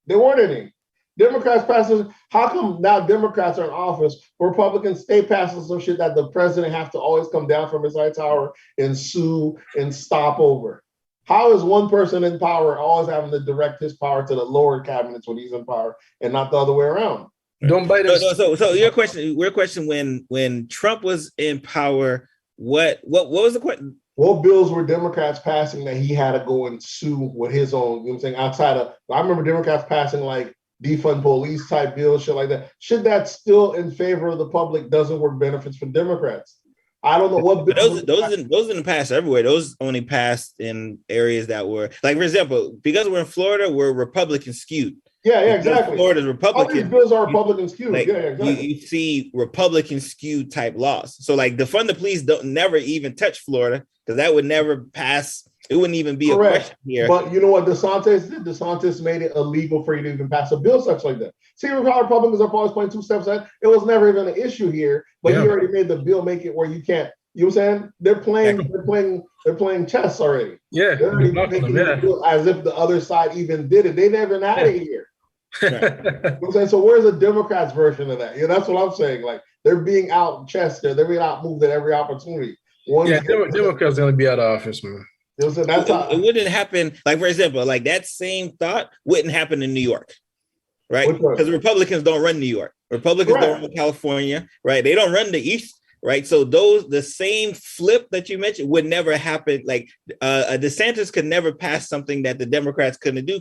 C: There weren't any. Democrats passing. How come now Democrats are in office? Republicans, they passing some shit that the president have to always come down from his high tower and sue and stop over. How is one person in power always having to direct his power to the lower cabinets when he's in power and not the other way around?
D: Don't bite us.
C: So
E: your question when Trump was in power, what was the question?
C: What bills were Democrats passing that he had to go and sue with his own, you know what I'm saying, outside of, I remember Democrats passing like defund police type bills, shit like that. Shit that's still in favor of the public doesn't work benefits for Democrats. I don't know what bills.
E: Those didn't pass everywhere. Those only passed in areas that were, like, for example, because we're in Florida, we're Republican skewed.
C: Yeah, exactly.
E: Florida's Republican.
C: All these bills are Republican skewed.
E: Like,
C: exactly.
E: You see Republican skewed type laws. So, like, defund the police never even touch Florida because that would never pass. It wouldn't even be
C: Correct.
E: A question here.
C: But you know what DeSantis did? DeSantis made it illegal for you to even pass a bill such like that. See, Republicans are always playing two steps ahead. It was never even an issue here, but he already made the bill make it where you can't. You know what I'm saying? They're playing chess already.
D: Yeah.
C: They're already making it feel as if the other side even did it. They never had it here. You know what I'm saying? So where's the Democrats' version of that? That's what I'm saying. Like, they're being out chessed there. They're being out moved at every opportunity.
D: Democrats gonna be out of office, man.
E: It wouldn't happen. Like, for example, like that same thought wouldn't happen in New York, right? Because Republicans don't run New York. Republicans don't run California, right? They don't run the East, right? So the same flip that you mentioned would never happen. Like, DeSantis could never pass something that the Democrats couldn't do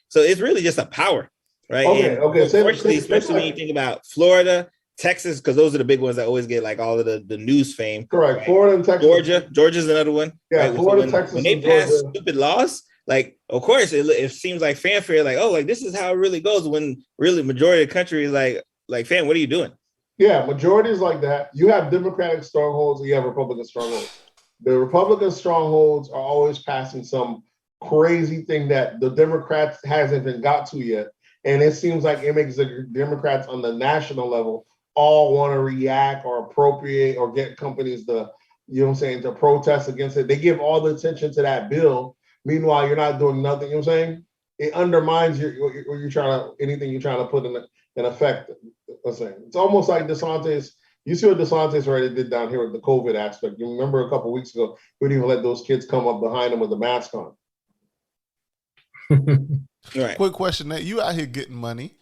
E: so it's really just a power, right? Unfortunately, especially when you think about Florida, Texas, because those are the big ones that always get like all of the news fame.
C: Correct. Right? Florida and Texas.
E: Georgia's another one.
C: Yeah,
E: right?
C: Florida, Texas.
E: When they pass stupid laws, like, of course, it seems like fanfare, like, oh, like this is how it really goes. When really majority of the country is like, fam, what are you doing?
C: Yeah, majority is like that. You have Democratic strongholds, and you have Republican strongholds. The Republican strongholds are always passing some crazy thing that the Democrats hasn't even got to yet, and it seems like it makes the Democrats on the national level all want to react or appropriate or get companies to, you know what I'm saying, to protest against it. They give all the attention to that bill. Meanwhile, you're not doing nothing, you know what I'm saying? It undermines anything you're trying to put in effect. Let's say it's almost like DeSantis. You see what DeSantis already did down here with the COVID aspect. You remember a couple of weeks ago, he wouldn't even let those kids come up behind him with the mask on.
B: Right. Quick question: that you out here getting money?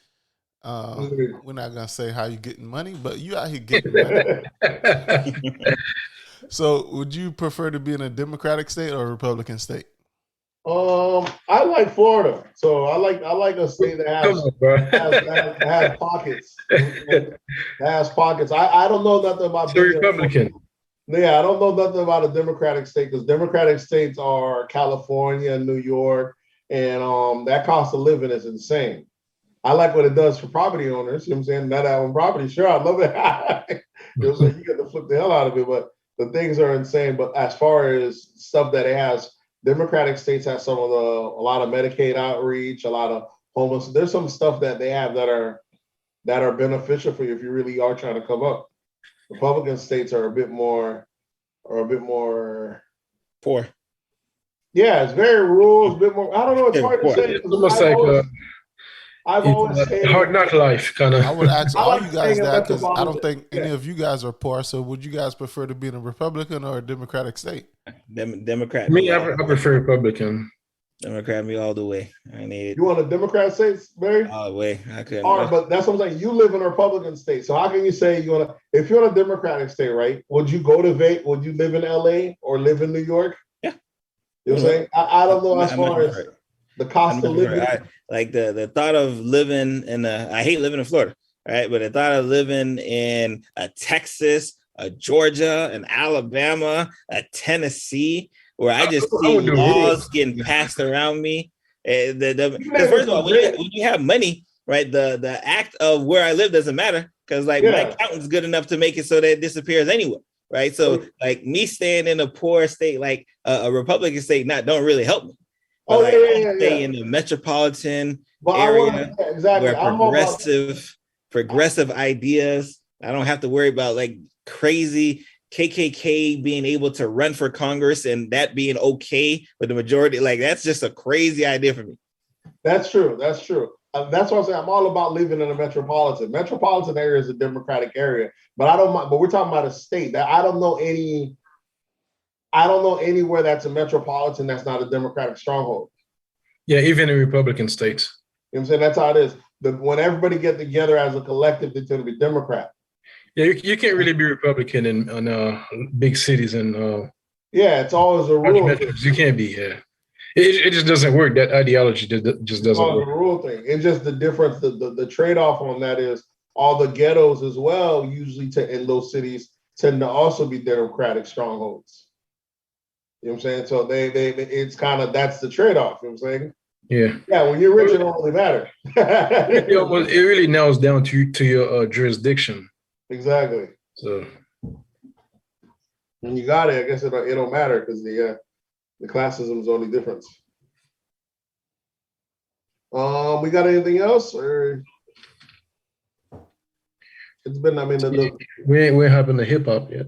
B: We're not gonna say how you getting money, but you out here getting money. So, would you prefer to be in a Democratic state or a Republican state?
C: I like Florida, so I like a state that has pockets. That has pockets. I don't know nothing about
D: Republican.
C: Yeah, I don't know nothing about a Democratic state because Democratic states are California, New York, and that cost of living is insane. I like what it does for property owners. You know what I'm saying? Not having property, sure, I love it. You know what I'm saying? You get to flip the hell out of it, but the things are insane. But as far as stuff that it has, Democratic states have a lot of Medicaid outreach, a lot of homeless. There's some stuff that they have that are beneficial for you if you really are trying to come up. Republican states are a bit more
E: poor.
C: Yeah, it's very rural. It's a bit more. I don't know. It's hard to say.
D: It's almost like
C: I've always said
D: hard knock life kind of.
B: I would ask all you guys that because I don't think any of you guys are poor. So, would you guys prefer to be in a Republican or a Democratic state?
E: Democrat.
D: Me, I prefer Republican.
E: Democrat me all the way. I need
C: You want a Democrat state, Barry?
E: all the way. I couldn't.
C: All right, but that's what I'm saying. You live in a Republican state, so how can you say you want to? If you're in a Democratic state, right? Would you go to Vegas? Would you live in LA or live in New York?
E: Yeah.
C: You know what I'm saying? I don't know as far as the cost of living.
E: Like the thought of living in I hate living in Florida, right? But the thought of living in a Texas, a Georgia, an Alabama, a Tennessee, where I just see laws getting passed around me. First of all, when you have money, right? The act of where I live doesn't matter because my accountant's good enough to make it so that it disappears anyway, right? So like me staying in a poor state, like a Republican state, don't really help me. But stay in the metropolitan area where progressive ideas. I don't have to worry about like crazy KKK being able to run for Congress and that being okay with the majority. Like that's just a crazy idea for me.
C: That's true. That's true. That's what I'm saying. I'm all about living in a metropolitan. Metropolitan area is a Democratic area, but I don't mind. But we're talking about a state that I don't know anywhere that's a metropolitan that's not a Democratic stronghold.
D: Yeah, even in Republican states.
C: You know what I'm saying? That's how it is. When everybody get together as a collective, they're going to be Democrat.
D: Yeah, you can't really be Republican in big cities and
C: it's always a rule.
D: You can't be. Yeah, it just doesn't work. That ideology just doesn't work.
C: It's a rule thing. It's just the difference. The trade off on that is all the ghettos as well. Usually, in those cities tend to also be Democratic strongholds. You know what I'm saying? So it's kind of that's the trade off. You know what I'm saying?
D: Yeah.
C: Yeah. When you're rich, it don't really matter.
D: It really nails down to your jurisdiction.
C: Exactly.
D: So
C: when you got it, I guess it don't matter because the classism is the only difference. We got anything else or? It's been. I mean,
D: we ain't having the hip hop yet.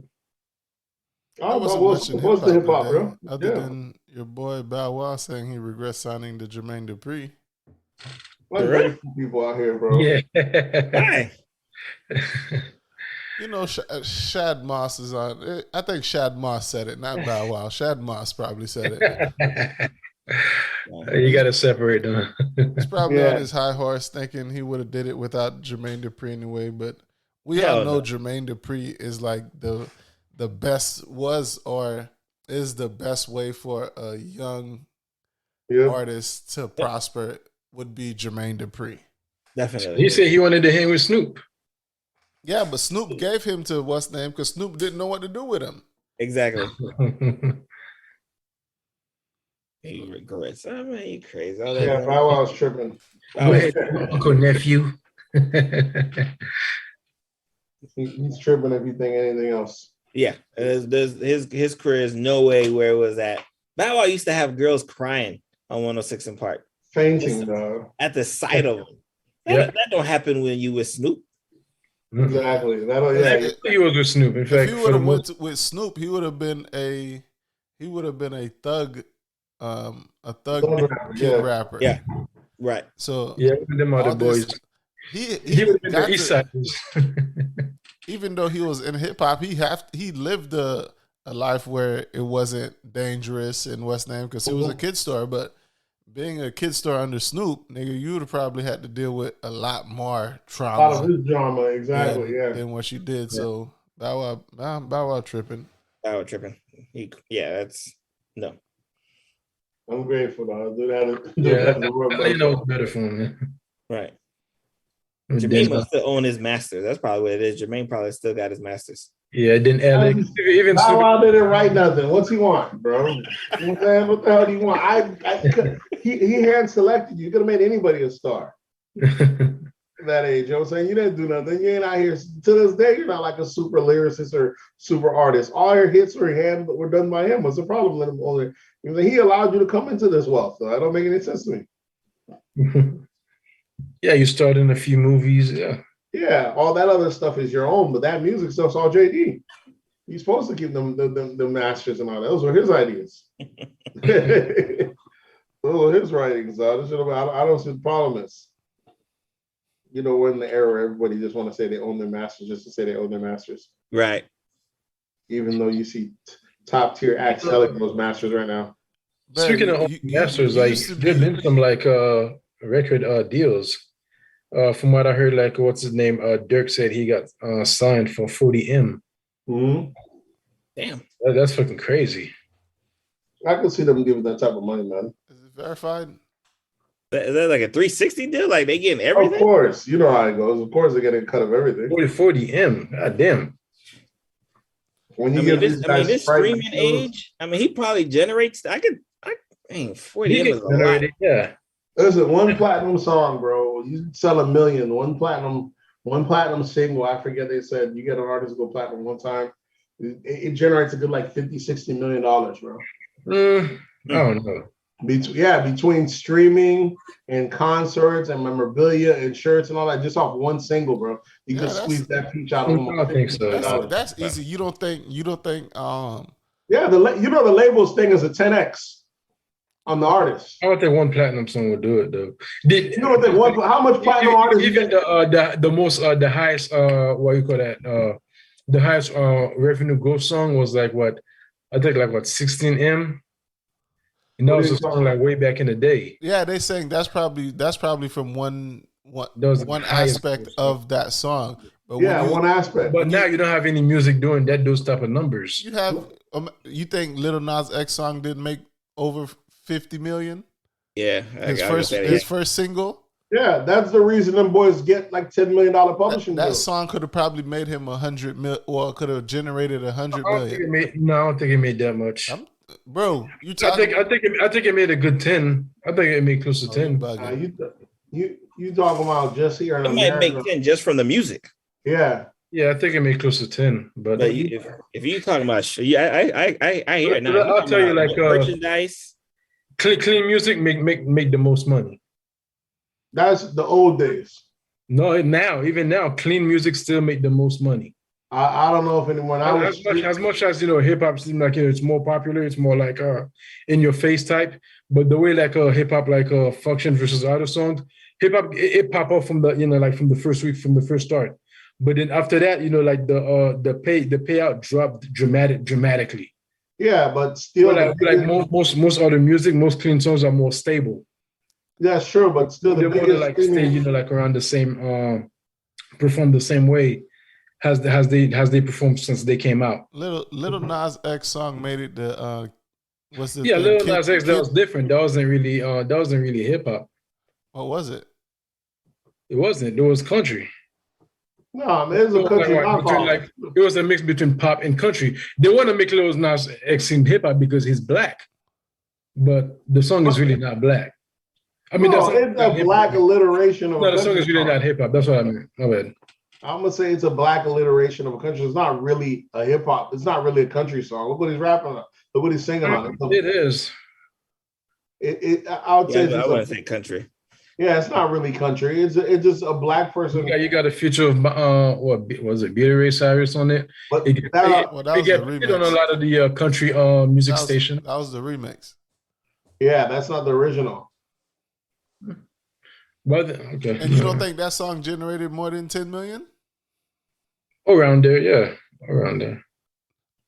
C: What's the hip hop, bro?
B: Other than your boy Bow Wow saying he regrets signing to Jermaine Dupri.
C: Like people out here, bro.
D: Yeah.
E: Why?
B: You know, Shad Moss is on. I think Shad Moss said it, not Bow Wow. Shad Moss probably said it.
D: You got to separate them.
B: He's probably on his high horse thinking he would have did it without Jermaine Dupri anyway. But we all know Jermaine Dupri is like the best was or is the best way for a young artist to prosper would be Jermaine Dupri.
E: Definitely.
D: He said he wanted to hang with Snoop.
B: Yeah, but Snoop gave him to what's name because Snoop didn't know what to do with him.
E: Exactly. He regrets. I mean, you crazy.
C: Bow Wow's tripping.
D: Go ahead, Uncle Nephew.
C: He's tripping if you think anything else.
E: Yeah, his career is no way where it was at. Bow Wow used to have girls crying on 106 in Park.
C: Fainting, dog.
E: At the sight of him. That don't happen when you with Snoop.
C: Exactly.
D: He was with Snoop. In fact,
B: if he would have went with Snoop, he would have been a thug, kid rapper.
E: Yeah, right.
B: So
D: them other boys.
B: He
D: would have been the East Side.
B: Even though he was in hip hop, he lived a life where it wasn't dangerous in West Name because it was a kid store. But being a kid store under Snoop, nigga, you would have probably had to deal with a lot more trauma.
C: A lot of his drama, exactly.
B: Than what you did. Yeah. So Bow Wow tripping.
E: Bow Wow tripping. That's no.
C: I'm grateful though.
D: I know better for him. Man.
E: Right. Jermaine must still own his masters. That's probably what it is. Jermaine probably still got his masters.
D: Yeah, didn't Alex even
C: Bow Wow didn't write nothing. What's he want, bro? You know what I'm saying? What the hell do you want? He hand selected you. You could have made anybody a star. That age, you know what I'm saying? You didn't do nothing. You ain't out here to this day. You're not like a super lyricist or super artist. All your hits were done by him. What's the problem with him? Only he allowed you to come into this wealth. So that don't make any sense to me.
D: Yeah, you starred in a few movies.
C: Yeah, all that other stuff is your own, but that music stuff's all JD. You're supposed to keep them masters and all that. Those were his ideas. Those were his writings. I don't see the problem is. You know, we're in the era where everybody just want to say they own their masters just to say they own their masters.
E: Right.
C: Even though you see top tier acts selling those masters right now.
D: Speaking of masters,
B: you
D: like
B: used to
D: there've
B: be.
D: been some like record deals. From what I heard, like what's his name? Dirk said he got signed for 40M.
C: Mm-hmm.
E: Damn.
D: That's fucking crazy.
C: I can see them giving that type of money, man.
B: Is it verified?
E: Is that like a 360 deal? Like they getting everything?
C: Of course, you know how it goes. Of course, they're getting a cut of everything.
D: 40M. God damn.
C: When you give these guys
E: this
C: Sprite
E: streaming
C: deals,
E: age, I mean, he probably generates. I 40M
D: He
E: is
D: gets
E: a lot.
D: generated, yeah.
C: listen, one platinum song, bro, you sell 1 million. One platinum single. I forget they said you get an artist go platinum one time. It generates a good like 50, $60 million, bro.
D: I don't know.
C: Between streaming and concerts and memorabilia and shirts and all that, just off one single, bro, you could squeeze that peach out of
D: I don't think so.
B: That's easy. You don't think?
C: Yeah, the label's thing is a 10x on the artist.
D: I don't think one platinum song would do it though.
C: You don't think how much platinum artists?
D: Even the highest what you call that the highest revenue growth song was like what I think like what 16M. And that was a song like way back in the day.
B: Yeah, they saying that's probably from one aspect of that song. But
C: one aspect.
D: But now you don't have any music doing those type of numbers.
B: You have. You think Lil Nas X song didn't make over 50 million?
E: Yeah,
B: his first single.
C: Yeah, that's the reason them boys get like $10 million publishing.
B: That song could have probably made him 100 million, or could have generated 100 million.
D: I don't think it made that much.
B: Bro,
D: I think it made a good 10. I think it made close to 10.
C: You talking about Jesse or
E: it might make 10 just from the music.
C: Yeah.
D: Yeah, I think it made close to 10. But
E: if you talking about, I hear it now.
D: I'll tell you, like
E: merchandise,
D: clean music make the most money.
C: That's the old days.
D: No, even now, clean music still make the most money.
C: I don't know if anyone
D: as much as hip hop seems like it's more popular, it's more like in your face type. But the way like hip hop like function versus other songs, hip hop it pop up from the like from the first week, from the first start. But then after that, like the payout dropped dramatically.
C: Yeah, but still,
D: like most other music, most clean songs are more stable.
C: Yeah, sure, but still
D: they want to like stay like around the same, perform the same way. Has they performed since they came out?
B: Little Nas X song made it the what's the
D: Little Nas X that was different. That wasn't really hip hop.
B: What was it?
D: It wasn't. It was country.
C: No, man, it was a country
D: it was a mix between pop and country. They want to make Lil Nas X sing hip hop because he's black, but the song is really not black. I mean,
C: it's a black alliteration of.
D: No, the song is really not hip hop. That's what I mean. My bad.
C: I'm gonna say it's a black alliteration of a country. It's not really a hip hop. It's not really a country song. Look what he's rapping on. Look what he's singing on.
D: It is.
C: I would say.
E: I want to say country.
C: Yeah, it's not really country. It's just a black person.
D: You got a feature of what was it? Billy Ray Cyrus on it.
C: But
D: that was the remix on a lot of the country music stations.
B: That was the remix.
C: Yeah, that's not the original.
D: But okay.
B: And you don't think that song generated more than 10 million?
D: Around there, yeah. Around there.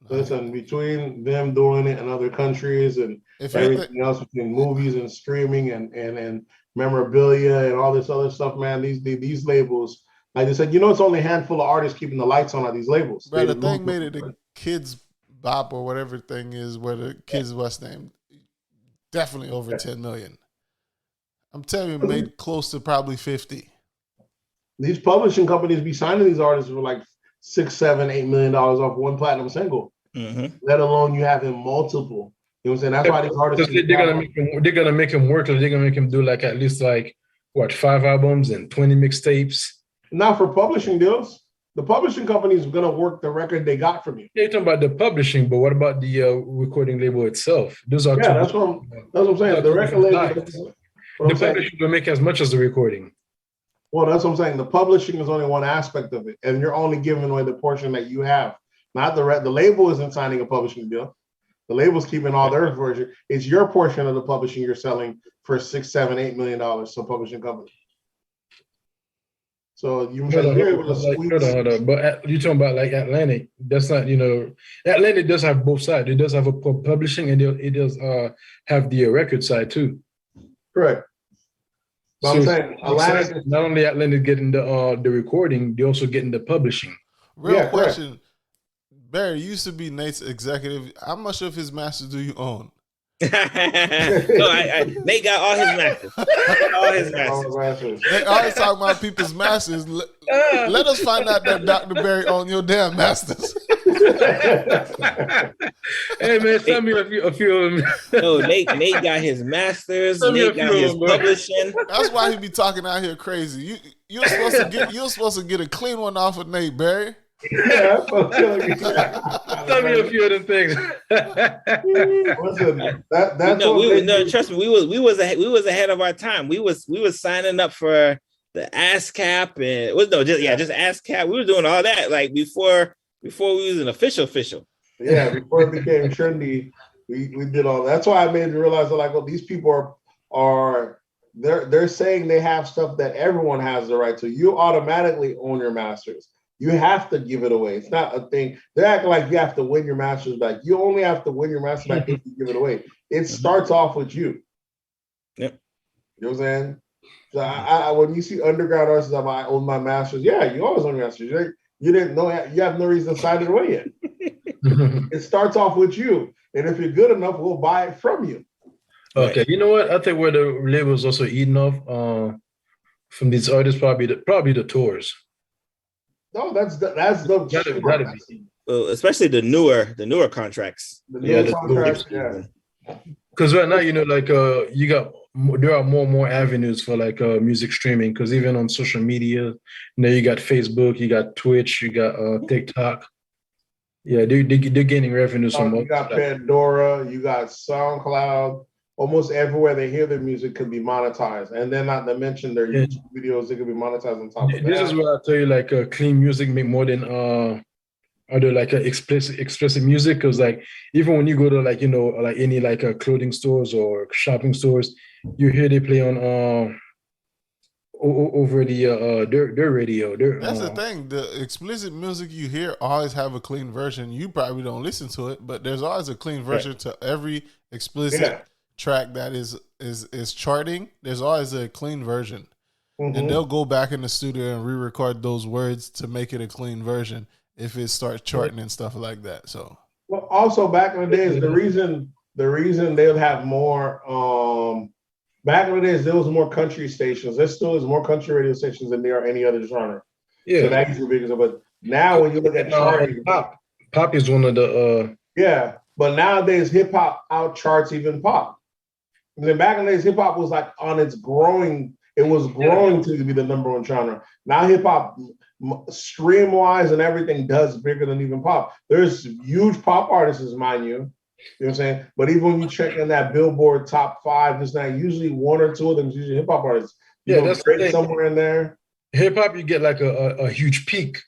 C: Listen, between them doing it in other countries and everything else, between movies and streaming and memorabilia and all this other stuff, man, these labels, like I said, it's only a handful of artists keeping the lights on these labels.
B: But the thing made it a Kids Bop or whatever thing is where the Kids West name, definitely over 10 million. I'm telling you, it made close to probably 50.
C: These publishing companies be signing these artists for like $6, $7, $8 million off one platinum single.
E: Mm-hmm.
C: Let alone you have him multiple. You know what I'm saying? That's why these artists
D: they're gonna make him work. They're gonna make him do like at least like 5 albums and 20 mixtapes.
C: Not for publishing deals. The publishing company is gonna work the record they got from you.
D: You're talking about the publishing, but what about the recording label itself? Those are
C: that's what I'm saying. The record label.
D: The publishing will make as much as the recording.
C: Well, that's what I'm saying. The publishing is only one aspect of it, and you're only giving away the portion that you have. Not the label isn't signing a publishing deal. The label's keeping all their version. It's your portion of the publishing you're selling for $6, $7, $8 million to a publishing company. So you're able to squeeze.
D: Hold on. But you're talking about like Atlantic. That's not, Atlantic does have both sides. It does have a publishing and it does have the record side too.
C: Correct. But
D: So
C: I'm saying Atlantic is
D: not only Atlantic getting the recording, they also getting the publishing.
B: Real question. Barry used to be Nate's executive. How much of his masters do you own?
E: No, Nate got all his masters. All his masters.
B: They always talk about people's masters. Let us find out that Dr.Berry owned your damn masters.
D: Hey man, send me a few of them.
E: No, Nate got his masters. Nate got his publishing.
B: That's why he be talking out here crazy. You're supposed to get a clean one off of Nate, Barry.
C: Yeah,
D: tell me a few of them things.
C: Listen, that's
E: trust me, we was ahead of our time. We was signing up for the ASCAP and just ASCAP. We were doing all that like before we was an official.
C: Yeah, before it became trendy, we did all that. That's why I made me realize that like, oh, these people are they're saying they have stuff that everyone has the right to. You automatically own your masters. You have to give it away. It's not a thing. They're acting like you have to win your masters back. You only have to win your masters back if you give it away. It starts off with you.
E: Yep.
C: You know what I'm saying? So I when you see underground artists, I own my masters. Yeah, you always own your masters. You didn't know. You have no reason to sign it away yet. It starts off with you, and if you're good enough, we'll buy it from you.
D: Okay, you know what? I think where the label's also eating off from these artists, probably the tours.
C: No, that's the
E: well, especially the newer contracts.
C: The newer contracts, yeah.
D: Because right now, there are more and more avenues for like music streaming. Because even on social media, you got Facebook, you got Twitch, you got TikTok. Yeah, they're gaining revenues from.
C: You got Pandora, you got SoundCloud. Almost everywhere they hear their music could be monetized, and then not to mention their YouTube videos, they could be monetized on top of that.
D: This is where I tell you, like, clean music make more than other like explicit music, because like even when you go to like like any like clothing stores or shopping stores, you hear they play on over their radio.
B: That's the thing. The explicit music you hear always have a clean version. You probably don't listen to it, but there's always a clean version to every explicit track that is charting. There's always a clean version, and they'll go back in the studio and re-record those words to make it a clean version if it starts charting and stuff like that. So,
C: well, also back in the days, the reason they'll have more. Back in the days, there was more country stations. There still is more country radio stations than there are any other genre. Yeah, so that's the biggest. But now, when you look at charting,
D: pop is one of the.
C: Yeah, but nowadays hip hop outcharts even pop. And then back in the days, hip hop was like on its growing. It was growing to be the number one genre. Now hip hop, stream wise and everything, does bigger than even pop. There's huge pop artists, mind you. You know what I'm saying? But even when you check in that Billboard top 5, it's not usually one or two of them is usually hip hop artists. That's great somewhere in there.
D: Hip hop, you get like a huge peak,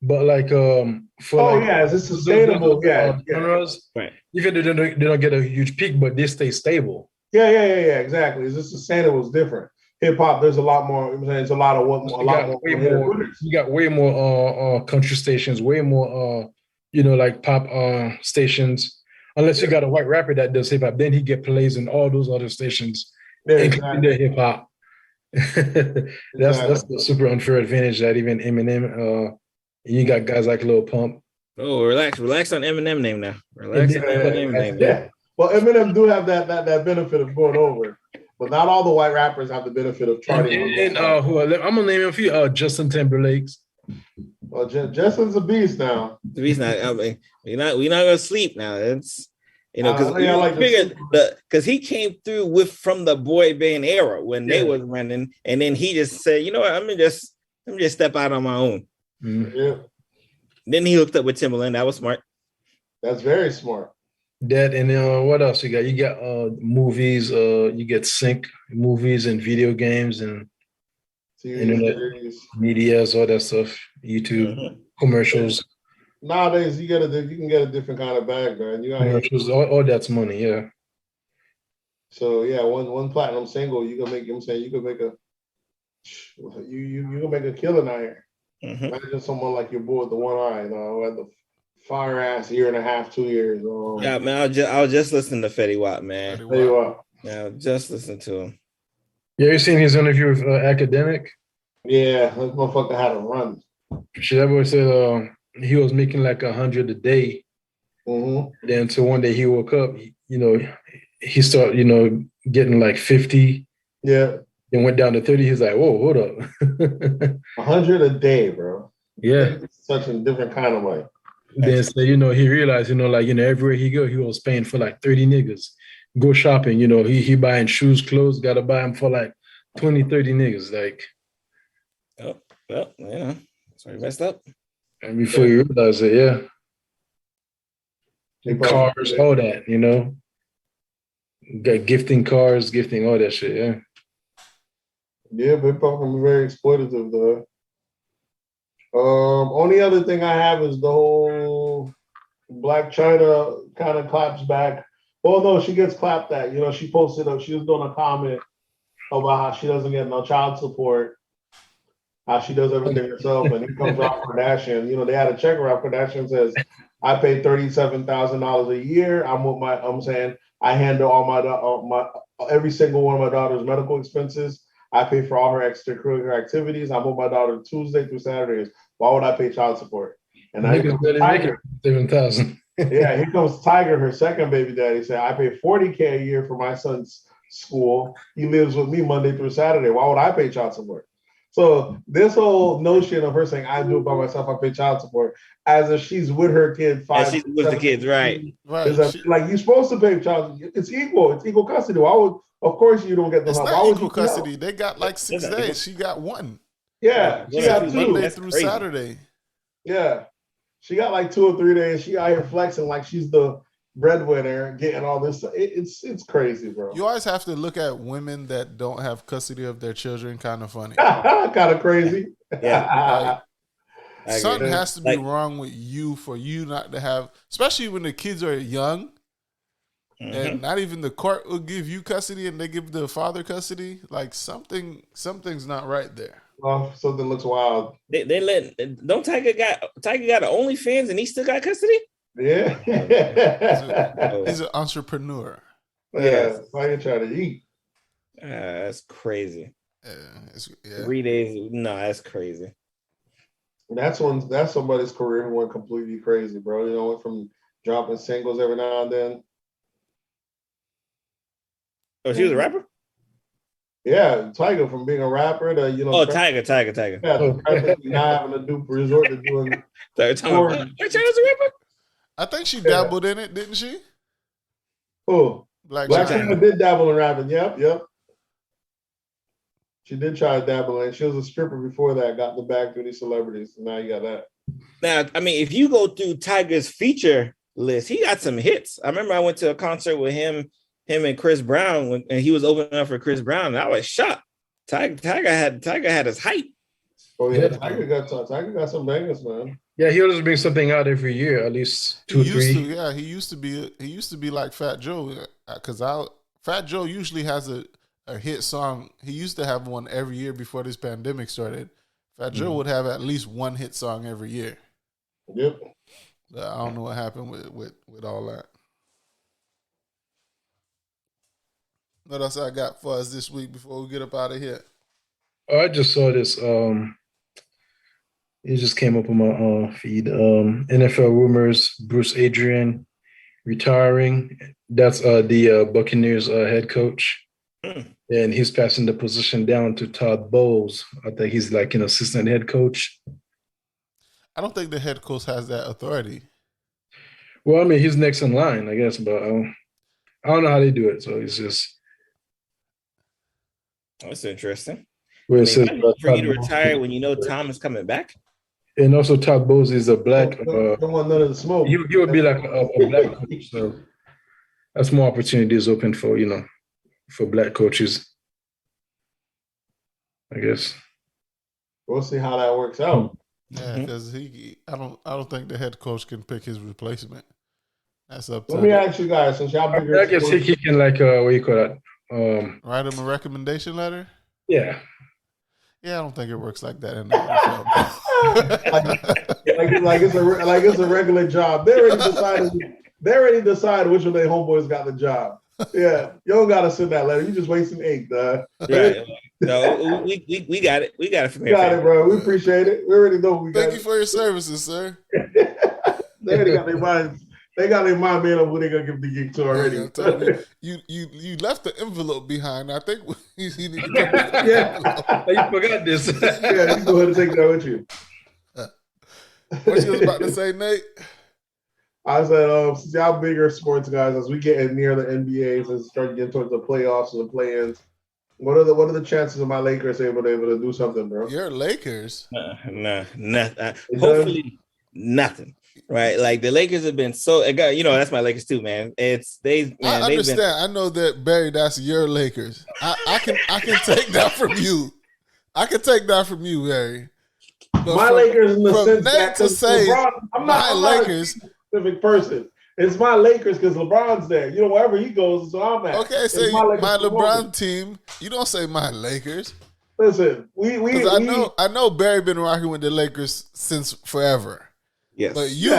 D: but like
C: is it sustainable?
D: Genres, right. Even they don't get a huge peak, but they stay stable.
C: Yeah, exactly. Is it sustainable? It's different. Hip hop, there's a lot more. It's a lot more.
D: You got way more country stations, way more like pop stations. Unless you got a white rapper that does hip hop, then he get plays in all those other stations, including the hip hop. That's the super unfair advantage that even Eminem. You got guys like Lil Pump.
E: Oh, relax on Eminem name now. Relax on Eminem name.
C: Yeah. Well, Eminem do have that benefit of going over, but not all the white rappers have the benefit of charting.
D: I'm gonna name a few. Justin Timberlake's.
C: Well, Justin's a beast now.
E: The beast now. I mean, we're not gonna sleep now. It's because he came through from the boy band era when they was running, and then he just said, you know what, let me just step out on my own.
C: Mm-hmm. Yeah.
E: Then he hooked up with Timberland. That was smart.
C: That's very smart.
D: That and what else you got? You got movies. You get sync movies and video games and internet medias, all that stuff. YouTube commercials.
C: Nowadays, you can get a different kind of bag, man. You got
D: commercials. All that's money, yeah.
C: So yeah, one platinum single, you can make. I'm saying you can make You gonna make a killing out here.
E: Mm-hmm.
C: Imagine someone like your boy with the one eye, who had the fire ass year and a half, 2 years.
E: Yeah, man. I was just listening to Fetty Wap, man.
C: Tell you what.
E: Yeah, just listen to him.
D: Yeah, you seen his interview with Academic?
C: Yeah, that motherfucker had to run.
D: That boy said he was making like 100 a day.
C: Mm-hmm.
D: Then so one day he woke up, he started, getting like 50.
C: Yeah.
D: Then went down to 30. He's like, whoa, hold up.
C: 100 a day, bro.
D: Yeah.
C: It's such a different kind of way.
D: Then so, he realized, everywhere he go, he was paying for like 30 niggas. Go shopping, he buying shoes, clothes, gotta buy them for like 20, 30 niggas. Like,
E: oh, well, so he messed up.
D: And before you realize it, yeah. Cars, all that, Got gifting cars, gifting all that shit, yeah.
C: Yeah, but probably very exploitative though. Only other thing I have is the whole Black China kind of claps back. Well, no, she gets clapped at. She posted up, she was doing a comment about how she doesn't get no child support, how she does everything herself, and here comes Rob Kardashian. They had a check. Rob Kardashian says, I pay $37,000 a year. I'm saying I handle all my every single one of my daughter's medical expenses. I pay for all her extracurricular activities. I'm with my daughter Tuesday through Saturdays. Why would I pay child support? And now here comes Tiger.
D: 7,000.
C: Yeah, here comes Tiger, her second baby daddy. Said, I pay $40K a year for my son's school. He lives with me Monday through Saturday. Why would I pay child support? So this whole notion of her saying, I do it by myself, I pay child support, as if she's with her kid 5.
E: She's with the kids, right?
C: Like you're supposed to pay child support. It's equal. It's equal custody. Of course you don't get the
B: help. It's not equal custody. They got like 6 days. She got 1.
C: Yeah, she got 2.
B: Monday through Saturday.
C: Yeah. She got like 2 or 3 days. She out here flexing like she's the breadwinner, getting all this. It's crazy, bro.
B: You always have to look at women that don't have custody of their children. Kind of funny.
C: Kind of crazy.
E: Yeah.
B: Something has to be wrong with you for you not to have, especially when the kids are young. Mm-hmm. And not even the court will give you custody, and they give the father custody. Like something's not right there.
C: Well, something looks wild.
E: They don't Tiger got an OnlyFans and he still got custody?
C: Yeah.
B: He's an entrepreneur.
C: Yeah, Tiger trying to eat.
E: That's crazy.
B: 3
E: days. No, that's crazy.
C: That's somebody's career who went completely crazy, bro. Went from dropping singles every now and then.
E: Oh, she was a rapper?
C: Yeah, Tiger, from being a rapper to
E: Oh, Tiger.
C: Yeah, not having to resort to doing.
E: Tiger's a rapper?
B: I think she dabbled in it, didn't she?
C: Who?
B: Black
C: China did dabble in rapping. Yep. She did try to dabble in. She was a stripper before that. Got the bag through these celebrities. So now you got that.
E: Now, I mean, if you go through Tiger's feature list, he got some hits. I remember I went to a concert with him and Chris Brown, and he was opening up for Chris Brown. And I was shocked. Tiger had his hype.
C: Oh yeah, Tiger got some bangers, man.
D: Yeah, he always brings something out every year, at least 2 or 3.
B: He used to be like Fat Joe, because Fat Joe usually has a hit song. He used to have one every year before this pandemic started. Fat Joe would have at least one hit song every year.
C: Yep.
B: But I don't know what happened with all that. What else I got for us this week before we get up out of here?
D: Oh, I just saw this. It just came up on my feed. NFL rumors: Bruce Adrian retiring. That's the Buccaneers head coach, and he's passing the position down to Todd Bowles. I think he's like an assistant head coach.
B: I don't think the head coach has that authority.
D: Well, I mean, he's next in line, I guess, but I don't know how they do it. So it's just.
E: That's interesting.
D: Where it says,
E: for you to retire when you know Tom is coming back?
D: And also Todd Bowles is a black.
C: Don't want none of the smoke.
D: He would be like a black coach. So that's more opportunities open for for black coaches, I guess.
C: We'll see how that works out.
B: Yeah, because I don't think the head coach can pick his replacement. That's up to.
C: Let me ask you guys, since y'all bigger.
D: I guess he can what do you call that?
B: Write him a recommendation letter.
D: Yeah.
B: Yeah, I don't think it works like that in the NFL.
C: like it's a regular job. They already decided which of their homeboys got the job. Yeah, you don't gotta send that letter. You just wasting ink, dog.
E: Right. No, we got it. We got it from here.
C: Got it, bro. We appreciate it. We already know we got
B: Thank you for your services, sir.
C: They already got their mind. They got their mind made up who they gonna give the gig to already.
B: You left the envelope behind. I think you need to come back.
C: Yeah,
D: You forgot this.
C: yeah. You go ahead and take that with you.
B: What you was about to say, Nate?
C: I said, since y'all bigger sports guys, as we get near the NBAs and start getting towards the playoffs and the play-ins, what are the chances of my Lakers able to do something, bro?
B: Your Lakers?
E: No, nothing. Hopefully, nothing. Right, like the Lakers have been so. That's my Lakers too, man. I
B: understand. I know that, Barry. That's your Lakers. I can take that from you. I can take that from you, Barry. But
C: my Lakers in the sense that
B: to say
C: LeBron, I'm not
B: Lakers.
C: A specific person. It's my Lakers because LeBron's there. Wherever he goes, so I'm at.
B: Okay, say my LeBron team. You don't say my Lakers.
C: Listen,
B: I know Barry been rocking with the Lakers since forever.
E: Yes,
B: but you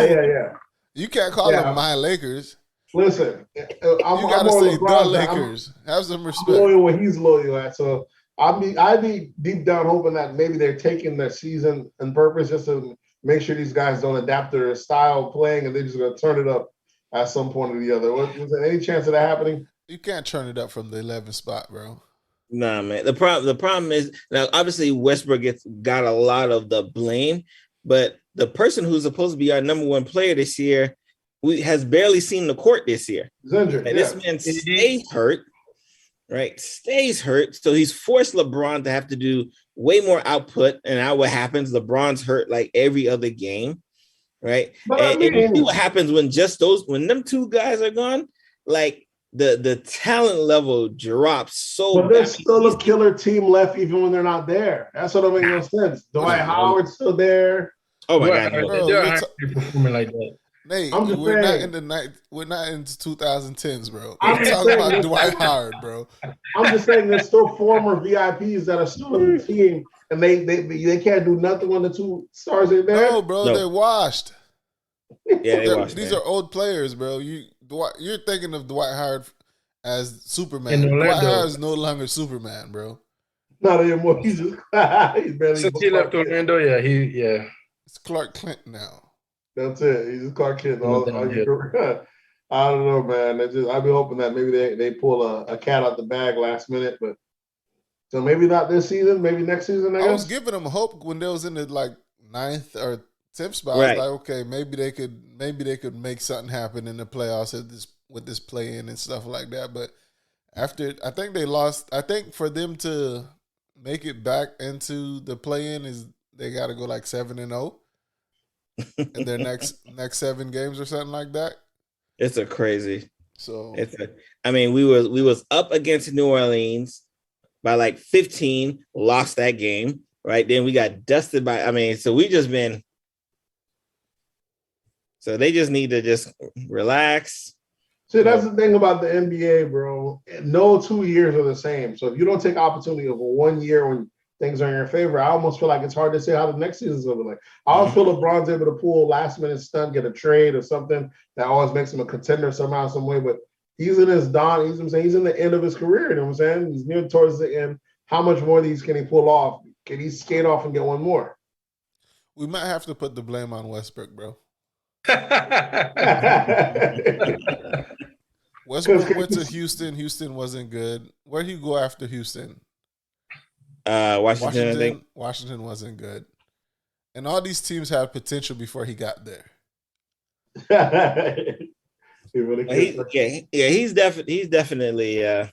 B: can't call them my Lakers.
C: Listen,
B: you gotta say the Lakers. Have some respect.
C: I'm loyal when he's loyal at. So I be deep down hoping that maybe they're taking their season on purpose just to make sure these guys don't adapt their style of playing and they're just gonna turn it up at some point or the other. Was there any chance of that happening?
B: You can't turn it up from the 11th spot, bro.
E: Nah, man. The problem is now obviously Westbrook got a lot of the blame, but the person who's supposed to be our number one player this year has barely seen the court this year.
C: He's injured.
E: This man stays hurt, right? Stays hurt. So he's forced LeBron to have to do way more output. And now what happens? LeBron's hurt like every other game, right? And you see what happens when them two guys are gone, like the talent level drops so
C: But there's still a killer team left even when they're not there. That's what don't make no sense. Dwight Howard's still there.
E: Oh my God,
D: they're performing like that.
B: Nate, we're not in the 2010s, bro. We're talking about Dwight Howard, bro.
C: I'm just saying there's still former VIPs that are still in the team, and they can't do nothing when the two stars are there.
B: No, bro, they're washed.
E: Yeah, they washed.
B: These are old players, bro. You're thinking of Dwight Howard as Superman. Dwight Howard is no longer Superman, bro.
C: Not anymore. He's barely.
D: Since he left Orlando,
B: It's Clark Kent now.
C: That's it. He's just Clark Kent. I don't know, man. I'd be hoping that maybe they pull a cat out the bag last minute, but so maybe not this season, maybe next season. I
B: was giving them hope when they was in the 9th or 10th spot.
E: Right.
B: I was like, okay, maybe they could make something happen in the playoffs with this play-in and stuff like that. But after, I think they lost. I think for them to make it back into the play-in is they got to go 7-0 in their next 7 games or something like that.
E: It's a crazy.
B: So
E: we was up against New Orleans by 15, lost that game, right? Then we got dusted by. So we just been. So they just need to just relax.
C: See, that's the thing about the NBA, bro. No 2 years are the same. So if you don't take opportunity of 1 year when things are in your favor, I almost feel like it's hard to say how the next season's going to be like. I always feel LeBron's able to pull last minute stunt, get a trade or something that always makes him a contender somehow, some way. But he's in his he's in the end of his career. You know what I'm saying? He's near towards the end. How much more of these can he pull off? Can he skate off and get one more?
B: We might have to put the blame on Westbrook, bro. Westbrook went to Houston. Houston wasn't good. Where'd he go after Houston?
E: Washington, I think.
B: Washington wasn't good. And all these teams had potential before he got there.
E: He's definitely a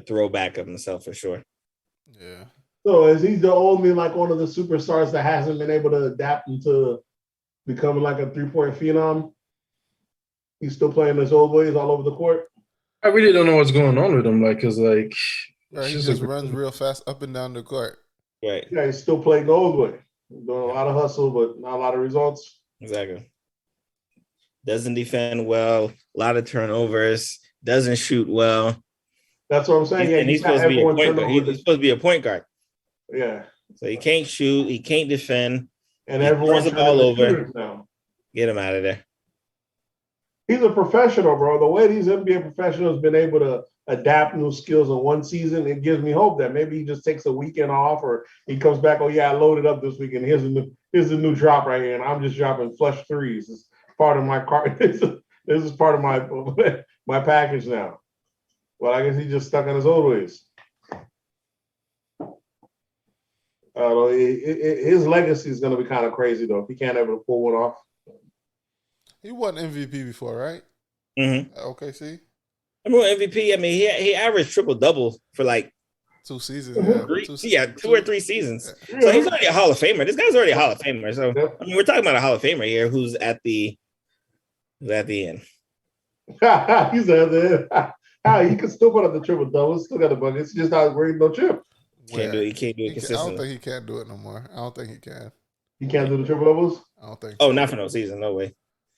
E: throwback of himself for sure.
B: Yeah.
C: So is he the only one of the superstars that hasn't been able to adapt into becoming a 3-point phenom? He's still playing his old ways all over the court.
D: I really don't know what's going on with him.
B: He just runs real fast up and down the court.
E: Right.
C: Yeah, he's still playing the old way. Doing a lot of hustle, but not a lot of results.
E: Exactly. Doesn't defend well. A lot of turnovers. Doesn't shoot well.
C: That's what I'm saying.
E: He's supposed to be a point guard. He's supposed to be a point guard.
C: Yeah.
E: So he can't shoot. He can't defend.
C: And
E: he
C: everyone's
E: turns the ball over.
C: now.
E: Get him out of there.
C: He's a professional, bro. The way these NBA professionals been able to adapt new skills in one season, it gives me hope that maybe he just takes a weekend off, or he comes back. Oh yeah, I loaded up this weekend. Here's a new drop right here, and I'm just dropping flush threes. It's part of my car. This is part of my package now. Well, I guess he's just stuck in his old ways. His legacy is going to be kind of crazy though if he can't ever pull one off.
B: He won MVP before, right?
E: Mm-hmm.
B: Okay, see.
E: I mean, MVP. I mean, he averaged triple double for like
B: 2 seasons. Yeah,
E: two or three seasons. Yeah. So he's already a Hall of Famer. This guy's already a Hall of Famer. So I mean, we're talking about a Hall of Famer here who's at the end.
C: He's at the end. He can still put up the triple double. Still got the buckets. Just not worried no chip.
E: Can't do it. He can't do it consistently.
B: I don't think he can do it no more. I don't think he can.
C: He can't do the triple doubles?
B: I don't think
E: so. Oh, not for no season. No way.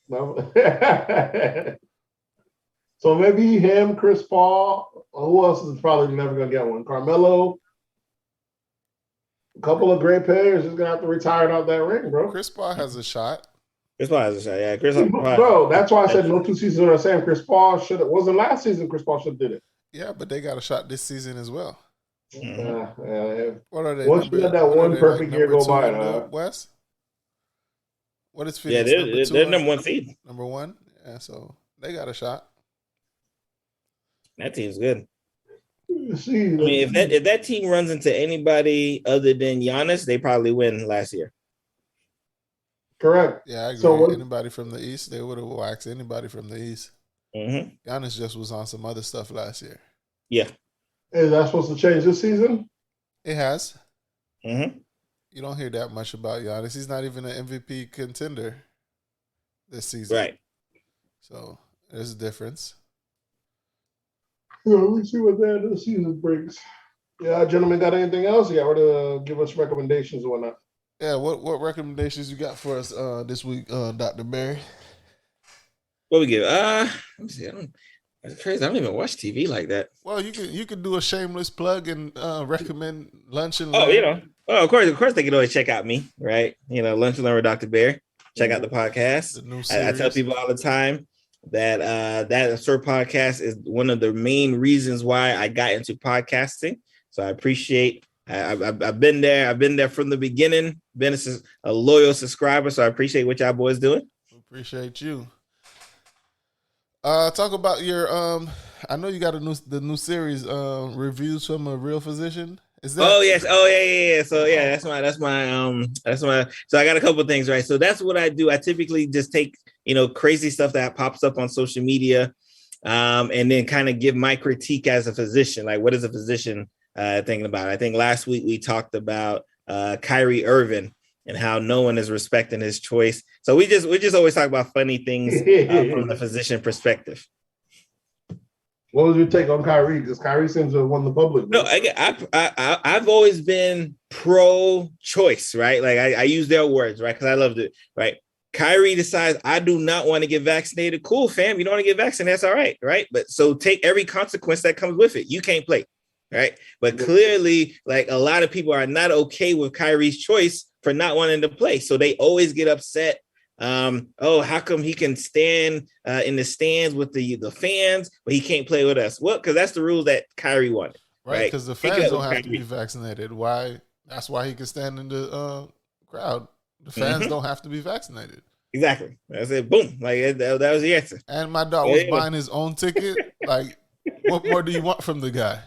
C: No. So maybe him, Chris Paul. Who else is probably never going to get one? Carmelo. A couple of great players just going to have to retire out that ring, bro.
B: Chris Paul has a shot.
E: Chris Paul has a shot. Yeah,
C: Bro, that's why I said no 2 seasons are the same. Chris Paul wasn't last season. Chris Paul should have did it.
B: Yeah, but they got a shot this season as well.
C: Mm-hmm.
B: What are they?
C: Once you let that one perfect year go by,
B: West. What is
E: Phoenix? Yeah, they're number 1 seed.
B: Number 1. Yeah, so they got a shot.
E: That team's good. I mean, if that team runs into anybody other than Giannis, they probably win last year.
C: Correct.
B: Yeah, I agree. So anybody from the East, they would have waxed anybody from the East.
E: Mm-hmm.
B: Giannis just was on some other stuff last year.
E: Yeah.
C: Is that supposed to change this season?
B: It has.
E: Mm-hmm.
B: You don't hear that much about Giannis. He's not even an MVP contender this season.
E: Right.
B: So there's a difference.
C: Yeah, we'll see what the season brings. Yeah, gentlemen, got anything else? Yeah, or to give us recommendations or whatnot.
B: Yeah, what recommendations you got for us this week, Dr. Berry?
E: What we give? Let me see. That's crazy. I don't even watch TV like that.
B: Well, you can do a shameless plug and recommend Lunch and
E: Learn.
B: Oh,
E: you know. Well, of course they can always check out me, right? You know, Lunch and Learn with Dr. Berry. Check out the podcast.
B: The new
E: I tell people all the time that that Sir podcast is one of the main reasons why I got into podcasting. So I appreciate. I've been there. I've been there from the beginning. Been a loyal subscriber. So I appreciate what y'all boys doing.
B: Appreciate you. Talk about your I know you got the new series reviews from a real physician. Is that?
E: Oh yes. Oh yeah. So yeah, that's my. So I got a couple of things, right? So that's what I do. I typically just take crazy stuff that pops up on social media, and then kind of give my critique as a physician. Like, what is a physician thinking about? I think last week we talked about Kyrie Irving and how no one is respecting his choice. So we just always talk about funny things from the physician perspective.
C: What was your take on Kyrie? Because Kyrie seems to have won the public.
E: No, I've always been pro-choice, right? Like I use their words, right? Because I loved it, right? Kyrie decides I do not want to get vaccinated. Cool, fam. You don't want to get vaccinated. That's all right, right? But so take every consequence that comes with it. You can't play, right? But clearly, like a lot of people are not okay with Kyrie's choice for not wanting to play. So they always get upset. How come he can stand in the stands with the fans, but he can't play with us? Well, because that's the rules that Kyrie wanted.
B: Right, because the fans don't have to be vaccinated. Why? That's why he can stand in the crowd. The fans don't have to be vaccinated.
E: Exactly. That's it. Boom. Like that was the answer.
B: And my dog was buying his own ticket. Like, what more do you want from the guy?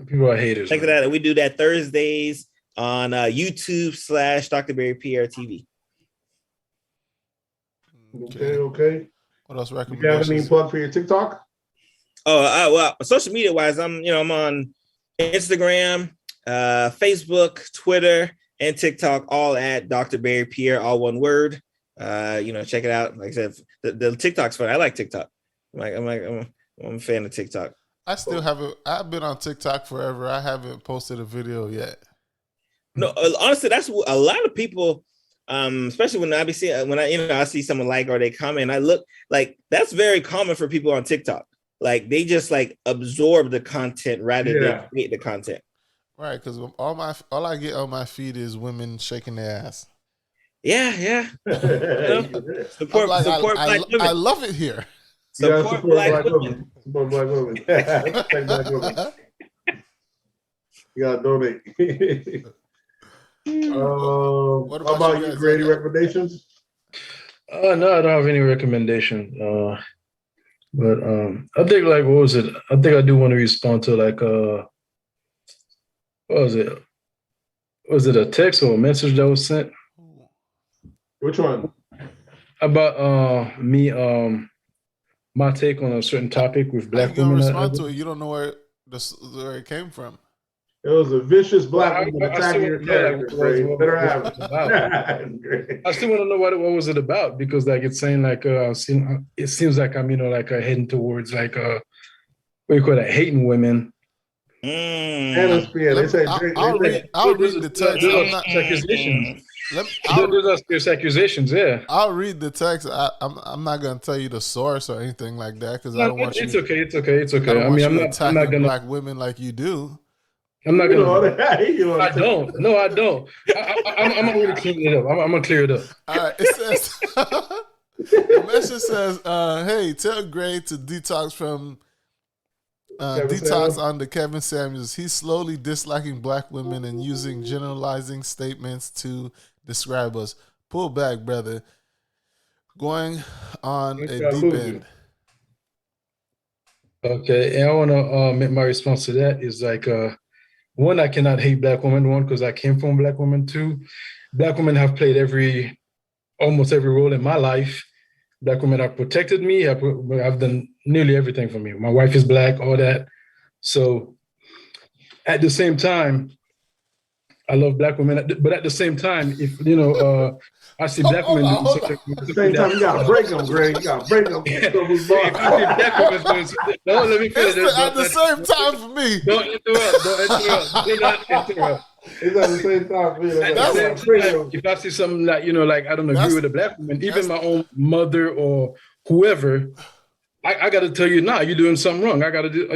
D: People are haters.
E: Check it out. We do that Thursdays on YouTube /Dr.Berry PR TV.
C: Okay.
B: What else recommendations?
C: Do you have any plug for your TikTok?
E: Well, social media wise, I'm on Instagram, Facebook, Twitter, and TikTok, all at Dr. Berry PR, all one word. Check it out. Like I said, the TikTok's fun. I like TikTok. I'm a fan of TikTok.
B: I still haven't. I've been on TikTok forever. I haven't posted a video yet.
E: No, honestly, that's a lot of people. Especially when I see someone like or they comment, I look like that's very common for people on TikTok. like they just like absorb the content rather than create the content.
B: Right, because all I get on my feed is women shaking their ass.
E: Yeah. Support
B: Black
E: women.
B: I love it here.
E: Support black women.
C: Support black women. Protect black women. You gotta donate.
B: What
C: How about you, Grady? Recommendations?
D: No, I don't have any recommendation. But I think like what was it? I think I do want to respond to like what was it? Was it a text or a message that was sent?
C: Which one?
D: About me my take on a certain topic with black women.
B: You respond to it. You don't know where it came from.
C: It was a vicious black woman attacking your character. Better have it.
D: I still want to know what was it about, because like it's saying like it seems like I'm like heading towards like what do you call that, hating women.
C: Hemisphere. They say
B: I'll read the text.
D: There's accusations. Yeah,
B: I'll read the text. I'm not gonna tell you the source or anything like that because I don't want you.
D: It's okay. I mean, I'm not gonna
B: black women like you do.
D: I'm not gonna. I don't. No, I don't. I'm gonna clean it up. I'm gonna clear it up.
B: All right. It says the message says, "Hey, tell Gray to detox from detox on the Kevin Samuels. He's slowly disliking black women and using generalizing statements to describe us. Pull back, brother. Going on a deep end."
D: Okay, and I want to make my response to that is like, one, I cannot hate black women. One, because I came from black women. Two, black women have played almost every role in my life. Black women have protected me. I've done nearly everything for me. My wife is black, all that. So at the same time, I love black women. But at the same time, if I see black women
C: at the same time, you gotta break them, Greg. You gotta break them.
D: No, let me finish.
B: At the same time for me.
D: Don't interrupt. Do not interrupt.
C: It's at the same time for me.
D: If I see something like I don't agree with a black woman, even my own mother or whoever, I got to tell you, you're doing something wrong. I got to do,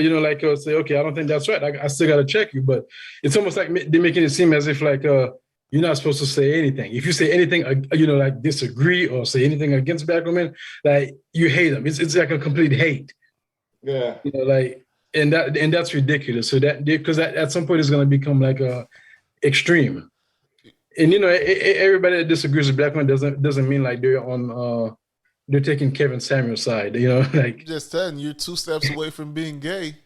D: say, okay, I don't think that's right. I still got to check you. But it's almost like they're making it seem as if like you're not supposed to say anything. If you say anything, like disagree or say anything against black women, like you hate them. It's like a complete hate.
C: Yeah.
D: And that's ridiculous. So that because at some point it's going to become like a extreme. And everybody that disagrees with black women doesn't mean like they're on they're taking Kevin Samuel's side. Like
B: just saying you're 2 steps away from being gay.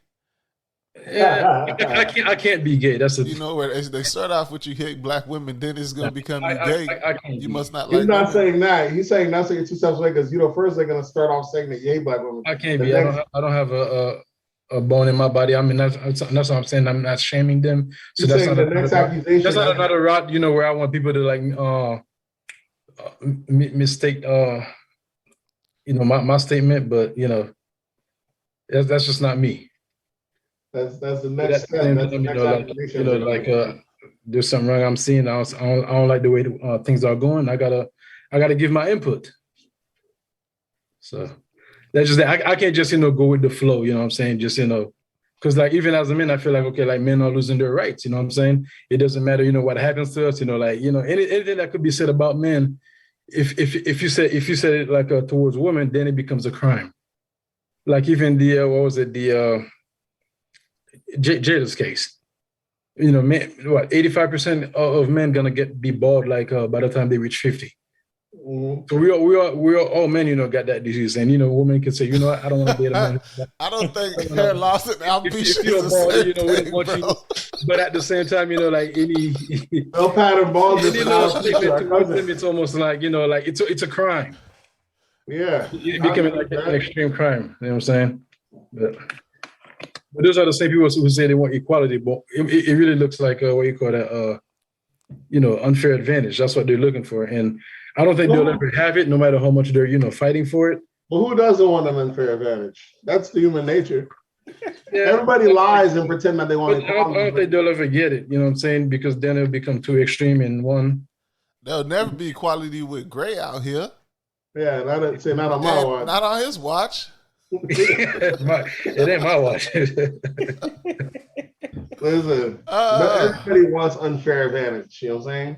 D: Yeah, I can't be gay. That's
B: where they start off with you hate black women, then it's gonna become gay. You must not
C: like. He's not
B: women.
C: Saying that. He's saying not saying 2 steps away because first they're gonna start off saying that you hate black women.
D: I can't be. I don't have a bone in my body. I mean that's what I'm saying. I'm not shaming them. So that's not the next accusation. That's not another route. Where I want people to like mistake my statement, but that's just not me.
C: That's the next step. That's the next accusation.
D: There's something wrong I'm seeing. I don't like the way things are going. I gotta give my input. So that's just that. I can't just go with the flow. You know what I'm saying? Just because like even as a man, I feel like okay, like men are losing their rights. You know what I'm saying? It doesn't matter. What happens to us. Anything that could be said about men. If you said it like towards women, then it becomes a crime. Like even the what was it the Jada's case, men, 85% of men gonna be bald like by the time they reach 50. Mm-hmm. So we are all men, got that disease, and women can say, I don't want to be a man.
B: I don't think hair loss and alopecia is the same thing, bro.
D: But at the same time, like any
C: no pattern baldness.
D: It's almost like like it's a crime.
C: Yeah,
D: it's becoming like an extreme crime. You know what I'm saying? But those are the same people who say they want equality, but it really looks like what you call that, unfair advantage. That's what they're looking for, and I don't think they'll ever have it, no matter how much they're fighting for it.
C: Well, who doesn't want an unfair advantage? That's the human nature. Yeah, everybody lies and pretend that they want.
D: I don't think they'll ever get it. You know what I'm saying? Because then it'll become too extreme in one.
B: There'll never be equality with Gray out here.
C: Yeah, not on my watch.
B: Not on his watch.
D: It ain't my watch.
C: Listen, everybody wants unfair advantage. You know what I'm saying?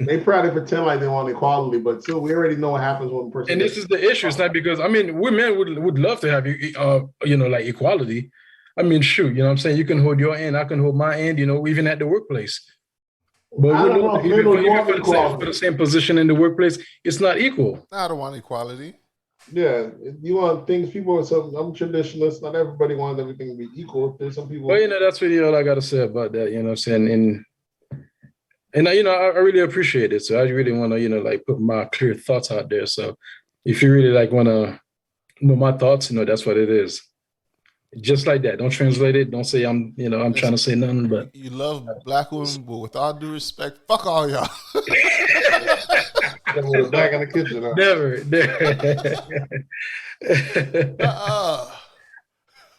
C: They probably pretend like they want equality, but still, we already know what happens when a person.
D: And this is the issue. It's not because we men would love to have like equality. I mean, shoot, you know what I'm saying? You can hold your end, I can hold my end, even at the workplace. But
C: I don't know if men would want equality
D: for the same position in the workplace, it's not equal.
B: I don't want equality.
C: Yeah, you want things. People are some. I'm traditionalist. Not everybody wants everything to be equal. There's some people.
D: Well, that's really all I got to say about that. You know what I'm saying? And I really appreciate it. So I really want to, like put my clear thoughts out there. So if you really like want to know my thoughts, that's what it is. Just like that. Don't translate it. Don't say I'm trying to say nothing. But
B: you love black women, but with all due respect, fuck all y'all.
C: We're back in the kitchen. Huh?
D: Never.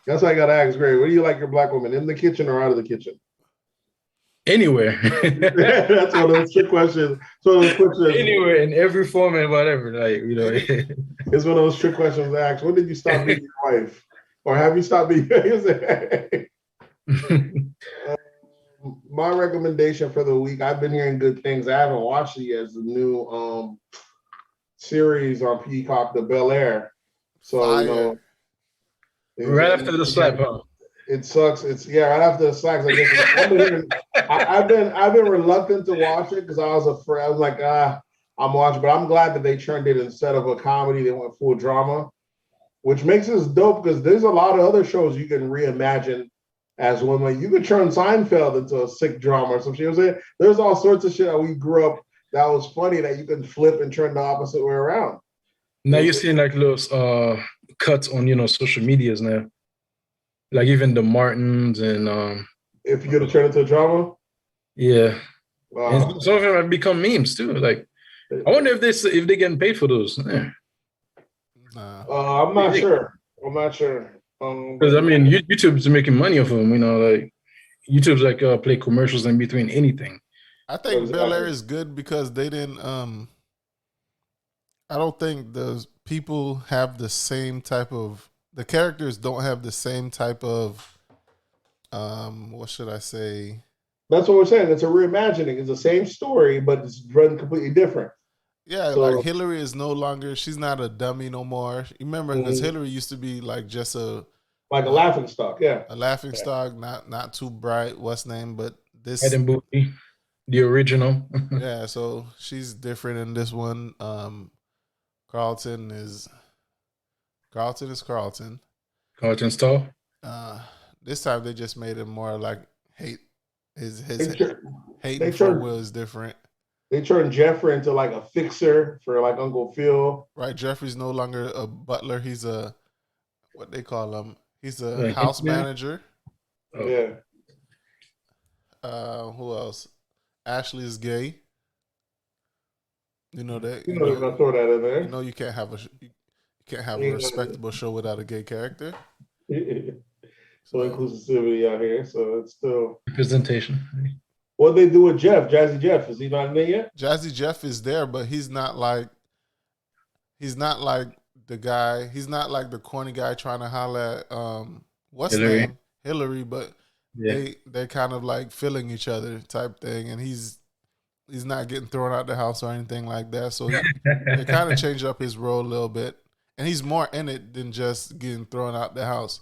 C: That's why I got to ask, Gray. Where do you like your black woman, in the kitchen or out of the kitchen?
D: Anywhere.
C: That's one of those trick questions.
D: Anywhere, in every form and whatever. Like,
C: it's one of those trick questions to ask. When did you stop being your wife? Or have you stopped being my recommendation for the week, I've been hearing good things. I haven't watched it yet. It's the new series on Peacock, The Bel Air. So,
D: right after the slap, huh?
C: It sucks. Right after the slacks. I've been reluctant to watch it because I was afraid. I was like, I'm watching, but I'm glad that they turned it, instead of a comedy, they went full drama, which makes this dope because there's a lot of other shows you can reimagine as one. Like you could turn Seinfeld into a sick drama or something. You know what I'm saying? There's all sorts of shit that we grew up that was funny that you can flip and turn the opposite way around.
D: Now you're seeing like little cuts on social medias now. Like even the Martins and
C: if you're gonna turn it into a drama,
D: yeah, and some of them have become memes too. Like, I wonder if they're getting paid for those. Yeah.
C: I'm not sure.
D: Because YouTube's making money off of them. Like YouTube's like play commercials in between anything.
B: I think Bel Air is good because they didn't. I don't think those people have the same type of. The characters don't have the same type of, what should I say?
C: That's what we're saying. It's a reimagining. It's the same story, but it's run completely different.
B: Yeah, like Hillary is no longer, she's not a dummy no more. You remember, because Hillary used to be like just a
C: laughing stock, yeah.
B: A laughing stock, not too bright, what's name, but this.
D: Adam Booty, the original.
B: Yeah, so she's different in this one. Carlton is Carlton.
D: Carlton's tall.
B: This time they just made him more like hate. His hate for Will is different.
C: They turned Jeffrey into like a fixer for like Uncle Phil.
B: Right, Jeffrey's no longer a butler. He's a, what they call him. He's a house manager.
C: Oh. Yeah.
B: Who else? Ashley is gay. You know that.
C: You know they're gonna throw that in there.
B: You know you can't have a respectable show without a gay character.
C: So inclusivity out here. So it's still
D: representation.
C: What they do with Jeff? Jazzy Jeff, is he not in there yet?
B: Jazzy Jeff is there, but he's not like the guy. He's not like the corny guy trying to holler at what's his name? Hillary, but they're kind of like filling each other type thing, and he's not getting thrown out the house or anything like that. So they kind of changed up his role a little bit, and he's more in it than just getting thrown out the house.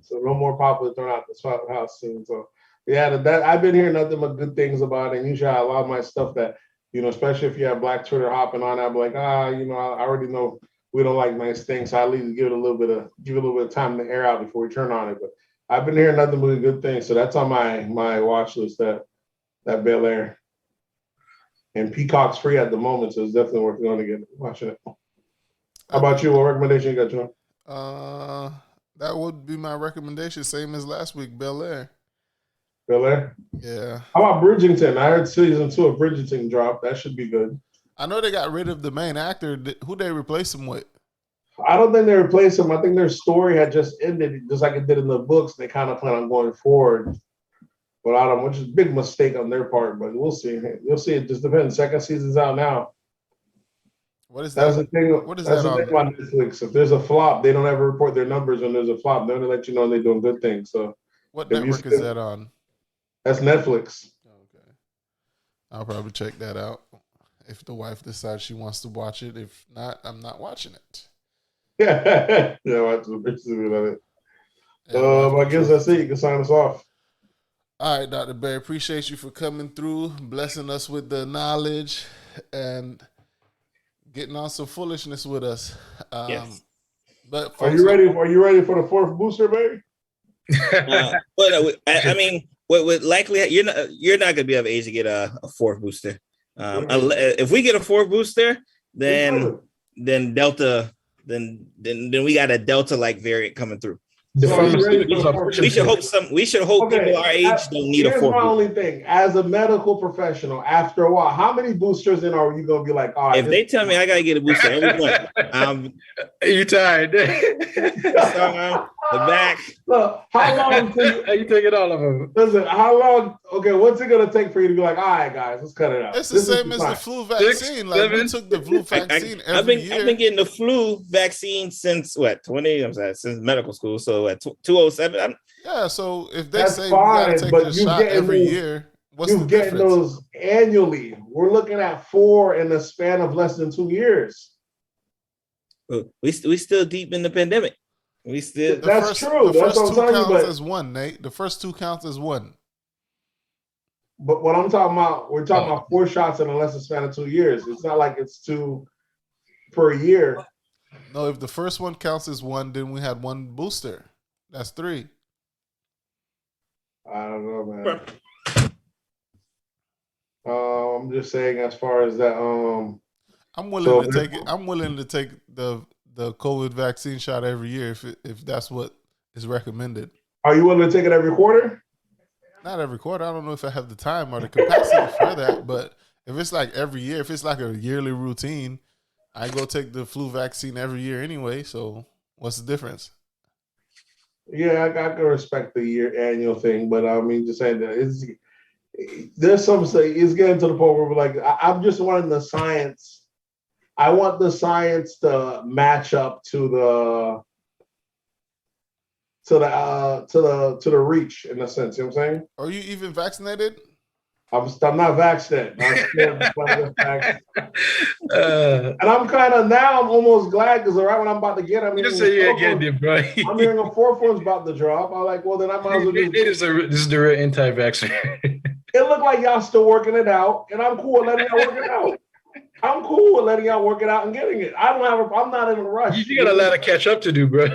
C: So no more popular thrown out the house scene. So yeah, that I've been hearing nothing but good things about it. And usually a lot of my stuff that, especially if you have Black Twitter hopping on, I'm like, I already know we don't like nice things. So I leave give it a little bit of time to air out before we turn on it. But I've been hearing nothing but good things. So that's on my watch list, that Bel Air. And Peacock's free at the moment, so it's definitely worth going to get watching it. How about you? What recommendation you got, John?
B: That would be my recommendation, same as last week, Bel Air.
C: Bel Air?
B: Yeah.
C: How about Bridgerton? I heard season 2 of Bridgerton dropped. That should be good.
B: I know they got rid of the main actor. Who they replace him with?
C: I don't think they replaced him. I think their story had just ended, just like it did in the books. They kind of plan on going forward without him, which is a big mistake on their part, but we'll see. You'll see. It just depends. Second season's out now.
B: What is
C: That's
B: that?
C: the thing.
B: What is
C: That's
B: that
C: the thing
B: on?
C: about Netflix. If there's a flop, they don't ever report their numbers when there's a flop. They only let you know they're doing good things. So
B: What
C: if you
B: network is
C: spend,
B: that on?
C: that's Netflix.
B: Okay, I'll probably check that out if the wife decides she wants to watch it. If not, I'm not watching it.
C: Yeah, watch the pictures of it.
B: Yeah, wife
C: I guess
B: control.
C: that's it. You can sign us off.
B: All right, Dr. Berry, appreciate you for coming through, blessing us with the knowledge, and getting on some foolishness with us.
E: Yes.
B: But
C: Are
B: folks,
C: you ready? Are you ready for the fourth booster, baby?
E: But I mean, what likely you're not gonna be of age to get a fourth booster. If we get a fourth booster, then Delta, then we got a Delta like variant coming through.
C: So are you ready for the fourth?
E: We should hope people our age don't need a fourth.
C: Here's my
E: booster.
C: only thing. As a medical professional, after a while, how many boosters in are you gonna be like, all right?
E: If they tell me I gotta get a booster every month,
D: You tired?
E: the back.
C: Look, how long
D: You taking all of them?
C: listen, how long? Okay, what's it gonna take for you to be like, all right, guys, let's cut it out?
B: it's the same as the flu vaccine. Like we took the flu vaccine every year.
E: I've been getting the flu vaccine since since medical school. So at 207.
B: Yeah, so if they
C: That's
B: say
C: fine,
B: we gotta take
C: but
B: this
C: you
B: shot
C: getting
B: every
C: those-
B: year, what's
C: You
B: the
C: getting
B: difference?
C: those annually. We're looking at 4 in the span of less than 2 years.
E: We still deep in the pandemic. We still.
C: That's true.
B: The
C: That's
B: first
C: what I'm
B: two
C: telling you,
B: counts
C: but-
B: as one, Nate. The first two counts as one.
C: But what I'm talking about, we're talking about 4 shots in a less than span of 2 years. It's not like it's 2 per year.
B: No, if the first one counts as one, then we had one booster. That's 3.
C: I don't know, man. I'm just saying, as far as that,
B: I'm willing to take it. I'm willing to take the COVID vaccine shot every year if that's what is recommended.
C: are you willing to take it every quarter?
B: Not every quarter. I don't know if I have the time or the capacity for that. But if it's like every year, if it's like a yearly routine, I go take the flu vaccine every year anyway. So what's the difference?
C: Yeah, I can respect the annual thing, but I mean, just saying that there's some say it's getting to the point where we're like, I'm just wanting the science. I want the science to match up to the reach, in a sense. You know what I'm saying?
B: Are you even vaccinated?
C: I'm not vaccinated. I'm still vaccinated. And I'm almost glad because right when I'm about to get, I'm
D: You say you get it, bro.
C: I'm hearing a 4th one's about to drop. I'm like, well, then I might as well just.
D: This is the real anti-vaxxer.
C: It looked like y'all still working it out, and I'm cool with letting y'all work it out. I'm cool with letting y'all work it out and getting it. I'm not in a rush.
D: You got a lot of catch up to do, bro.
C: I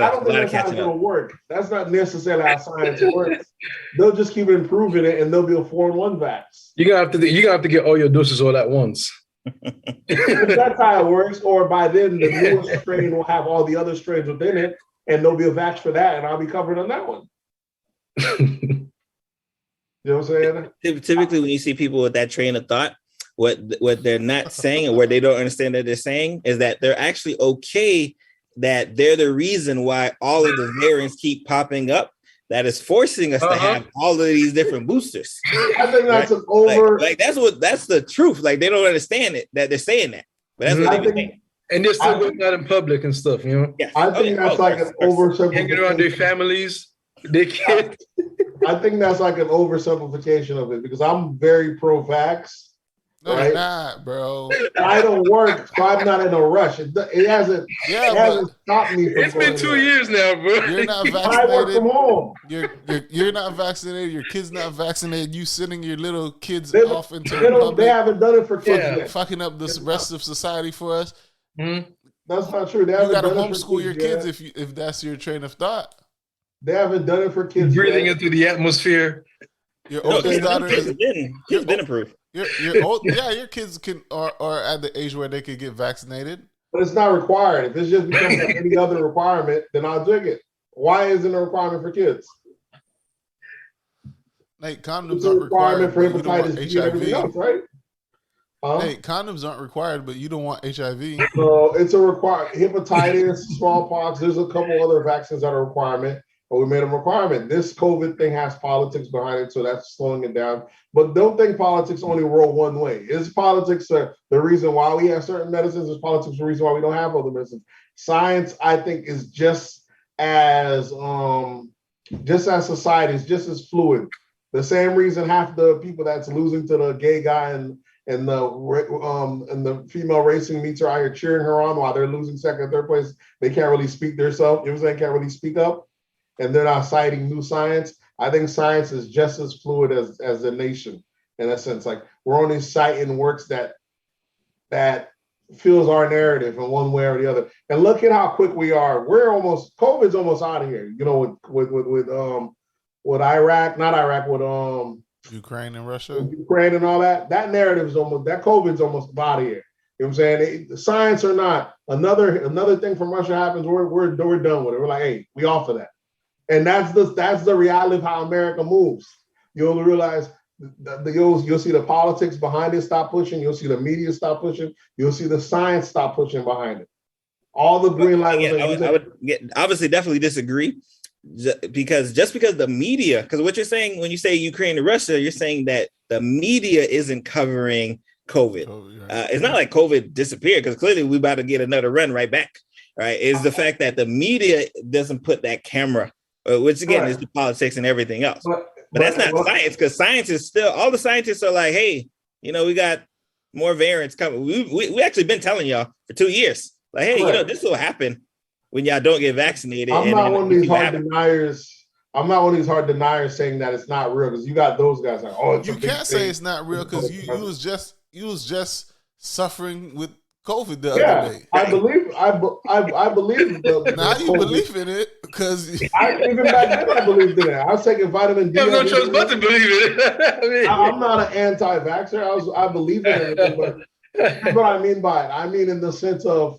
C: don't think that's how it's going to work. That's not necessarily how science works. They'll just keep improving it, and there'll be a 4-in-1 vax.
D: You're gonna have to get all your doses all at once.
C: If that's how it works, or by then the newest strain will have all the other strains within it, and there'll be a vax for that, and I'll be covered on that one. You know what I'm saying?
E: Typically, when you see people with that train of thought, what they're not saying, or what they don't understand that they're saying, is that they're actually okay that they're the reason why all of the variants keep popping up. That is forcing us to have all of these different boosters.
C: I think that's an over.
E: Like that's the truth. Like they don't understand it that they're saying that, but that's what they're saying.
D: And they're still going out in public and stuff, you know.
E: Yes.
C: I think that's like an oversimplification.
D: Hanging around their families, they can't.
C: I think that's like an oversimplification of it because I'm very pro-vax.
B: No,
C: right?
B: you're not, bro.
C: I don't work, so I'm not in a rush. It hasn't stopped me from
D: It's been 2 years now, bro.
B: You're not vaccinated.
C: I work from home.
B: You're not vaccinated. Your kid's not vaccinated. You sending your little kids off into the public.
C: They haven't done it for kids yet.
B: Fucking up the rest of society for us.
D: Mm-hmm.
C: That's not true.
B: You got to homeschool your kids if that's your train of thought.
C: They haven't done it for kids.
D: Breathing into the atmosphere.
B: Your oldest daughter
E: has been approved.
B: Your old, your kids are at the age where they could get vaccinated.
C: But it's not required. If it's just becomes like any other requirement, then I'll dig it. Why isn't it a requirement for kids?
B: Nate, condoms aren't required
C: for
B: but you don't want
C: hepatitis B and everything else, right?
B: Nate, condoms aren't required, but you don't want HIV.
C: So it's a required hepatitis, smallpox. There's a couple other vaccines that are a requirement. or we made them a requirement. This COVID thing has politics behind it, so that's slowing it down. But don't think politics only roll one way. Is politics the reason why we have certain medicines? Is politics the reason why we don't have other medicines? Science, I think, is just as society is just as fluid. The same reason half the people that's losing to the gay guy and the female racing meets are out here cheering her on while they're losing second and third place. They can't really speak themselves. You know what I'm saying? Can't really speak up, and they're not citing new science. I think science is just as fluid as the nation in a sense. Like we're only citing works that fills our narrative in one way or the other. And look at how quick we are. COVID's almost out of here. You know, with Iraq, not Iraq, with
B: Ukraine and Russia,
C: Ukraine and all that. That narrative is COVID's almost out of here. You know what I'm saying? Science or not, another thing from Russia happens, we're done with it. We're like, hey, we off of that. And that's the reality of how America moves. You'll realize you'll see the politics behind it stop pushing. You'll see the media stop pushing. You'll see the science stop pushing behind it. All the green light.
E: I would obviously definitely disagree. Because the media, because what you're saying when you say Ukraine and Russia, you're saying that the media isn't covering COVID. It's not like COVID disappeared, because clearly we're about to get another run right back. Right? It's the fact that the media doesn't put that camera, which again is the politics and everything else. But that's not science, because science is still, all the scientists are like, hey, you know, we got more variants coming. We actually been telling y'all for 2 years, like, hey, you know, this will happen when y'all don't get vaccinated.
C: I'm not one of these hard deniers. I'm not one of these hard deniers saying that it's not real, because you got those guys like, oh,
B: you can't say it's not real because you was just suffering with COVID the other day.
C: I believe.
B: Now you believe in it because
C: even back then I believed in it. I was taking vitamin D.
D: I have no choice but to believe in it.
C: I'm not an anti-vaxxer. I believe in it, but that's what I mean by it. I mean in the sense of,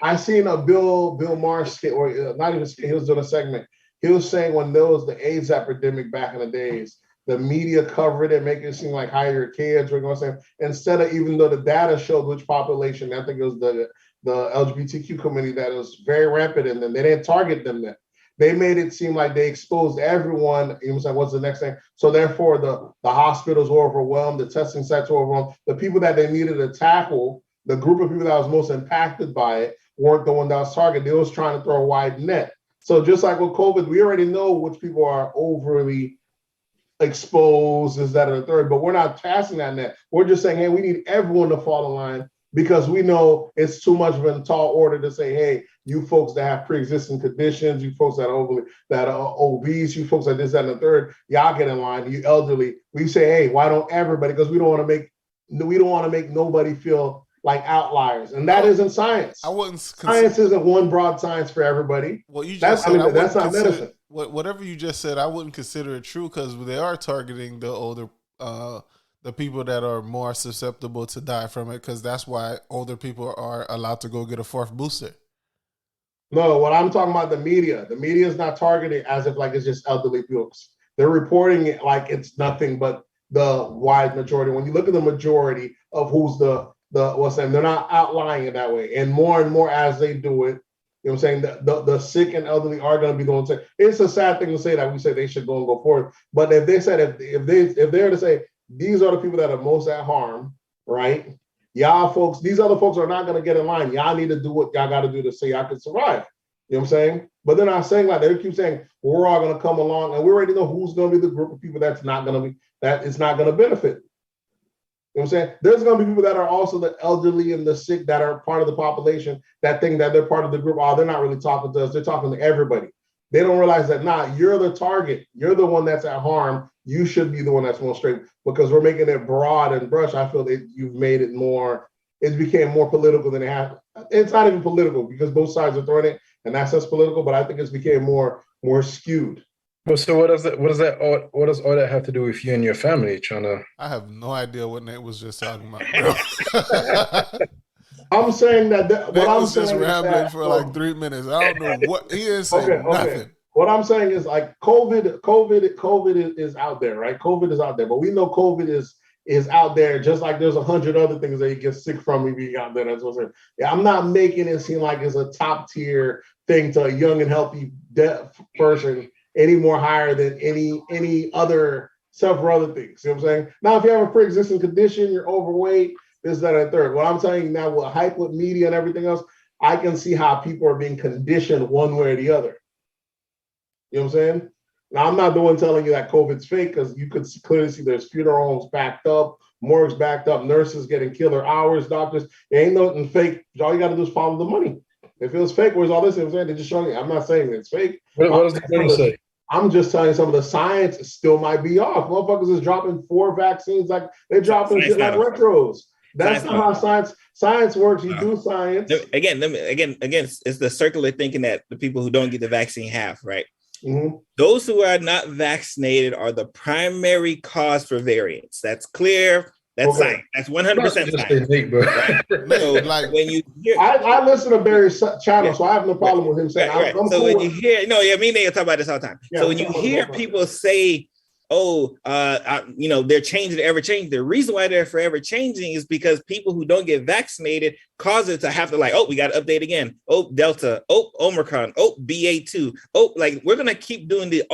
C: I seen a Bill Maher skit, or not even skit, he was doing a segment. He was saying when there was the AIDS epidemic back in the days, the media covered it, making it seem like higher kids were going to say, instead of, even though the data showed which population, I think it was the LGBTQ community that was very rampant in them, they didn't target them then. They made it seem like they exposed everyone. It was like, what's the next thing? So therefore, the hospitals were overwhelmed, the testing sites were overwhelmed. The people that they needed to tackle, the group of people that was most impacted by it, weren't the one that was targeted. They was trying to throw a wide net. So just like with COVID, we already know which people are overly exposed, is that, or the third, but we're not passing that net. We're just saying, hey, we need everyone to fall in line, because we know it's too much of a tall order to say, hey, you folks that have pre-existing conditions, you folks that are obese, you folks that this, that, and the third, y'all get in line. You elderly, we say, hey, why don't everybody? Because we don't want to make nobody feel like outliers, and that isn't science. Science isn't one broad science for everybody.
B: Well, you just said,
C: that's not medicine.
B: Whatever you just said, I wouldn't consider it true, because they are targeting the older, the people that are more susceptible to die from it, because that's why older people are allowed to go get a 4th booster.
C: No, what I'm talking about, the media is not targeting as if like it's just elderly people. They're reporting it like it's nothing but the wide majority. When you look at the majority of who's what's saying, they're not outlining it that way. And more as they do it, you know what I'm saying, the sick and elderly are going to be going to. It's a sad thing to say that we say they should go forward. But if they said, if they're to say, these are the people that are most at harm, right? Y'all folks, these other folks are not going to get in line. Y'all need to do what y'all got to do to say y'all can survive. You know what I'm saying? But they're not saying like, they keep saying, we're all going to come along, and we already know who's going to be the group of people that it's not going to benefit. You know what I'm saying? There's going to be people that are also the elderly and the sick that are part of the population that think that they're part of the group. Oh, they're not really talking to us. They're talking to everybody. They don't realize that, you're the target. You're the one that's at harm. You should be the one that's most straight, because we're making it broad and brush. I feel that you've made it more, it became more political than it has. It's not even political, because both sides are throwing it, and that's political, but I think it's became more skewed.
D: Well, so what does all that have to do with you and your family trying to?
B: I have no idea what Nate was just talking about, bro.
C: I'm saying that
B: what I'm saying just rambling for like 3 minutes. I don't know what he is saying. Nothing.
C: What I'm saying is like COVID is out there, right? COVID is out there, but we know COVID is out there, just like there's 100 other things that you get sick from being out there. That's what I'm saying. Yeah, I'm not making it seem like it's a top tier thing to a young and healthy deaf person any more higher than any other several other things. You know what I'm saying? Now, if you have a pre-existing condition, you're overweight, this, that, and third. What I'm telling you now, with hype with media and everything else, I can see how people are being conditioned one way or the other. You know what I'm saying? Now, I'm not the one telling you that COVID's fake, because you could clearly see there's funeral homes backed up, morgues backed up, nurses getting killer hours, doctors. There ain't nothing fake. All you got to do is follow the money. If it was fake, where's all this? You know what I'm saying? They're just showing you. I'm not saying it's fake.
D: What does the money say?
C: I'm just telling you some of the science still might be off. Motherfuckers is dropping 4 vaccines like they're dropping shit like retros. That's not how science works. You do science.
E: Again, it's the circular thinking that the people who don't get the vaccine have, right? Mm-hmm. Those who are not vaccinated are the primary cause for variants. That's clear. That's science. That's 100% science. Right? So, like when you hear,
C: I listen to Barry's channel, so I have no problem with him saying.
E: Right. So cool when you hear, me and they talk about this all the time. Yeah, so when you hear people say, they're changing, ever changing. The reason why they're forever changing is because people who don't get vaccinated cause it to have to we got to update again. Delta. Omicron. BA2. We're going to keep doing the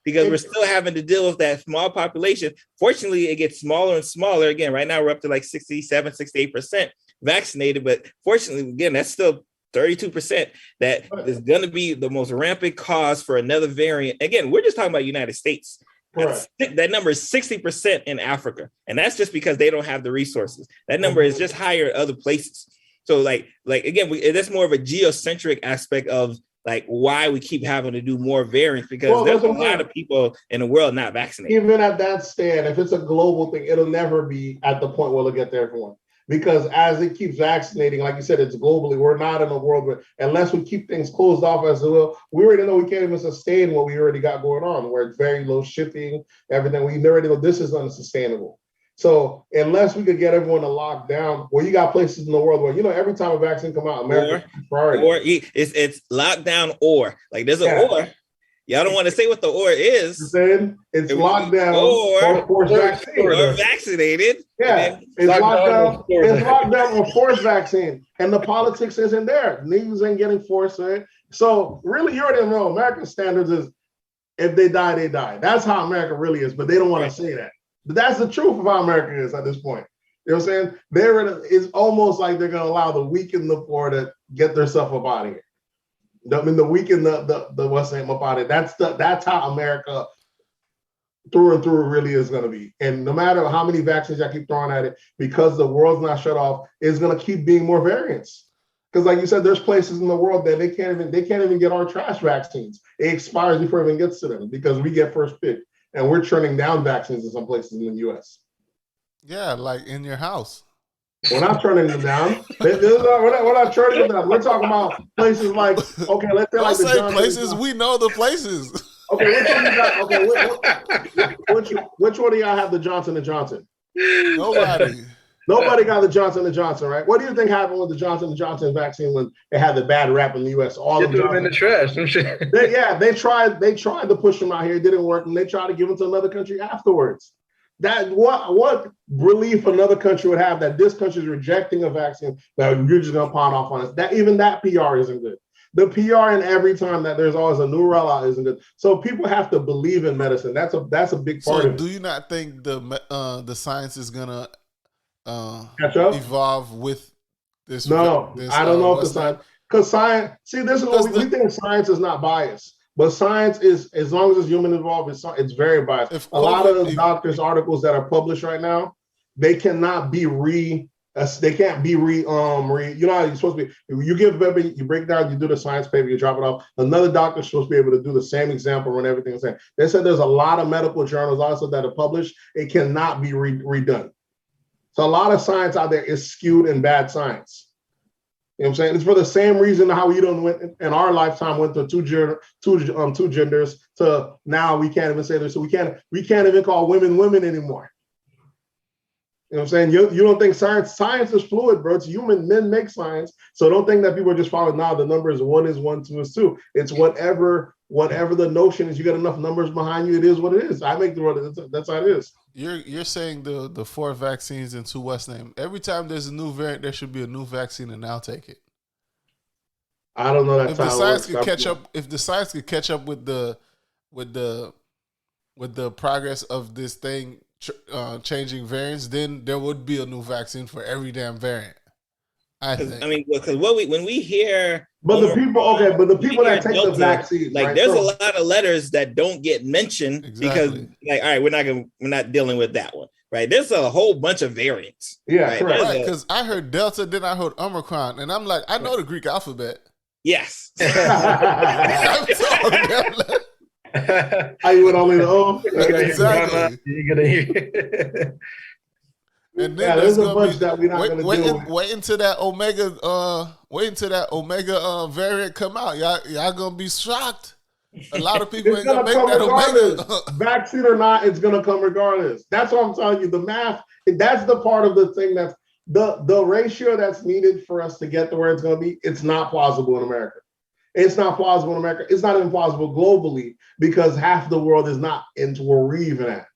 E: because we're still having to deal with that small population. Fortunately, it gets smaller and smaller. Again, right now we're up to 67, 68% vaccinated. But fortunately, again, that's still 32% that is going to be the most rampant cause for another variant. Again, we're just talking about United States. That number is 60% in Africa. And that's just because they don't have the resources. That number is just higher in other places. So again, that's more of a geocentric aspect of why we keep having to do more variants, because there's a lot of people in the world not vaccinated.
C: Even at that stand, if it's a global thing, it'll never be at the point where it'll get there for everyone. Because as it keeps vaccinating, like you said, it's globally. We're not in a world where, unless we keep things closed off as well, we already know we can't even sustain what we already got going on, where it's very low shipping, everything. We already know this is unsustainable. So unless we could get everyone to lock down, you got places in the world where, every time a vaccine come out, America priority.
E: It's lockdown or there's an or. Y'all don't want to say what the or is.
C: It's lockdown or forced vaccine.
E: Or vaccinated.
C: Yeah, it's lockdown. It's lockdown or forced vaccine. And the politics isn't there. Niggas ain't getting forced. Right? So really, you already know American standards is if they die, they die. That's how America really is, but they don't want to say that. But that's the truth of how America is at this point. You know what I'm saying? It's almost like they're going to allow the weak and the poor to get their stuff up out of here. The weak and the what's name up out of it. That's how America through and through really is going to be. And no matter how many vaccines I keep throwing at it, because the world's not shut off, it's going to keep being more variants. Because like you said, there's places in the world that they can't even get our trash vaccines. It expires before it even gets to them because we get first pick. And we're turning down vaccines in some places in the U.S.
B: Yeah, like in your house.
C: We're not turning them down. We're not turning them down. We're talking about places like, okay, let's say
B: like the Johnson places. We know the places.
C: Okay, which one of y'all have the Johnson & Johnson?
B: Nobody.
C: Nobody got the Johnson & Johnson, right? What do you think happened with the Johnson & Johnson vaccine when it had the bad rap in the U.S.? All of them
D: in the trash.
C: They tried to push them out here. It didn't work, and they tried to give them to another country afterwards. That what relief another country would have that this country is rejecting a vaccine that you're just gonna pawn off on us. That even that PR isn't good. The PR in every time that there's always a new rollout isn't good. So people have to believe in medicine. That's a big part of it.
B: Do you not think the science is gonna
C: catch up,
B: evolve with this?
C: No, I don't know if the science, because science. See, this is what we think. Science is not biased. But science is, as long as it's human involved, it's very biased. A lot of the doctors' articles that are published right now, they cannot be you know how you're supposed to be. You give baby, you break down, you do the science paper, you drop it off. Another doctor's supposed to be able to do the same example when everything's the same. They said there's a lot of medical journals also that are published. It cannot be redone. So a lot of science out there is skewed and bad science. You know what I'm saying? It's for the same reason how we in our lifetime went to two genders to now we can't even say this. So we can't even call women anymore. You know what I'm saying? You don't think science is fluid, bro. It's human. Men make science. So don't think that people are just following now the number is 1 is 1, 2 is 2. It's whatever the notion is. You got enough numbers behind you, it is what it is. I make the rule. That's how it is.
B: You're saying the 4 vaccines and 2 what's name. Every time there's a new variant, there should be a new vaccine, and I'll take it.
C: I don't know that.
B: If the science could catch up with the with the progress of this thing changing variants, then there would be a new vaccine for every damn variant. I think.
E: I mean, because when we hear,
C: but the people that take the vaccines,
E: like,
C: right?
E: there's a lot of letters that don't get mentioned because, like, all right, we're not dealing with that one, right? There's a whole bunch of variants.
C: Yeah,
E: right?
C: correct.
B: Right, because I heard Delta, then I heard Omicron, and I'm like, I know the Greek alphabet.
E: Yes.
B: I'm sorry.
C: I would only know.
B: Exactly.
D: You're gonna hear.
B: And then
C: there's a bunch that we're not gonna deal with.
B: Wait until that Omega variant come out. Y'all gonna be shocked. A lot of people ain't gonna make that Omega.
C: Vaccine or not, it's gonna come regardless. That's what I'm telling you. The math, that's the part of the thing that's the ratio that's needed for us to get to where it's gonna be. It's not plausible in America. It's not plausible in America. It's not even plausible globally because half the world is not into where we're even at.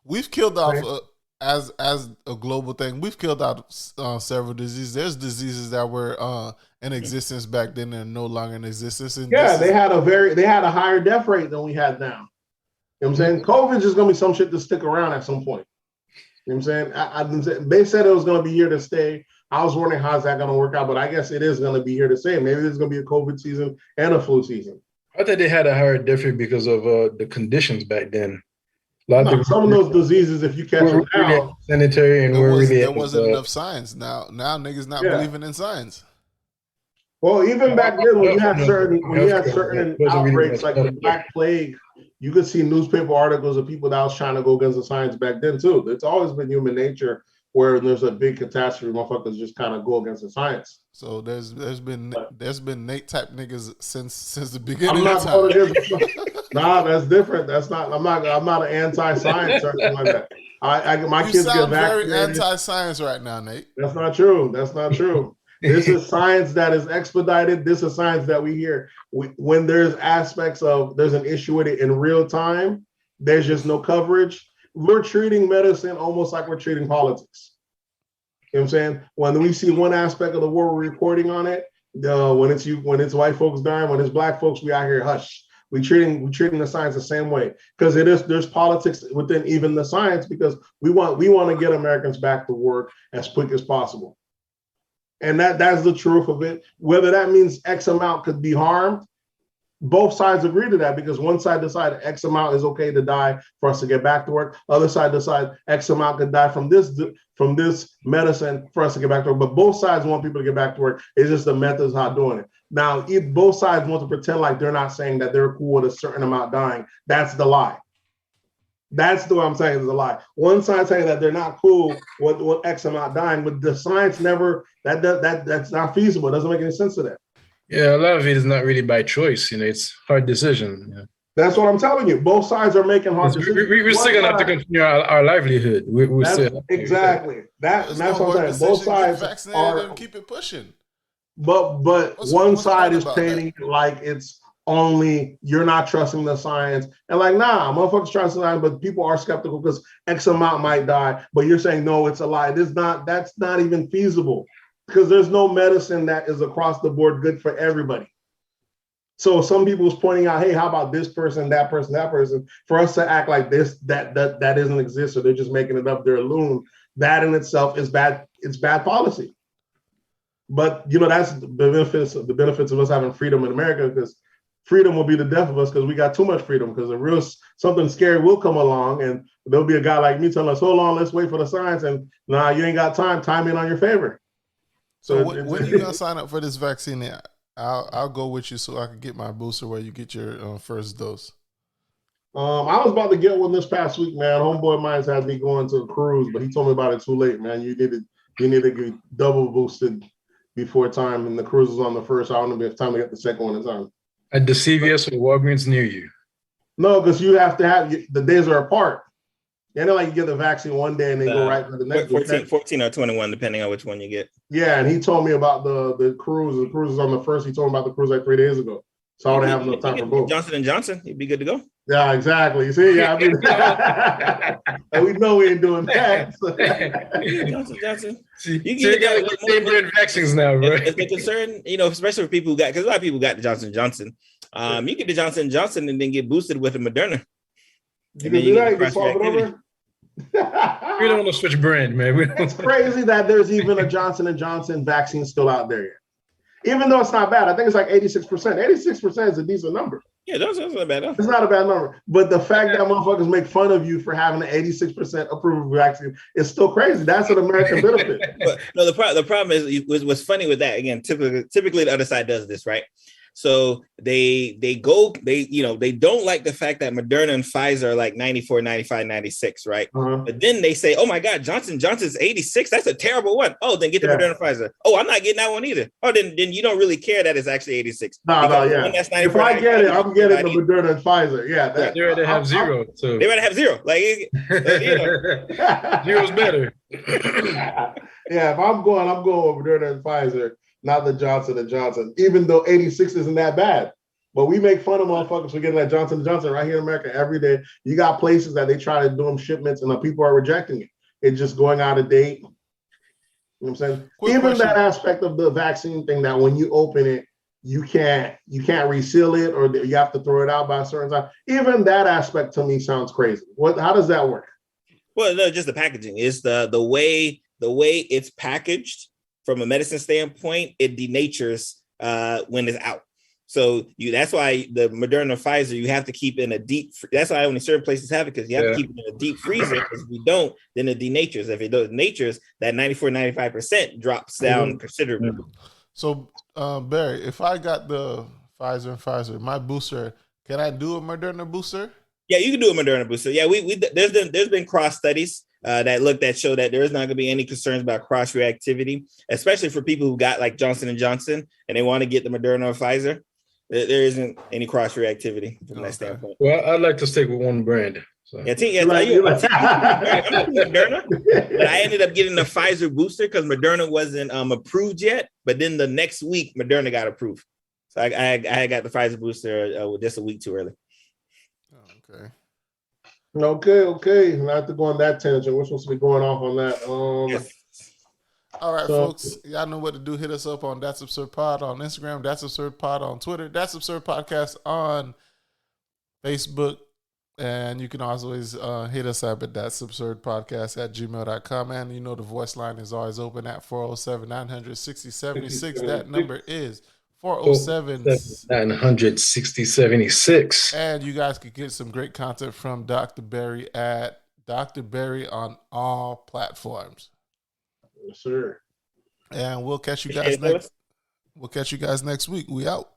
B: We've killed off as a global thing. We've killed out several diseases. There's diseases that were in existence back then and no longer in existence. And
C: they had a higher death rate than we had now. You know what I'm saying? COVID is gonna be some shit to stick around at some point. You know what I'm saying? They said it was gonna be here to stay. I was wondering how's that gonna work out, but I guess it is gonna be here to stay. Maybe there's gonna be a COVID season and a flu season.
D: I thought they had a higher death rate because of the conditions back then.
C: Some of those diseases, if you catch them now,
D: sanitary and
B: there wasn't enough science. Now niggas not believing in science.
C: Well, even back then, when you had certain outbreaks like the Black Plague, you could see newspaper articles of people that was trying to go against the science back then too. It's always been human nature where there's a big catastrophe, motherfuckers just kind of go against the science.
B: So there's been Nate type niggas since the beginning.
C: I'm not going against. Nah, that's different. That's not. I'm not an anti-science or anything like that. My kids get vaccinated.
B: Very anti-science right now, Nate.
C: That's not true. This is science that is expedited. This is science that we hear. When there's aspects of there's an issue with it in real time, there's just no coverage. We're treating medicine almost like we're treating politics. You know what I'm saying? When we see one aspect of the war, we're reporting on it. When it's white folks dying, when it's black folks, we out here hush. We're treating the science the same way because there's politics within even the science because we want to get Americans back to work as quick as possible. And that's the truth of it. Whether that means X amount could be harmed, both sides agree to that because one side decided X amount is okay to die for us to get back to work. Other side decide X amount could die from this medicine for us to get back to work. But both sides want people to get back to work. It's just the methods how doing it. Now, if both sides want to pretend like they're not saying that they're cool with a certain amount dying, that's the lie. That's the way I'm saying is a lie. One side saying that they're not cool with X amount dying, but the science never that's not feasible. It doesn't make any sense to that.
D: Yeah, a lot of it is not really by choice. It's hard decision. Yeah.
C: That's what I'm telling you. Both sides are making hard decisions.
D: We're still gonna have to continue our livelihood. We're still
C: exactly that's what I'm saying. Both sides are
B: and keep it pushing.
C: But one side is painting like it's only you're not trusting the science and like nah, motherfuckers trust the science, but people are skeptical because X amount might die. But you're saying no, it's a lie. That's not even feasible. Because there's no medicine that is across the board good for everybody. So some people was pointing out, hey, how about this person, that person, that person? For us to act like this, that doesn't exist, or they're just making it up, they're a loon. That in itself is bad. It's bad policy. But that's the benefits of us having freedom in America, because freedom will be the death of us because we got too much freedom. Because something scary will come along, and there'll be a guy like me telling us, hold on, let's wait for the science, and nah, you ain't got time in on your favor.
B: So when you gonna sign up for this vaccine? I'll go with you so I can get my booster where you get your first dose.
C: I was about to get one this past week, man. Homeboy of mine had me going to a cruise, but he told me about it too late, man. You need to get double boosted before time, and the cruise is on the first. I don't know if time to get the second one in time.
D: At the CVS or Walgreens near you?
C: No, because you have to have the days are apart. And then like you get the vaccine one day and then go right to the next
E: 14 or 21, depending on which one you get.
C: Yeah, and he told me about the cruise. The cruise is on the first. He told me about the cruise like 3 days ago. So I don't have enough time for both.
E: Johnson & Johnson, you'd be good to go.
C: Yeah, exactly. See, yeah, I mean, and we know we ain't doing that. So.
E: Johnson.
D: See,
E: You
D: you
E: get
D: got same brand vaccines now, bro.
E: If the concern, especially for people who got, because a lot of people got the Johnson. You get the Johnson and then get boosted with the Moderna.
C: You can do that. You can swap it over.
D: We don't want to switch brand, man.
C: It's crazy that there's even a Johnson & Johnson vaccine still out there yet. Even though it's not bad. I think it's like 86%. 86% is a decent number.
E: Yeah, that's not bad.
C: It's not a bad number. But the fact that motherfuckers make fun of you for having an 86% approved vaccine is still crazy. That's an American benefit.
E: But no, the problem is what's funny with that, again, typically the other side does this, right? So they don't like the fact that Moderna and Pfizer are like 94, 95, 96, right? But then they say, oh my God, Johnson's 86. That's a terrible one. Oh, then get the Moderna Pfizer. Oh, I'm not getting that one either. Oh, then you don't really care that it's actually 86.
C: Yeah. If I get it, I'm getting the Moderna and Pfizer. Yeah.
D: They rather have zero. So.
E: They rather have zero. Like,
D: zero's better.
C: Yeah, if I'm going with Moderna and Pfizer. Not the Johnson & Johnson, even though 86 isn't that bad. But we make fun of motherfuckers for getting that Johnson & Johnson right here in America every day. You got places that they try to do them shipments and the people are rejecting it. It's just going out of date. You know what I'm saying? Even question. That aspect of the vaccine thing that when you open it, you can't reseal it or you have to throw it out by a certain time. Even that aspect to me sounds crazy. How does that work?
E: Well, no, just the packaging. It's the way it's packaged. From a medicine standpoint, it denatures when it's out. So that's why the Moderna Pfizer, you have to keep in a deep, that's why only certain places have it, because you have to keep it in a deep freezer, because if you don't, then it denatures. If it denatures, that 94, 95% drops down considerably.
B: So, Barry, if I got the Pfizer, my booster, can I do a Moderna booster?
E: Yeah, you can do a Moderna booster. Yeah, there's been cross studies that show that there is not going to be any concerns about cross reactivity, especially for people who got like Johnson & Johnson and they want to get the Moderna or Pfizer. There isn't any cross reactivity from that standpoint.
D: Well, I'd like to stick with one brand. So.
E: I'm Moderna, but I ended up getting the Pfizer booster because Moderna wasn't approved yet. But then the next week, Moderna got approved. So I got the Pfizer booster just a week too early.
C: Okay. Not to go on that tangent. We're supposed to be going off on that.
B: Yes. All right, folks. Y'all know what to do. Hit us up on That's Absurd Pod on Instagram, That's Absurd Pod on Twitter, That's Absurd Podcast on Facebook. And you can always hit us up at That's Absurd Podcast at gmail.com. And you know the voice line is always open at 407-900-6076. That number is
D: 407-960-76.
B: And you guys can get some great content from Dr. Berry at Dr. Berry on all platforms.
C: Yes, sir.
B: And we'll catch you guys next week. We out.